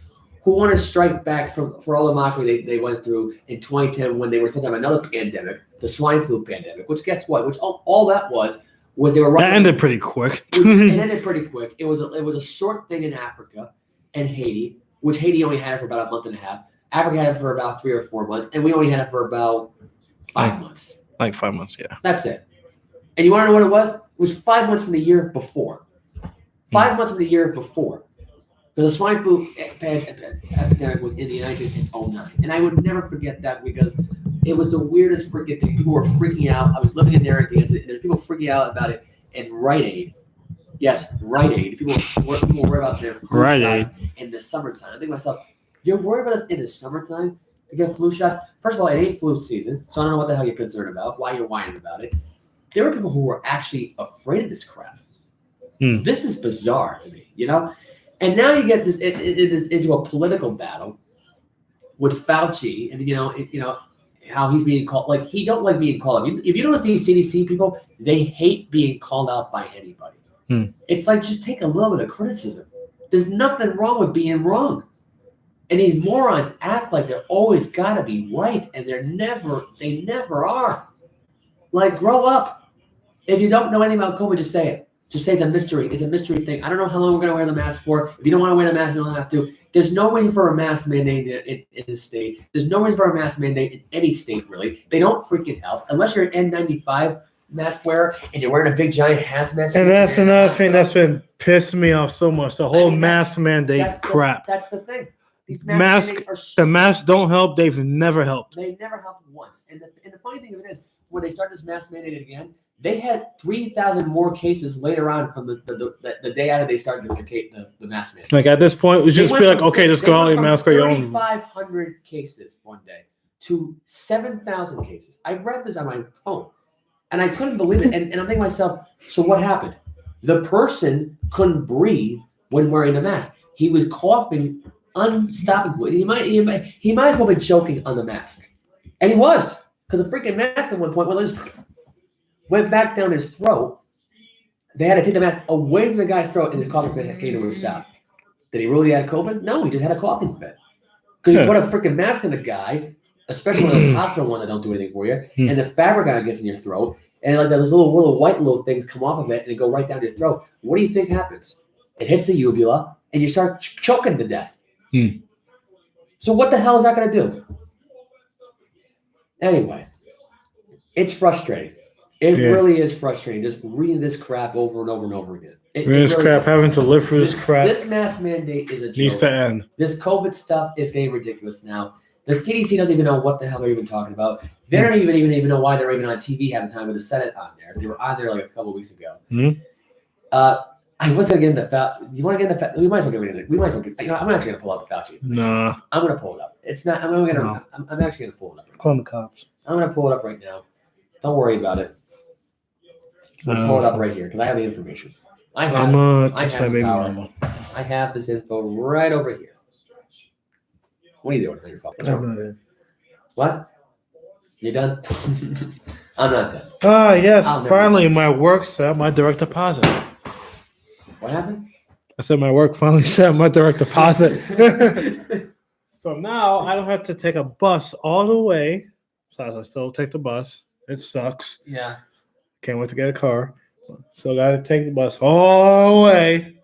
B: who want to strike back for all the mockery they went through in 2010 when they were supposed to have another pandemic, the swine flu pandemic, which guess what? Which all that was they were
A: that ended pretty quick.
B: It ended pretty quick. It was a short thing in Africa and Haiti, which Haiti only had it for about a month and a half. Africa had it for about 3 or 4 months, and we only had it for about 5 months.
A: Like 5 months, yeah.
B: That's it. And you want to know what it was? It was 5 months from the year before. 5 months from the year before. The swine flu epidemic was in the United States in 2009. And I would never forget that because it was the weirdest freaking thing. People were freaking out. I was living in Narragansett, and there's people freaking out about it in Rite Aid. Yes, Rite Aid. People worry about their flu shots in the summertime. I think to myself, you're worried about us in the summertime to get flu shots? First of all, it ain't flu season, so I don't know what the hell you're concerned about, why you're whining about it. There were people who were actually afraid of this crap. This is bizarre to me, And now you get this it is into a political battle with Fauci, and how he's being called. He don't like being called out. If you notice these CDC people, they hate being called out by anybody. It's like just take a little bit of criticism. There's nothing wrong with being wrong. And these morons act like they're always got to be right, and they never are. Grow up. If you don't know anything about COVID, just say it. Just say it's a mystery. It's a mystery thing. I don't know how long we're going to wear the mask for. If you don't want to wear the mask, you don't have to. There's no reason for a mask mandate in this state. There's no reason for a mask mandate in any state, really. They don't freaking help. Unless you're an N95 mask wearer and you're wearing a big, giant hazmat suit.
A: And that's another thing that's been pissing me off so much. The whole mask mandate crap.
B: That's the thing. These
A: the masks don't help. They've never helped.
B: They never helped once. And the funny thing of it is, when they start this mask mandate again, they had 3,000 more cases later on from the day after they started the mask mandate.
A: At this point, it was just be okay, just go out and mask your own.
B: 3,500 cases one day to 7,000 cases. I read this on my phone, and I couldn't believe it. And I'm thinking to myself, so what happened? The person couldn't breathe when wearing a mask. He was coughing unstoppably. He might as well be choking on the mask, and he was, because the freaking mask at one point went back down his throat. They had to take the mask away from the guy's throat, and his coughing fit came to a stop. Did he really have COVID? No, he just had a coughing fit. Because you put a freaking mask on the guy, especially one of those hospital ones that don't do anything for you, and the fabric on it gets in your throat, and those little white things come off of it, and they go right down your throat. What do you think happens? it hits the uvula, and you start choking to death.
A: Hmm.
B: So what the hell is that going to do? Anyway, it's frustrating. It really is frustrating just reading this crap over and over and over again.
A: Having to live through this crap.
B: This mask mandate is a joke.
A: Needs to end.
B: This COVID stuff is getting ridiculous now. The CDC doesn't even know what the hell they're even talking about. They don't even know why they're even on TV half the time with the Senate on there. They were on there like a couple of weeks ago.
A: Mm-hmm.
B: I was going to get into the you want to get into the we might as well get into it. We might as well get. I'm actually going to pull out the Fauci.
A: Nah.
B: I'm going to pull it up. It's not. I'm actually going to pull it up.
A: Call the cops.
B: I'm going to pull it up right now. Don't worry about it. I'll pull it up right here because I have the information. I have the power. I have this info right over here. What are you doing on your phone? What? You done? I'm not done.
A: Yes. Finally, my work set up my direct deposit.
B: What happened?
A: I said my work finally set up my direct deposit. So now I don't have to take a bus all the way. Besides, I still take the bus. It sucks.
B: Yeah.
A: Can't wait to get a car. So got to take the bus all the way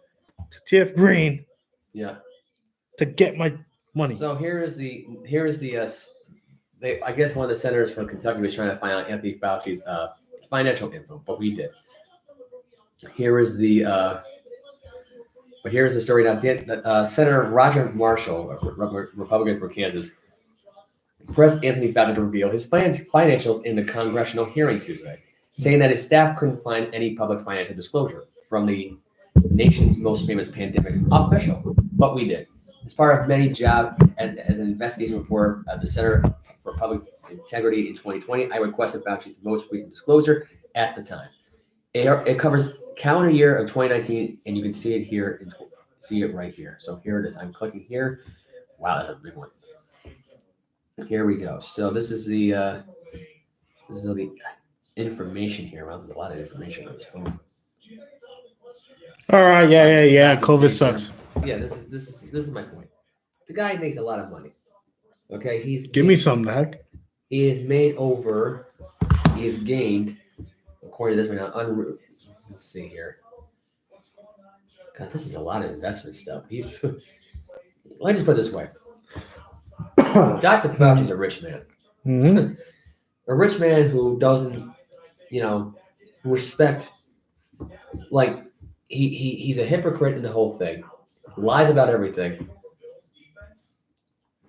A: to TF Green.
B: Yeah.
A: To get my money.
B: So here is the I guess one of the senators from Kentucky was trying to find out Anthony Fauci's financial info, but we did. Here's the story now. Senator Roger Marshall, a Republican from Kansas, pressed Anthony Fauci to reveal his financials in the congressional hearing Tuesday, saying that his staff couldn't find any public financial disclosure from the nation's most famous pandemic official, but we did. As part of many jobs as an investigation reporter at the Center for Public Integrity in 2020, I requested Fauci's most recent disclosure at the time. It covers calendar year of 2019, and you can see it here. See it right here. So here it is. I'm clicking here. Wow, that's a big one. Here we go. So this is the information here. Wow, there's a lot of information on this phone.
A: All right, yeah. COVID sucks.
B: Yeah, this is my point. The guy makes a lot of money. Okay,
A: give me some, heck.
B: He has gained, according to this right now, let's see here. God, this is a lot of investment stuff. Let me just put it this way. Dr. Fauci's a rich man.
A: Mm-hmm.
B: A rich man who doesn't, respect, like, he's a hypocrite in the whole thing. Lies about everything.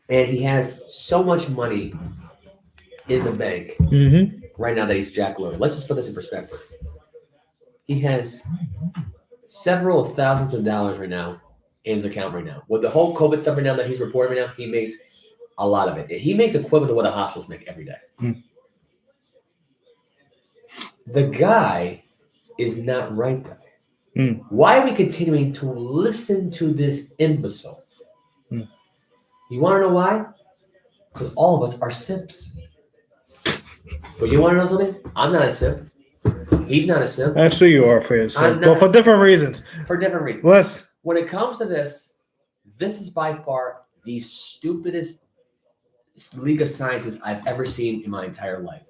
B: And he has so much money in the bank right now that he's jackloaded. Let's just put this in perspective. He has several thousands of dollars right now in his account right now. With the whole COVID stuff right now that he's reporting right now, he makes a lot of it. He makes equivalent to what the hospitals make every day.
A: Mm.
B: The guy is not right though.
A: Mm.
B: Why are we continuing to listen to this imbecile?
A: Mm.
B: You want to know why? Because all of us are simps. But you want to know something? I'm not a simp. He's not a simp.
A: Actually, you are a simp. But for different reasons.
B: For different reasons.
A: When
B: it comes to this is by far the stupidest league of sciences I've ever seen in my entire life.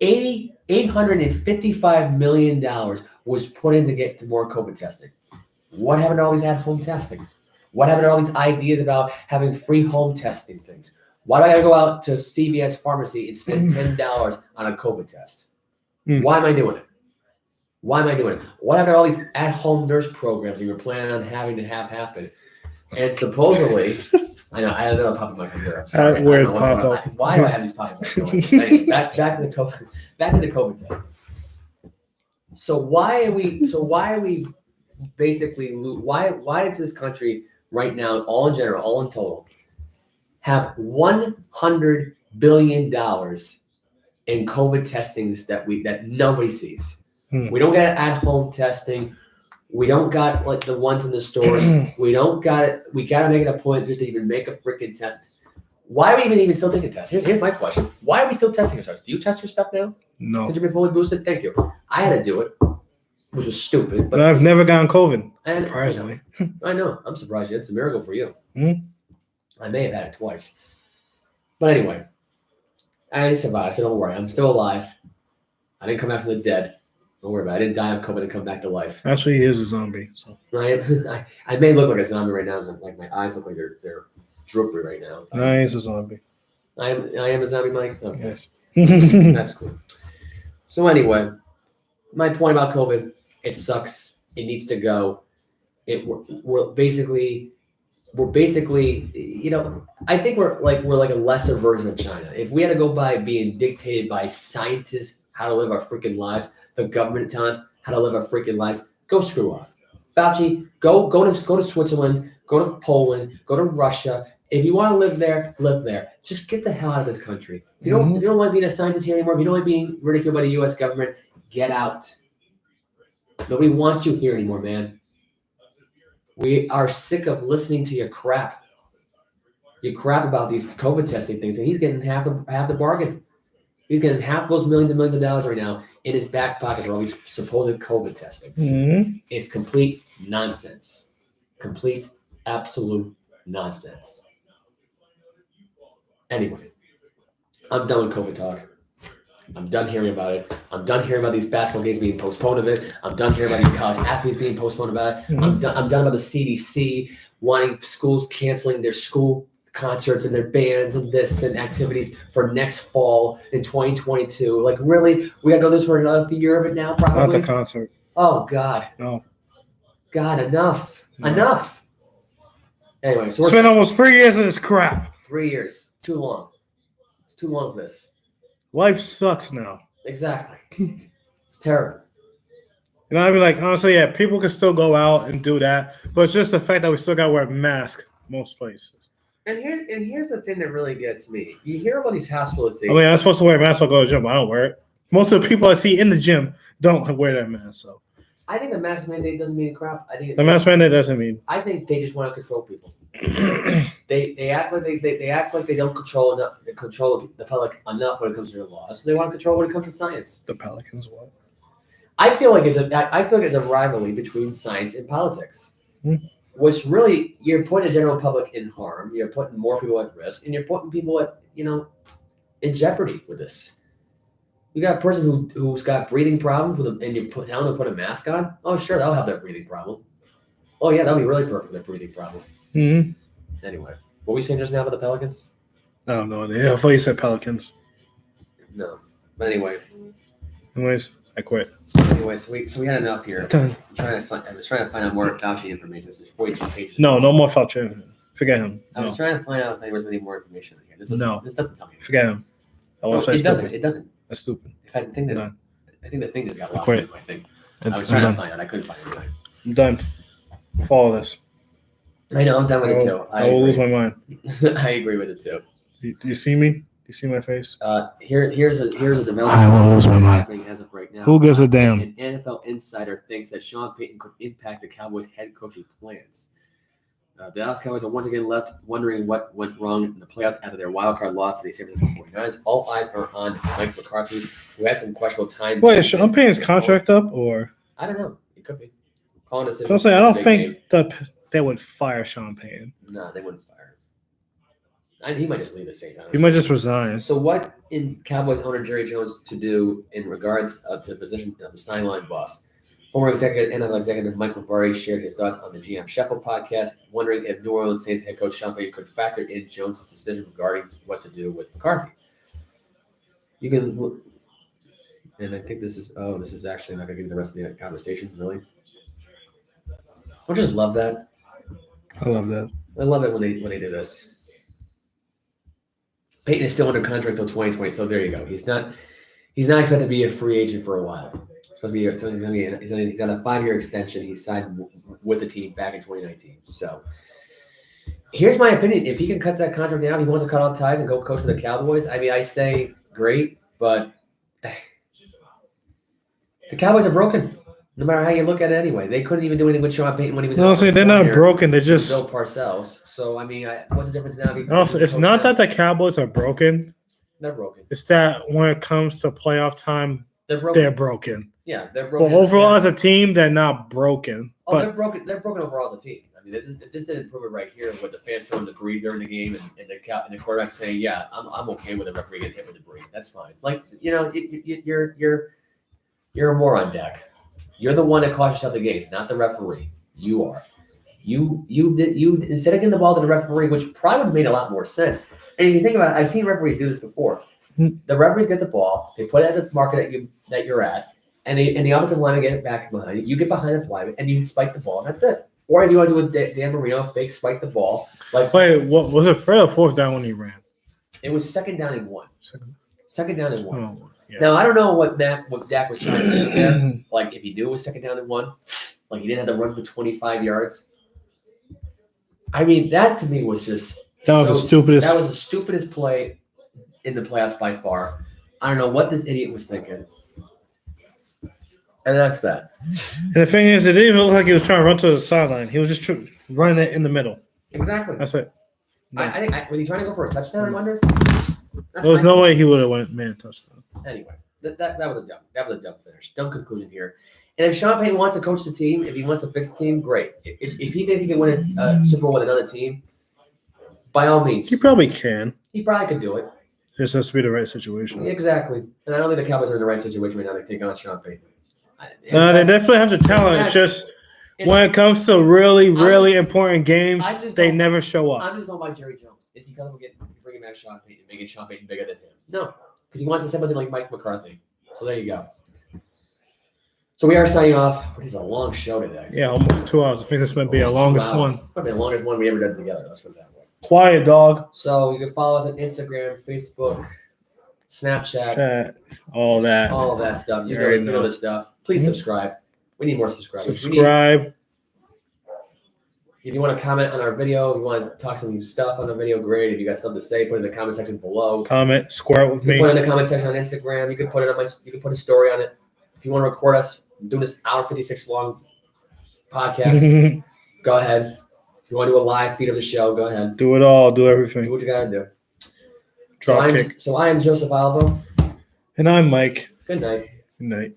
B: $855 million was put in to get more COVID testing. What happened to all these at-home testings? What happened to all these ideas about having free home testing things? Why do I got to go out to CVS pharmacy and spend $10 on a COVID test? Why am I doing it? What happened to all these at-home nurse programs you were planning on having to have happen? And supposedly, I know I had another pop-up mic here. I'm sorry. Why do I have these pop-up mics going? Back to the COVID testing. So why does this country right now, all in general, all in total, have $100 billion in COVID testings that nobody sees? We don't get at-home testing. We don't got like the ones in the stores. We don't got it. We got to make it a point just to even make a freaking test. Why are we even still taking tests? Here's my question. Why are we still testing ourselves? Do you test your stuff now?
A: No.
B: Since you've been fully boosted? Thank you. I had to do it, which was stupid.
A: But I've never gotten COVID, surprisingly.
B: I know. I'm surprised. It's a miracle for you.
A: Mm-hmm.
B: I may have had it twice. But anyway, I survived, so don't worry. I'm still alive. I didn't come out from the dead. Don't worry about it. I didn't die of COVID and come back to life.
A: Actually, he is a zombie. So
B: I may look like a zombie right now. Like my eyes look like they're droopy right now.
A: no, he's a zombie.
B: I am a zombie, Mike. Okay,
A: Yes.
B: that's cool. So anyway, my point about COVID, it sucks. It needs to go. We're basically, I think we're like a lesser version of China. If we had to go by being dictated by scientists how to live our freaking lives, the government telling us how to live our freaking lives, go screw off. Fauci, go to Switzerland, go to Poland, go to Russia. If you want to live there, live there. Just get the hell out of this country. If you don't like being a scientist here anymore, if you don't like being ridiculed by the U.S. government, get out. Nobody wants you here anymore, man. We are sick of listening to your crap. Your crap about these COVID testing things, and he's getting half the bargain. He's getting half those millions and millions of dollars right now in his back pocket for all these supposed COVID testings.
A: Mm-hmm.
B: It's complete nonsense. Complete, absolute nonsense. Anyway, I'm done with COVID talk. I'm done hearing about it. I'm done hearing about these basketball games being postponed of it. I'm done hearing about these college athletes being postponed about it.
A: Mm-hmm.
B: I'm done about the CDC wanting schools canceling their school concerts and their bands and this and activities for next fall in 2022. Like, really? We got to go this for another year of it now, probably?
A: Not the concert.
B: Oh, God.
A: No.
B: God, enough.
A: No.
B: Enough. Anyway, so
A: It's been almost 3 years of this crap.
B: 3 years. Too long. It's too long for this.
A: Life sucks now.
B: Exactly. It's terrible.
A: You know, I mean, like, honestly, yeah, people can still go out and do that, but it's just the fact that we still got to wear a mask most places.
B: And here's the thing that really gets me. You hear about these hospitalizations.
A: I mean, I'm supposed to wear a mask when I go to the gym, but I don't wear it. Most of the people I see in the gym don't wear that mask. So
B: I think the mask mandate doesn't mean crap.
A: the mask mandate doesn't mean.
B: I think they just want to control people. they act like they act like they don't control the public enough when it comes to their laws. So they want to control when it comes to science.
A: The Pelicans, what?
B: I feel like it's a rivalry between science and politics. Which really, you're putting the general public in harm. You're putting more people at risk, and you're putting people at, in jeopardy with this. You got a person who's got breathing problems, and you tell them to put a mask on. Oh, sure, they'll have that breathing problem. Oh, yeah, that'll be really perfect, that breathing problem.
A: Mm-hmm.
B: Anyway, what were we saying just now about the Pelicans?
A: I don't know. I thought you said Pelicans.
B: No, but anyway.
A: Anyways, I quit.
B: Anyway, so we had enough here.
A: Done.
B: I was trying to find out more Fauci information. This is 42 pages.
A: No more Fauci. Forget him.
B: I was trying to find out if there was any more information in here. This doesn't tell me.
A: Forget him.
B: It doesn't.
A: That's stupid.
B: I think the thing just got lost.
A: Quit.
B: I think. I was trying to find it. I couldn't find it.
A: I'm done. Follow this.
B: I know. I'm done with it too.
A: I will lose my mind.
B: I agree with it too.
A: Do you see me? Do you see my face?
B: Here's a development.
A: I will lose my mind.
B: As of right now.
A: Who gives a damn?
B: An NFL insider thinks that Sean Payton could impact the Cowboys' head coaching plans. The Dallas Cowboys are once again left wondering what went wrong in the playoffs after their wildcard loss to the San Francisco 49ers. All eyes are on Mike McCarthy, who had some questionable time.
A: Wait, is Sean Payton's contract up, or?
B: I don't know. It could be. Calling us.
A: I don't think they would fire Sean Payton.
B: No, they wouldn't fire him. He might just leave the same time.
A: He might just resign.
B: So what in Cowboys owner Jerry Jones to do in regards to the position of the sideline boss? Former NFL executive Mike Lombardi shared his thoughts on the GM Shuffle podcast, wondering if New Orleans Saints head coach Sean Payton could factor in Jones' decision regarding what to do with McCarthy. You can, and I think this is actually not going to give you the rest of the conversation, really. I just love that.
A: I love that.
B: I love it when they do this. Payton is still under contract until 2020, so there you go. He's not expected to be a free agent for a while. He's got a 5-year extension. He signed with the team back in 2019. So here's my opinion. If he can cut that contract down, he wants to cut all ties and go coach for the Cowboys. I mean, I say great, but the Cowboys are broken. No matter how you look at it anyway. They couldn't even do anything with Sean Payton when he was
A: No, they're not broken. They're just
B: Bill Parcells. So, I mean, what's the difference now?
A: It's not that the Cowboys are broken.
B: They're broken.
A: It's that when it comes to playoff time, they're broken.
B: Yeah, they're broken.
A: But overall, as a team, they're not broken.
B: Oh, they're broken. They're broken overall as a team. I mean, this didn't prove it right here with the fans throwing debris during the game and the quarterback saying, "Yeah, I'm okay with the referee getting hit with debris. That's fine." Like, you're You're a moron, Dak. You're the one that cost yourself the game, not the referee. You are. You instead of giving the ball to the referee, which probably would have made a lot more sense. And if you think about it, I've seen referees do this before. The referees get the ball, they put it at the marker that you're at, and the offensive lineman get it back behind you. You get behind the fly and you spike the ball, and that's it. Or if you want to do a Dan Marino fake spike the ball, like
A: Wait, what was it? Third or fourth down when he ran?
B: it was second down and 1. Second down and 1.
A: Oh, yeah.
B: Now I don't know what Dak was trying to do there. Like if he knew it was second down and 1, like he didn't have to run for 25 yards. I mean, that to me was just
A: That was the stupidest.
B: That was the stupidest play in the playoffs by far. I don't know what this idiot was thinking. And that's that.
A: And the thing is, it didn't even look like he was trying to run to the sideline. He was just running it in the middle.
B: Exactly.
A: That's it.
B: I think was he trying to go for a touchdown? I wonder.
A: There was no way he would have went man touchdown.
B: Anyway, that was a dumb finish. Dumb conclusion here. And if Sean Payton wants to coach the team, if he wants to fix the team, great. If he thinks he can win a Super Bowl with another team, by all means,
A: He probably can.
B: he probably could do it.
A: It just has to be the right situation.
B: Exactly. And I don't think the Cowboys are in the right situation right now to take on Sean Payton.
A: No, they definitely have the talent. It's just when it comes to really important games, they never show up.
B: I'm just going by Jerry Jones. Is he going to bring back Sean Payton, making Sean Payton bigger than him? No, because he wants to say something like Mike McCarthy. So there you go. So we are signing off. This is a long show today.
A: Yeah, almost 2 hours. I think this might be our longest one.
B: Probably the longest one we ever done together. Let's put it that way.
A: Quiet, dog.
B: So you can follow us on Instagram, Facebook, Snapchat,
A: Chat, all that.
B: all of that stuff. You
A: Very
B: know this stuff. Please
A: Mhm.
B: subscribe. We need more subscribers.
A: Subscribe.
B: If you want to comment on our video, if you want to talk some stuff on the video, great. If you got something to say, put it in the comment section below.
A: Comment. Square it with
B: You can put it
A: me.
B: in the comment section on Instagram. You can put it on you can put a story on it. If you want to record us doing this hour 56 long podcast, go ahead. If you want to do a live feed of the show, go ahead.
A: Do it all. Do
B: Do
A: everything.
B: what you gotta do.
A: Drop kick.
B: So I am Joseph Alvo.
A: And I'm Mike.
B: Good night.
A: Good night.